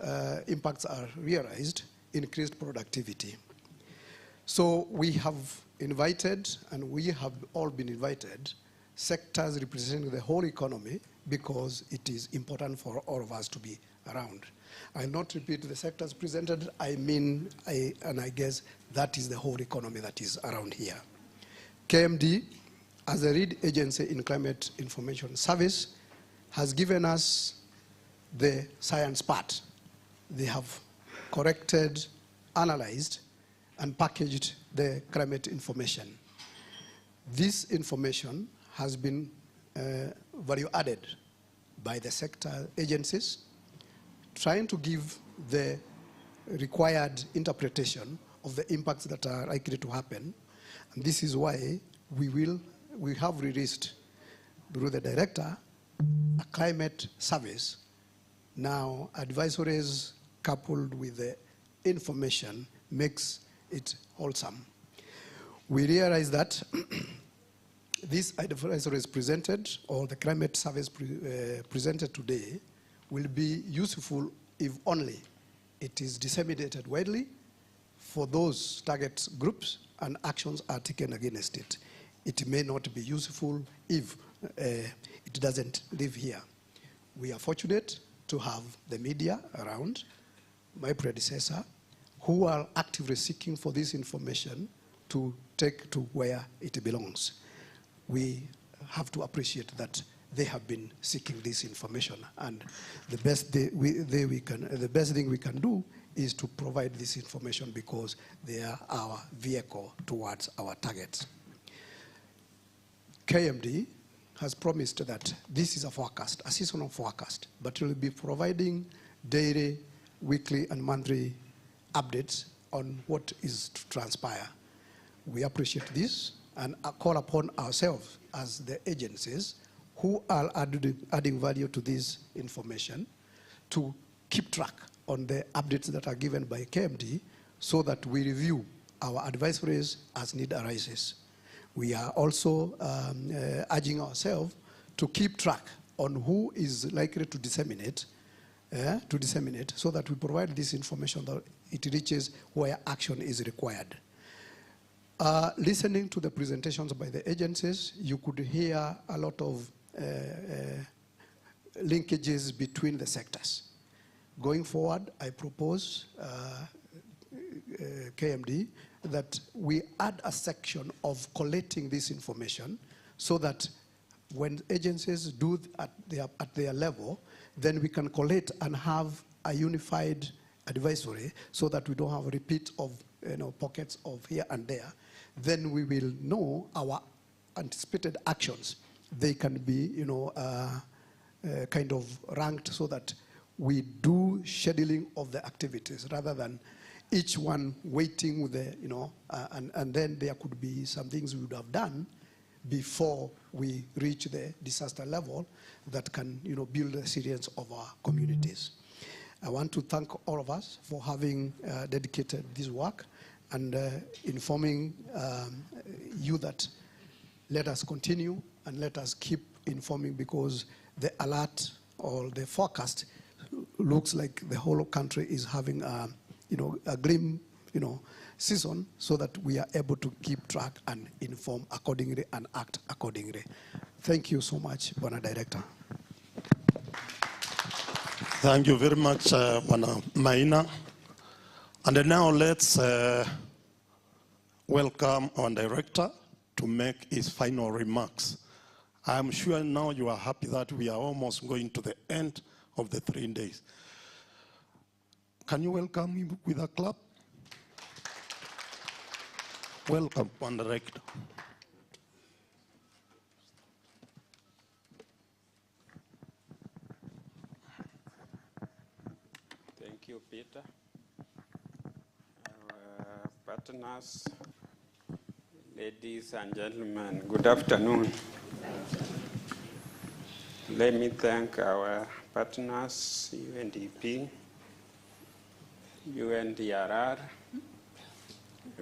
[SPEAKER 17] impacts are realized, increased productivity. So we have invited, and we have all been invited, sectors representing the whole economy, because it is important for all of us to be around. I'll not repeat the sectors presented. I guess that is the whole economy that is around here. KMD, as a lead agency in climate information service, has given us the science part. They have corrected, analyzed, and packaged the climate information. This information has been value added by the sector agencies, trying to give the required interpretation of the impacts that are likely to happen. And this is why we have released, through the director, a climate service. Now, advisories coupled with the information makes it wholesome. We realize that this advisory is presented, or the climate service presented today, will be useful if only it is disseminated widely for those target groups and actions are taken against it. It may not be useful if it doesn't live here. We are fortunate to have the media around, my predecessor, who are actively seeking for this information to take to where it belongs. We have to appreciate that they have been seeking this information, and the best thing we can do is to provide this information, because they are our vehicle towards our targets. KMD has promised that this is a forecast, a seasonal forecast, but it will be providing daily, weekly, and monthly updates on what is to transpire. We appreciate this and call upon ourselves as the agencies who are adding value to this information to keep track on the updates that are given by KMD, so that we review our advisories as need arises. We are also urging ourselves to keep track on who is likely to disseminate, so that we provide this information that it reaches where action is required. Listening to the presentations by the agencies, you could hear a lot of linkages between the sectors. Going forward, I propose, KMD, that we add a section of collating this information, so that when agencies do at their level, then we can collate and have a unified advisory, so that we don't have a repeat of pockets of here and there. Then we will know our anticipated actions. They can be kind of ranked, so that we do scheduling of the activities rather than each one waiting with the, and then there could be some things we would have done before we reach the disaster level that can, build the resilience of our communities. I want to thank all of us for having dedicated this work and informing you that let us continue and let us keep informing, because the alert or the forecast looks like the whole country is having a grim, season, so that we are able to keep track and inform accordingly and act accordingly. Thank you so much, Bwana Director.
[SPEAKER 1] Thank you very much, Bwana Maina. And now let's welcome our director to make his final remarks. I'm sure now you are happy that we are almost going to the end of the 3 days. Can you welcome him with a clap? Welcome, One Director.
[SPEAKER 2] Thank you, Peter. Our partners, ladies and gentlemen, good afternoon. Let me thank our partners, UNDP, UNDRR,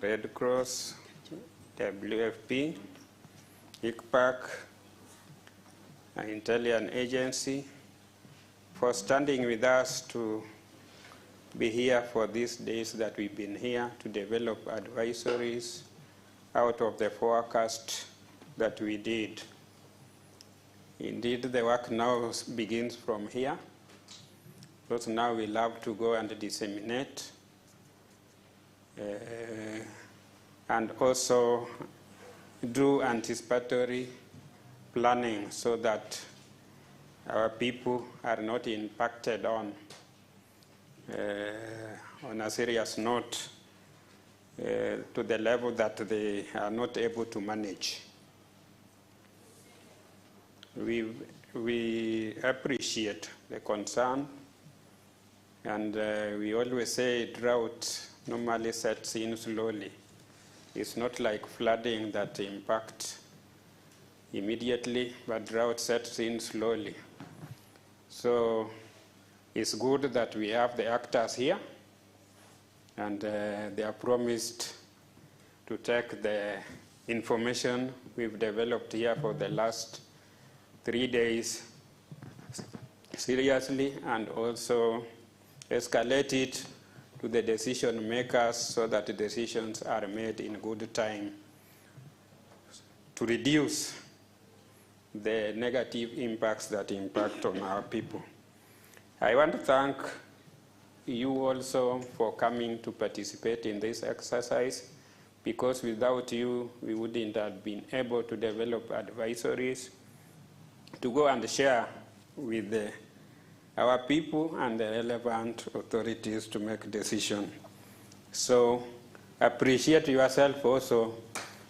[SPEAKER 2] Red Cross, WFP, ICPAC, an intelligence agency, for standing with us to be here for these days that we've been here to develop advisories out of the forecast that we did. Indeed, the work now begins from here, because now we'll have to go and disseminate and also do anticipatory planning so that our people are not impacted on a serious note to the level that they are not able to manage. We appreciate the concern, and we always say drought normally sets in slowly. It's not like flooding that impacts immediately, but drought sets in slowly. So it's good that we have the actors here, and they are promised to take the information we've developed here for the last 3 days seriously, and also escalate it to the decision makers so that the decisions are made in good time to reduce the negative impacts that impact on our people. I want to thank you also for coming to participate in this exercise, because without you, we wouldn't have been able to develop advisories to go and share with our people and the relevant authorities to make decisions. So appreciate yourself also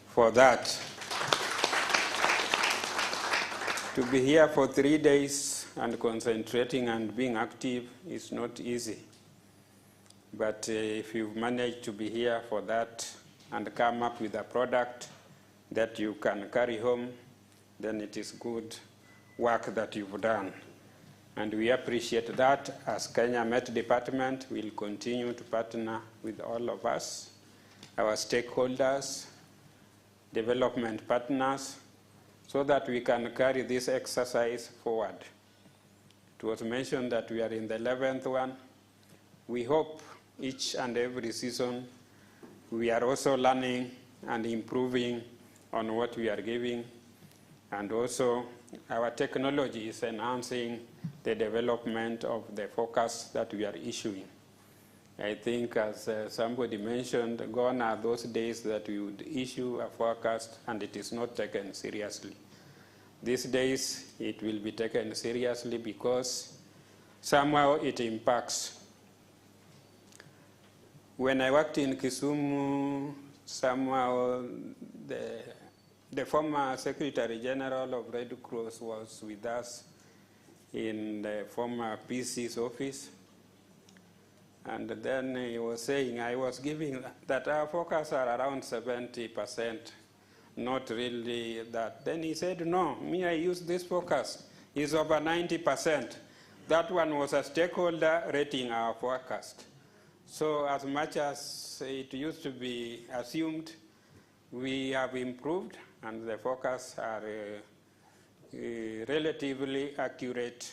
[SPEAKER 2] for that. To be here for 3 days and concentrating and being active is not easy. But if you've managed to be here for that and come up with a product that you can carry home, then it is good work that you've done. And we appreciate that. As Kenya Met Department, we'll continue to partner with all of us, our stakeholders, development partners, so that we can carry this exercise forward. It was mentioned that we are in the 11th one. We hope each and every season we are also learning and improving on what we are giving, and also our technology is enhancing the development of the focus that we are issuing. I think, as somebody mentioned, gone are those days that we would issue a forecast and it is not taken seriously. These days, it will be taken seriously because somehow it impacts. When I worked in Kisumu, somehow the former Secretary General of Red Cross was with us in the former PC's office. And then he was saying, I was giving that our focus are around 70%, not really that. Then he said, no, me, I use this focus. It's over 90%. That one was a stakeholder rating our forecast. So as much as it used to be assumed, we have improved, and the forecasts are relatively accurate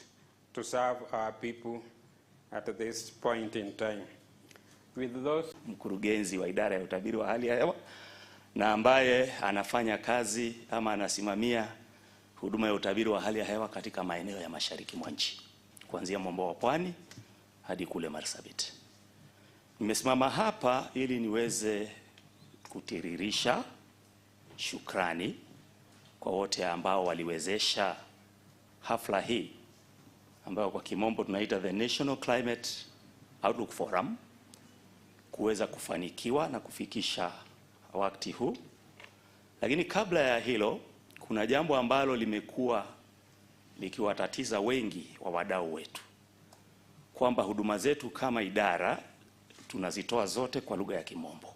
[SPEAKER 2] to serve our people at this point in time. With those,
[SPEAKER 4] mkurugenzi wa idara ya utabiri wa hali ya hewa na ambaye anafanya kazi ama anasimamia huduma ya utabiri wa hali ya hewa katika maeneo ya mashariki mwa nchi, kuanzia mwambao wa pwani hadi kule Marsabit. Nimesimama hapa ili niweze kutiririsha shukrani kwa wote ambao waliwezesha hafla hii ambayo kwa kimombo tunaita the National Climate Outlook Forum kuweza kufanikiwa na kufikisha wakati huu. Lakini kabla ya hilo, kuna jambo ambalo limekuwa likiwatatiza wengi wa wadau wetu, kwamba huduma zetu kama idara tunazitoa zote kwa lugha ya kimombo.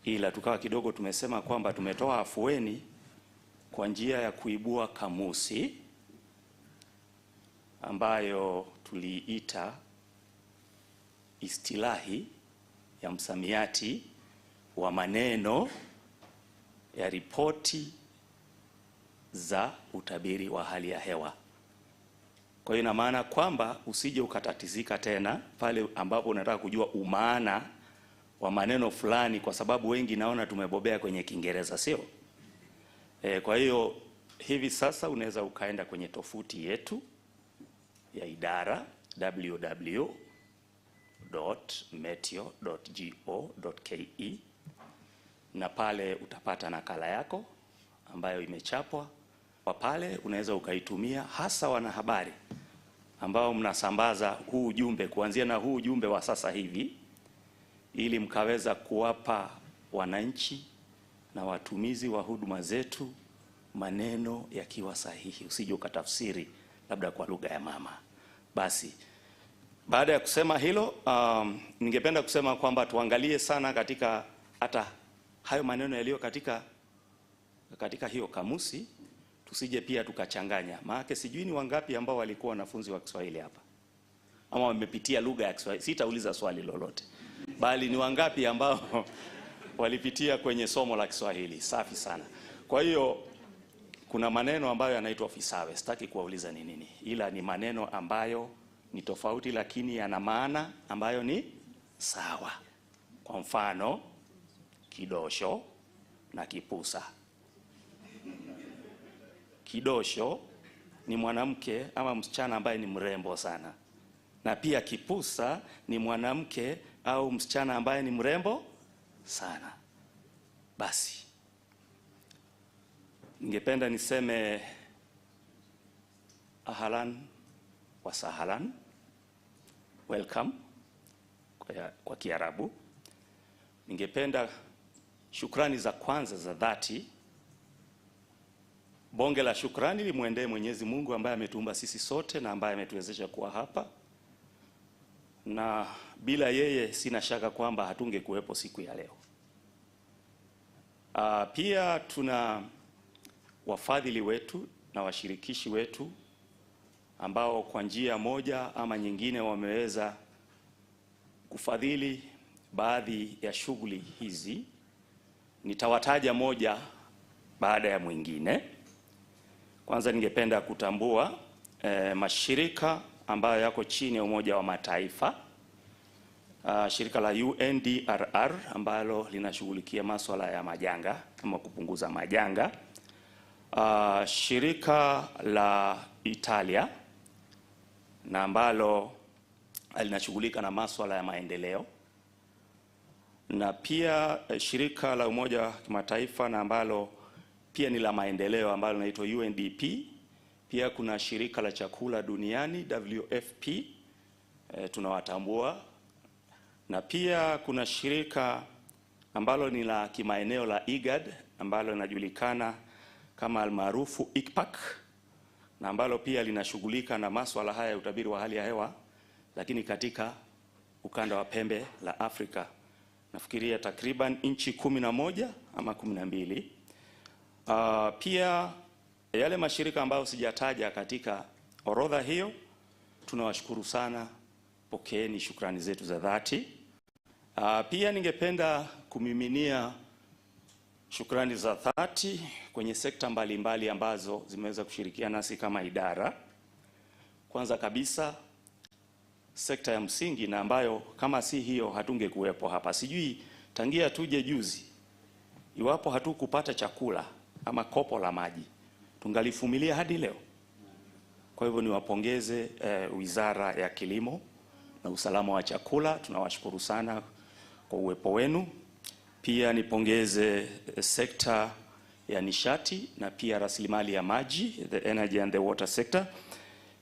[SPEAKER 4] Ila tukawa kidogo tumesema kwamba tumetoa afueni kwa njia ya kuibua kamusi ambayo tuliita istilahi ya msamiati wa maneno ya ripoti za utabiri wa hali ya hewa. Kwa hiyo ina maana kwamba usije ukatatizika tena pale ambapo unataka kujua umaana wa maneno fulani, kwa sababu wengi naona tumebobea kwenye Kiingereza, sio? Kwa hiyo hivi sasa unaweza ukaenda kwenye tofuti yetu ya idara www.meteo.go.ke, na pale utapata nakala yako ambayo imechapwa. Kwa pale unaweza ukaitumia, hasa wanahabari ambao mnasambaza huu ujumbe, kuanzia na huu ujumbe wa sasa hivi, ili mkaweza kuwapa wananchi na watumizi wa huduma zetu maneno yakiwa sahihi, usije ukatafsiri labda kwa lugha ya mama. Basi baada ya kusema hilo, ningependa kusema kwamba tuangalie sana katika hata hayo maneno yaliyo katika hiyo kamusi, tusije pia tukachanganya. Maana sijui ni wangapi ambao walikuwa wanafunzi wa Kiswahili hapa ama wamepitia lugha ya Kiswahili. Sitauliza swali lolote, bali ni wangapi ambao walipitia kwenye somo la Kiswahili. Safi sana. Kwa hiyo kuna maneno ambayo yanaitwa visawe. Sitaki kuwauliza ni nini, ila ni maneno ambayo ni tofauti lakini yana maana ambayo ni sawa. Kwa mfano, kidosho na kipusa. Kidosho ni mwanamke ama msichana ambaye ni mrembo sana, na pia kipusa ni mwanamke au msichana ambaye ni mrembo sana. Basi ningependa niseme ahlan wa sahlan, welcome kwa Kiarabu. Ningependa shukrani za kwanza za dhati, bonge la shukrani limwendee Mwenyezi Mungu ambaye ametuumba sisi sote na ambaye ametuwezesha kuwa hapa, na bila yeye sina shaka kwamba hatungekuwepo siku ya leo. Pia tuna wafadhili wetu na washirikishi wetu ambao kwa njia moja ama nyingine wameweza kufadhili baadhi ya shughuli hizi. Nitawataja moja baada ya mwingine. Kwanza ningependa kutambua mashirika ambayo yako chini ya Umoja wa Mataifa. Shirika la UNDRR ambalo linashughulikia masuala ya majanga kama kupunguza majanga. Shirika la Italia na ambalo linashughulika na masuala ya maendeleo, na pia shirika la Umoja wa Kimataifa na ambalo pia ni la maendeleo ambalo linaitwa UNDP. Pia kuna shirika la chakula duniani WFP, tunawatambua, na pia kuna shirika ambalo ni la kimaeneo la IGAD ambalo linajulikana kama almaarufu ICPAC, na ambalo pia linashughulika na masuala haya ya utabiri wa hali ya hewa, lakini katika ukanda wa pembe la Afrika. Nafikiria takriban nchi 11 ama 12. Pia yale mashirika ambayo sijataja katika orodha hiyo, tunawashukuru sana, pokeeni shukrani zetu za dhati. Pia ningependa kumiminia shukrani za dhati kwenye sekta mbalimbali ambazo zimeweza kushirikiana nasi kama idara. Kwanza kabisa sekta ya msingi, na ambayo kama si hiyo hatungekuwepo hapa. Sijui tangia tuje juzi, iwapo hatukupata chakula ama kopo la maji, tungalifumilia hadi leo. Kwa hivyo niwapongeze Wizara ya Kilimo na Usalama wa Chakula, tunawashukuru sana kwa uwepo wenu. Pia nipongeze sekta ya nishati na pia rasilimali ya maji, the energy and the water sector.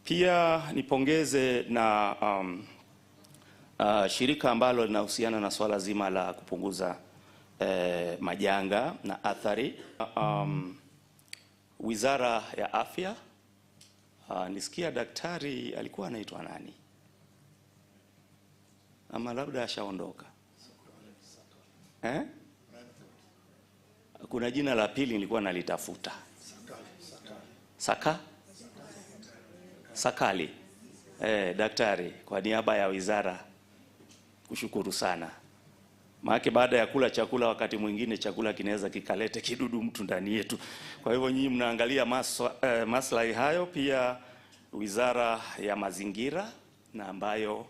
[SPEAKER 4] Pia nipongeze na shirika ambalo linahusiana na swala zima la kupunguza majanga na athari. Wizara ya Afya, nisikia daktari alikuwa anaitwa nani? Ama labda ashaondoka. Kuna jina la pili nilikuwa nalitafuta. Sakali. Daktari, kwa niaba ya wizara kushukuru sana. Maana baada ya kula chakula, wakati mwingine chakula kinaweza kikalete kidudu mtu ndani yetu. Kwa hivyo nyinyi mnaangalia maslahi hayo. Pia Wizara ya Mazingira na ambayo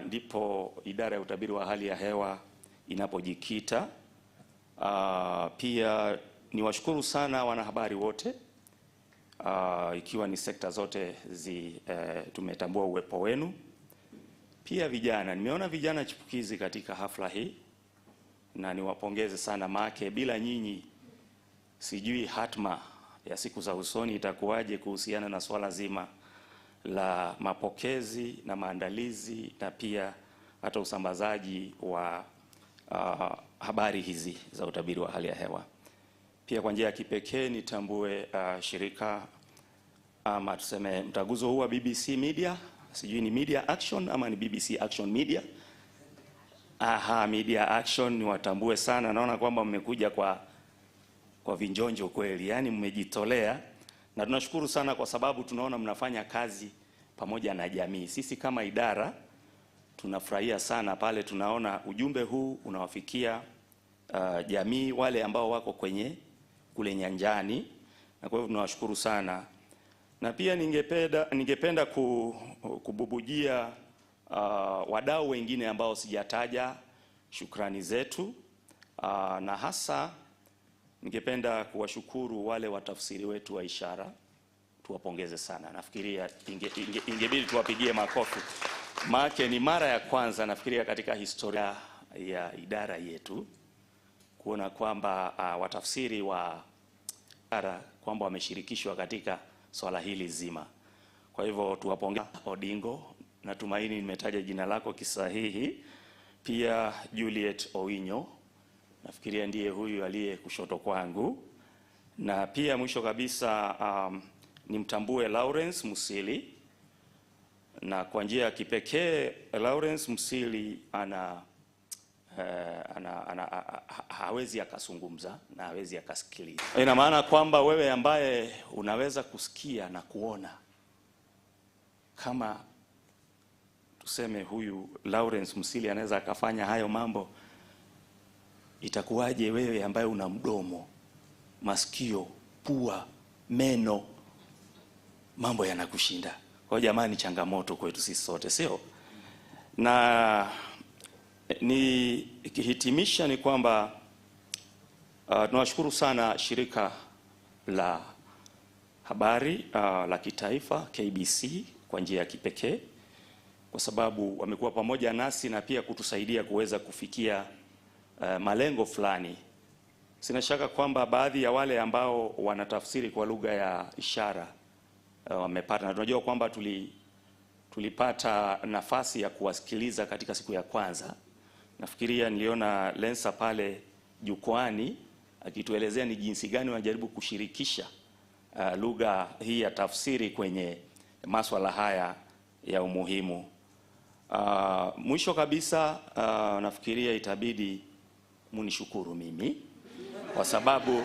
[SPEAKER 4] ndipo idara ya utabiri wa hali ya hewa inapojikita. Pia niwashukuru sana wanahabari wote, ikiwa ni sekta zote tumetambua uwepo wenu. Pia vijana, nimeona vijana chipukizi katika hafla hii na niwapongeze sana, maana bila nyinyi sijui hatma ya siku za usoni itakuwaje kuhusiana na swala zima la mapokezi na maandalizi na pia hata usambazaji wa habari hizi za utabiri wa hali ya hewa. Pia kwa njia ya kipekee nitambue shirika ama tuseme mtaguzo huu wa BBC Media, sijui ni Media Action ama ni BBC Action Media. Media Action niwatambue sana, naona kwamba mmekuja kwa vinjonjo kweli, yani mmejitolea, na tunashukuru sana kwa sababu tunaona mnafanya kazi pamoja na jamii. Sisi kama idara tunafurahia sana pale tunaona ujumbe huu unawafikia jamii wale ambao wako kule nyanjani, na kwa hivyo tunawashukuru sana. Na pia ningependa kububujia wadau wengine ambao sijataja shukrani zetu, na hasa ningependa kuwashukuru wale watafsiri wetu wa ishara, tuwapongeze sana. Nafikiria ingebidi tuwapigie makofi, maana ni mara ya kwanza nafikiria katika historia ya idara yetu kuona kwamba watafsiri wa idara kwamba wameshirikishwa katika swala hili zima. Kwa hivyo tuwapongeze. Odingo, natumaini nimetaja jina lako kisahihi. Pia Juliet Owinyo, nafikiria ndiye huyu aliye kushoto kwangu. Na pia mwisho kabisa nimtambue Lawrence Musili, na kwa njia ya kipekee Lawrence Musili hawezi akazungumza na hawezi akasikiliza. Ina maana kwamba wewe ambaye unaweza kusikia na kuona, kama tuseme huyu Lawrence Musili anaweza akafanya hayo mambo, itakuwaje wewe ambaye una mdomo, masikio, pua, meno, mambo yanakushinda? Kwa jamani, changamoto kwetu sisi sote, sio? Na nikihitimisha ni kwamba tunawashukuru sana shirika la habari la kitaifa KBC kwa njia ya kipekee, kwa sababu wamekuwa pamoja nasi na pia kutusaidia kuweza kufikia malengo fulani. Sina shaka kwamba baadhi ya wale ambao wanatafsiri kwa lugha ya ishara wamepata, na tunajua kwamba tulipata nafasi ya kuwasikiliza katika siku ya kwanza. Nafikiria niliona Lensa pale jukwani akituelezea ni jinsi gani wanajaribu kushirikisha lugha hii ya tafsiri kwenye masuala haya ya umuhimu. Mwisho kabisa nafikiria itabidi munishukuru mimi, kwa sababu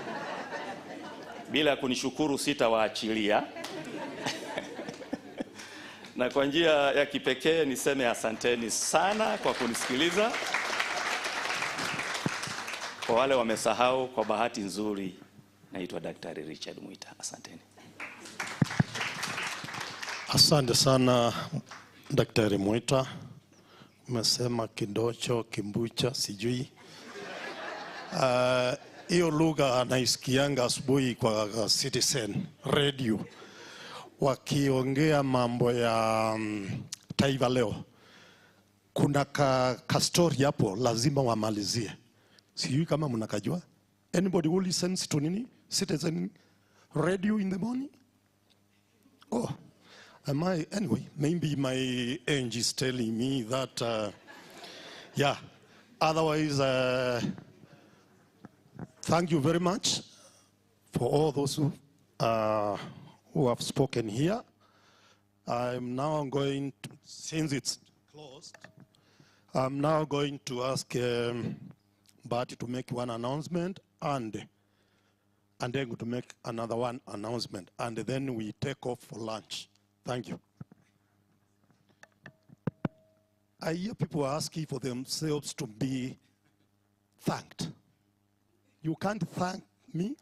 [SPEAKER 4] bila kunishukuru sitawaachilia. Na kwa njia ya kipekee niseme asanteni sana kwa kunisikiliza. Kwa wale wamesahau, kwa bahati nzuri naitwa Daktari Richard Mwita. Asanteni.
[SPEAKER 1] Asante sana Daktari Mwita. Umesema kindocho, kimbucha, sijui. Hiyo lugha naisikianga asubuhi kwa Citizen Radio wakiongea mambo ya Taifa Leo. Kuna ka story hapo lazima wamalizie. Sijui kama mnakajua. Anybody who listens to Citizen Radio in the morning? Oh, am I? Anyway, maybe my age is telling me that, yeah. Otherwise, thank you very much for all those who have spoken here. I'm now going to, since it's closed, I'm now going to ask Bart to make one announcement and then to make another one announcement, and then we take off for lunch. Thank you. I hear people asking for themselves to be thanked. You can't thank me?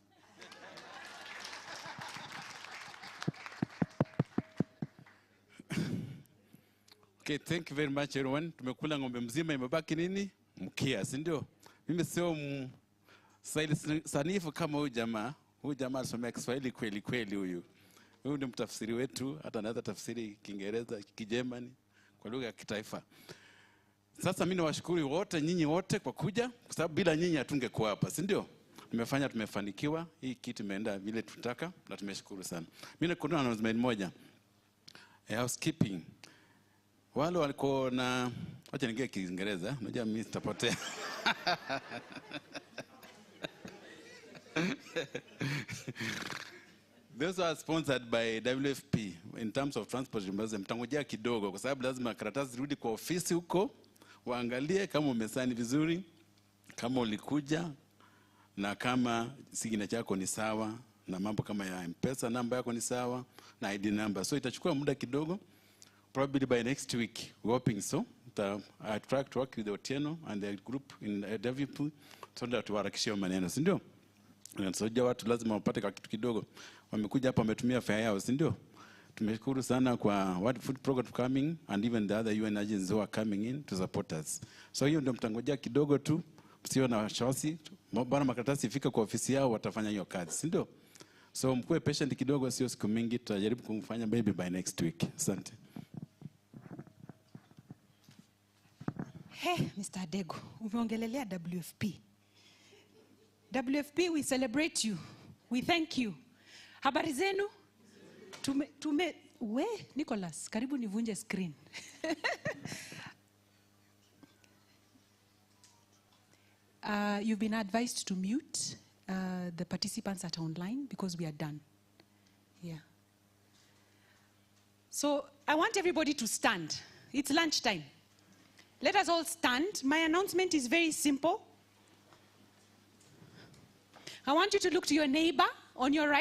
[SPEAKER 6] Okay, thank you very much everyone. Tumekula ng'ombe mzima, imebaki nini? Mkia, si ndio? Mimi sio Swahili sanifu kama huyu jamaa. Huyu jamaa anasomea Kiswahili kweli kweli huyu. Huyu ni mtafsiri wetu, hata anaweza tafsiri Kiingereza, Kijerumani kwa lugha ya kitaifa. Sasa mimi nawashukuru wote nyinyi wote kwa kuja, kwa sababu bila nyinyi hatungekuwa hapa, si ndio? Tumefanikiwa, hii kitu imeenda vile tutaka na tumeshukuru sana. Mimi niko na announcement moja. Housekeeping. Wale walikuwa na acha ningie Kiingereza, unajua mimi sitapotea. Those are sponsored by WFP in terms of transport. Mtangojea kidogo kwa sababu lazima karatasi zirudi kwa ofisi huko, waangalie kama umesaini vizuri, kama ulikuja na kama signature yako ni sawa na mambo kama ya M-Pesa namba yako ni sawa na ID number. So itachukua muda kidogo. Probably by next week, we're hoping so. I try to work with the Otieno and the group in WFP so that tuwaharakishie maneno, si ndio? So watu lazima wapate kwa kitu kidogo. Wamekuja hapa wametumia fare yao, si ndio? Tumeshukuru sana kwa World Food Program coming and even the other UN agencies who are coming in to support us. So hiyo ndio mtangojea kidogo tu, msio na wasiwasi. Bwana makaratasi ifika kwa ofisi yao watafanya hiyo kazi, si ndio? So mkuwe patient kidogo, sio siku mingi, tutajaribu kufanya maybe by next week. Asante.
[SPEAKER 8] Hey, Mr. Adego, umeongelelea WFP. WFP, we celebrate you. We thank you. Habari zenu? Nicholas, karibu nivunje screen. You've been advised to mute the participants that are online because we are done. Yeah. So I want everybody to stand. It's lunchtime. Let us all stand. My announcement is very simple. I want you to look to your neighbor on your right.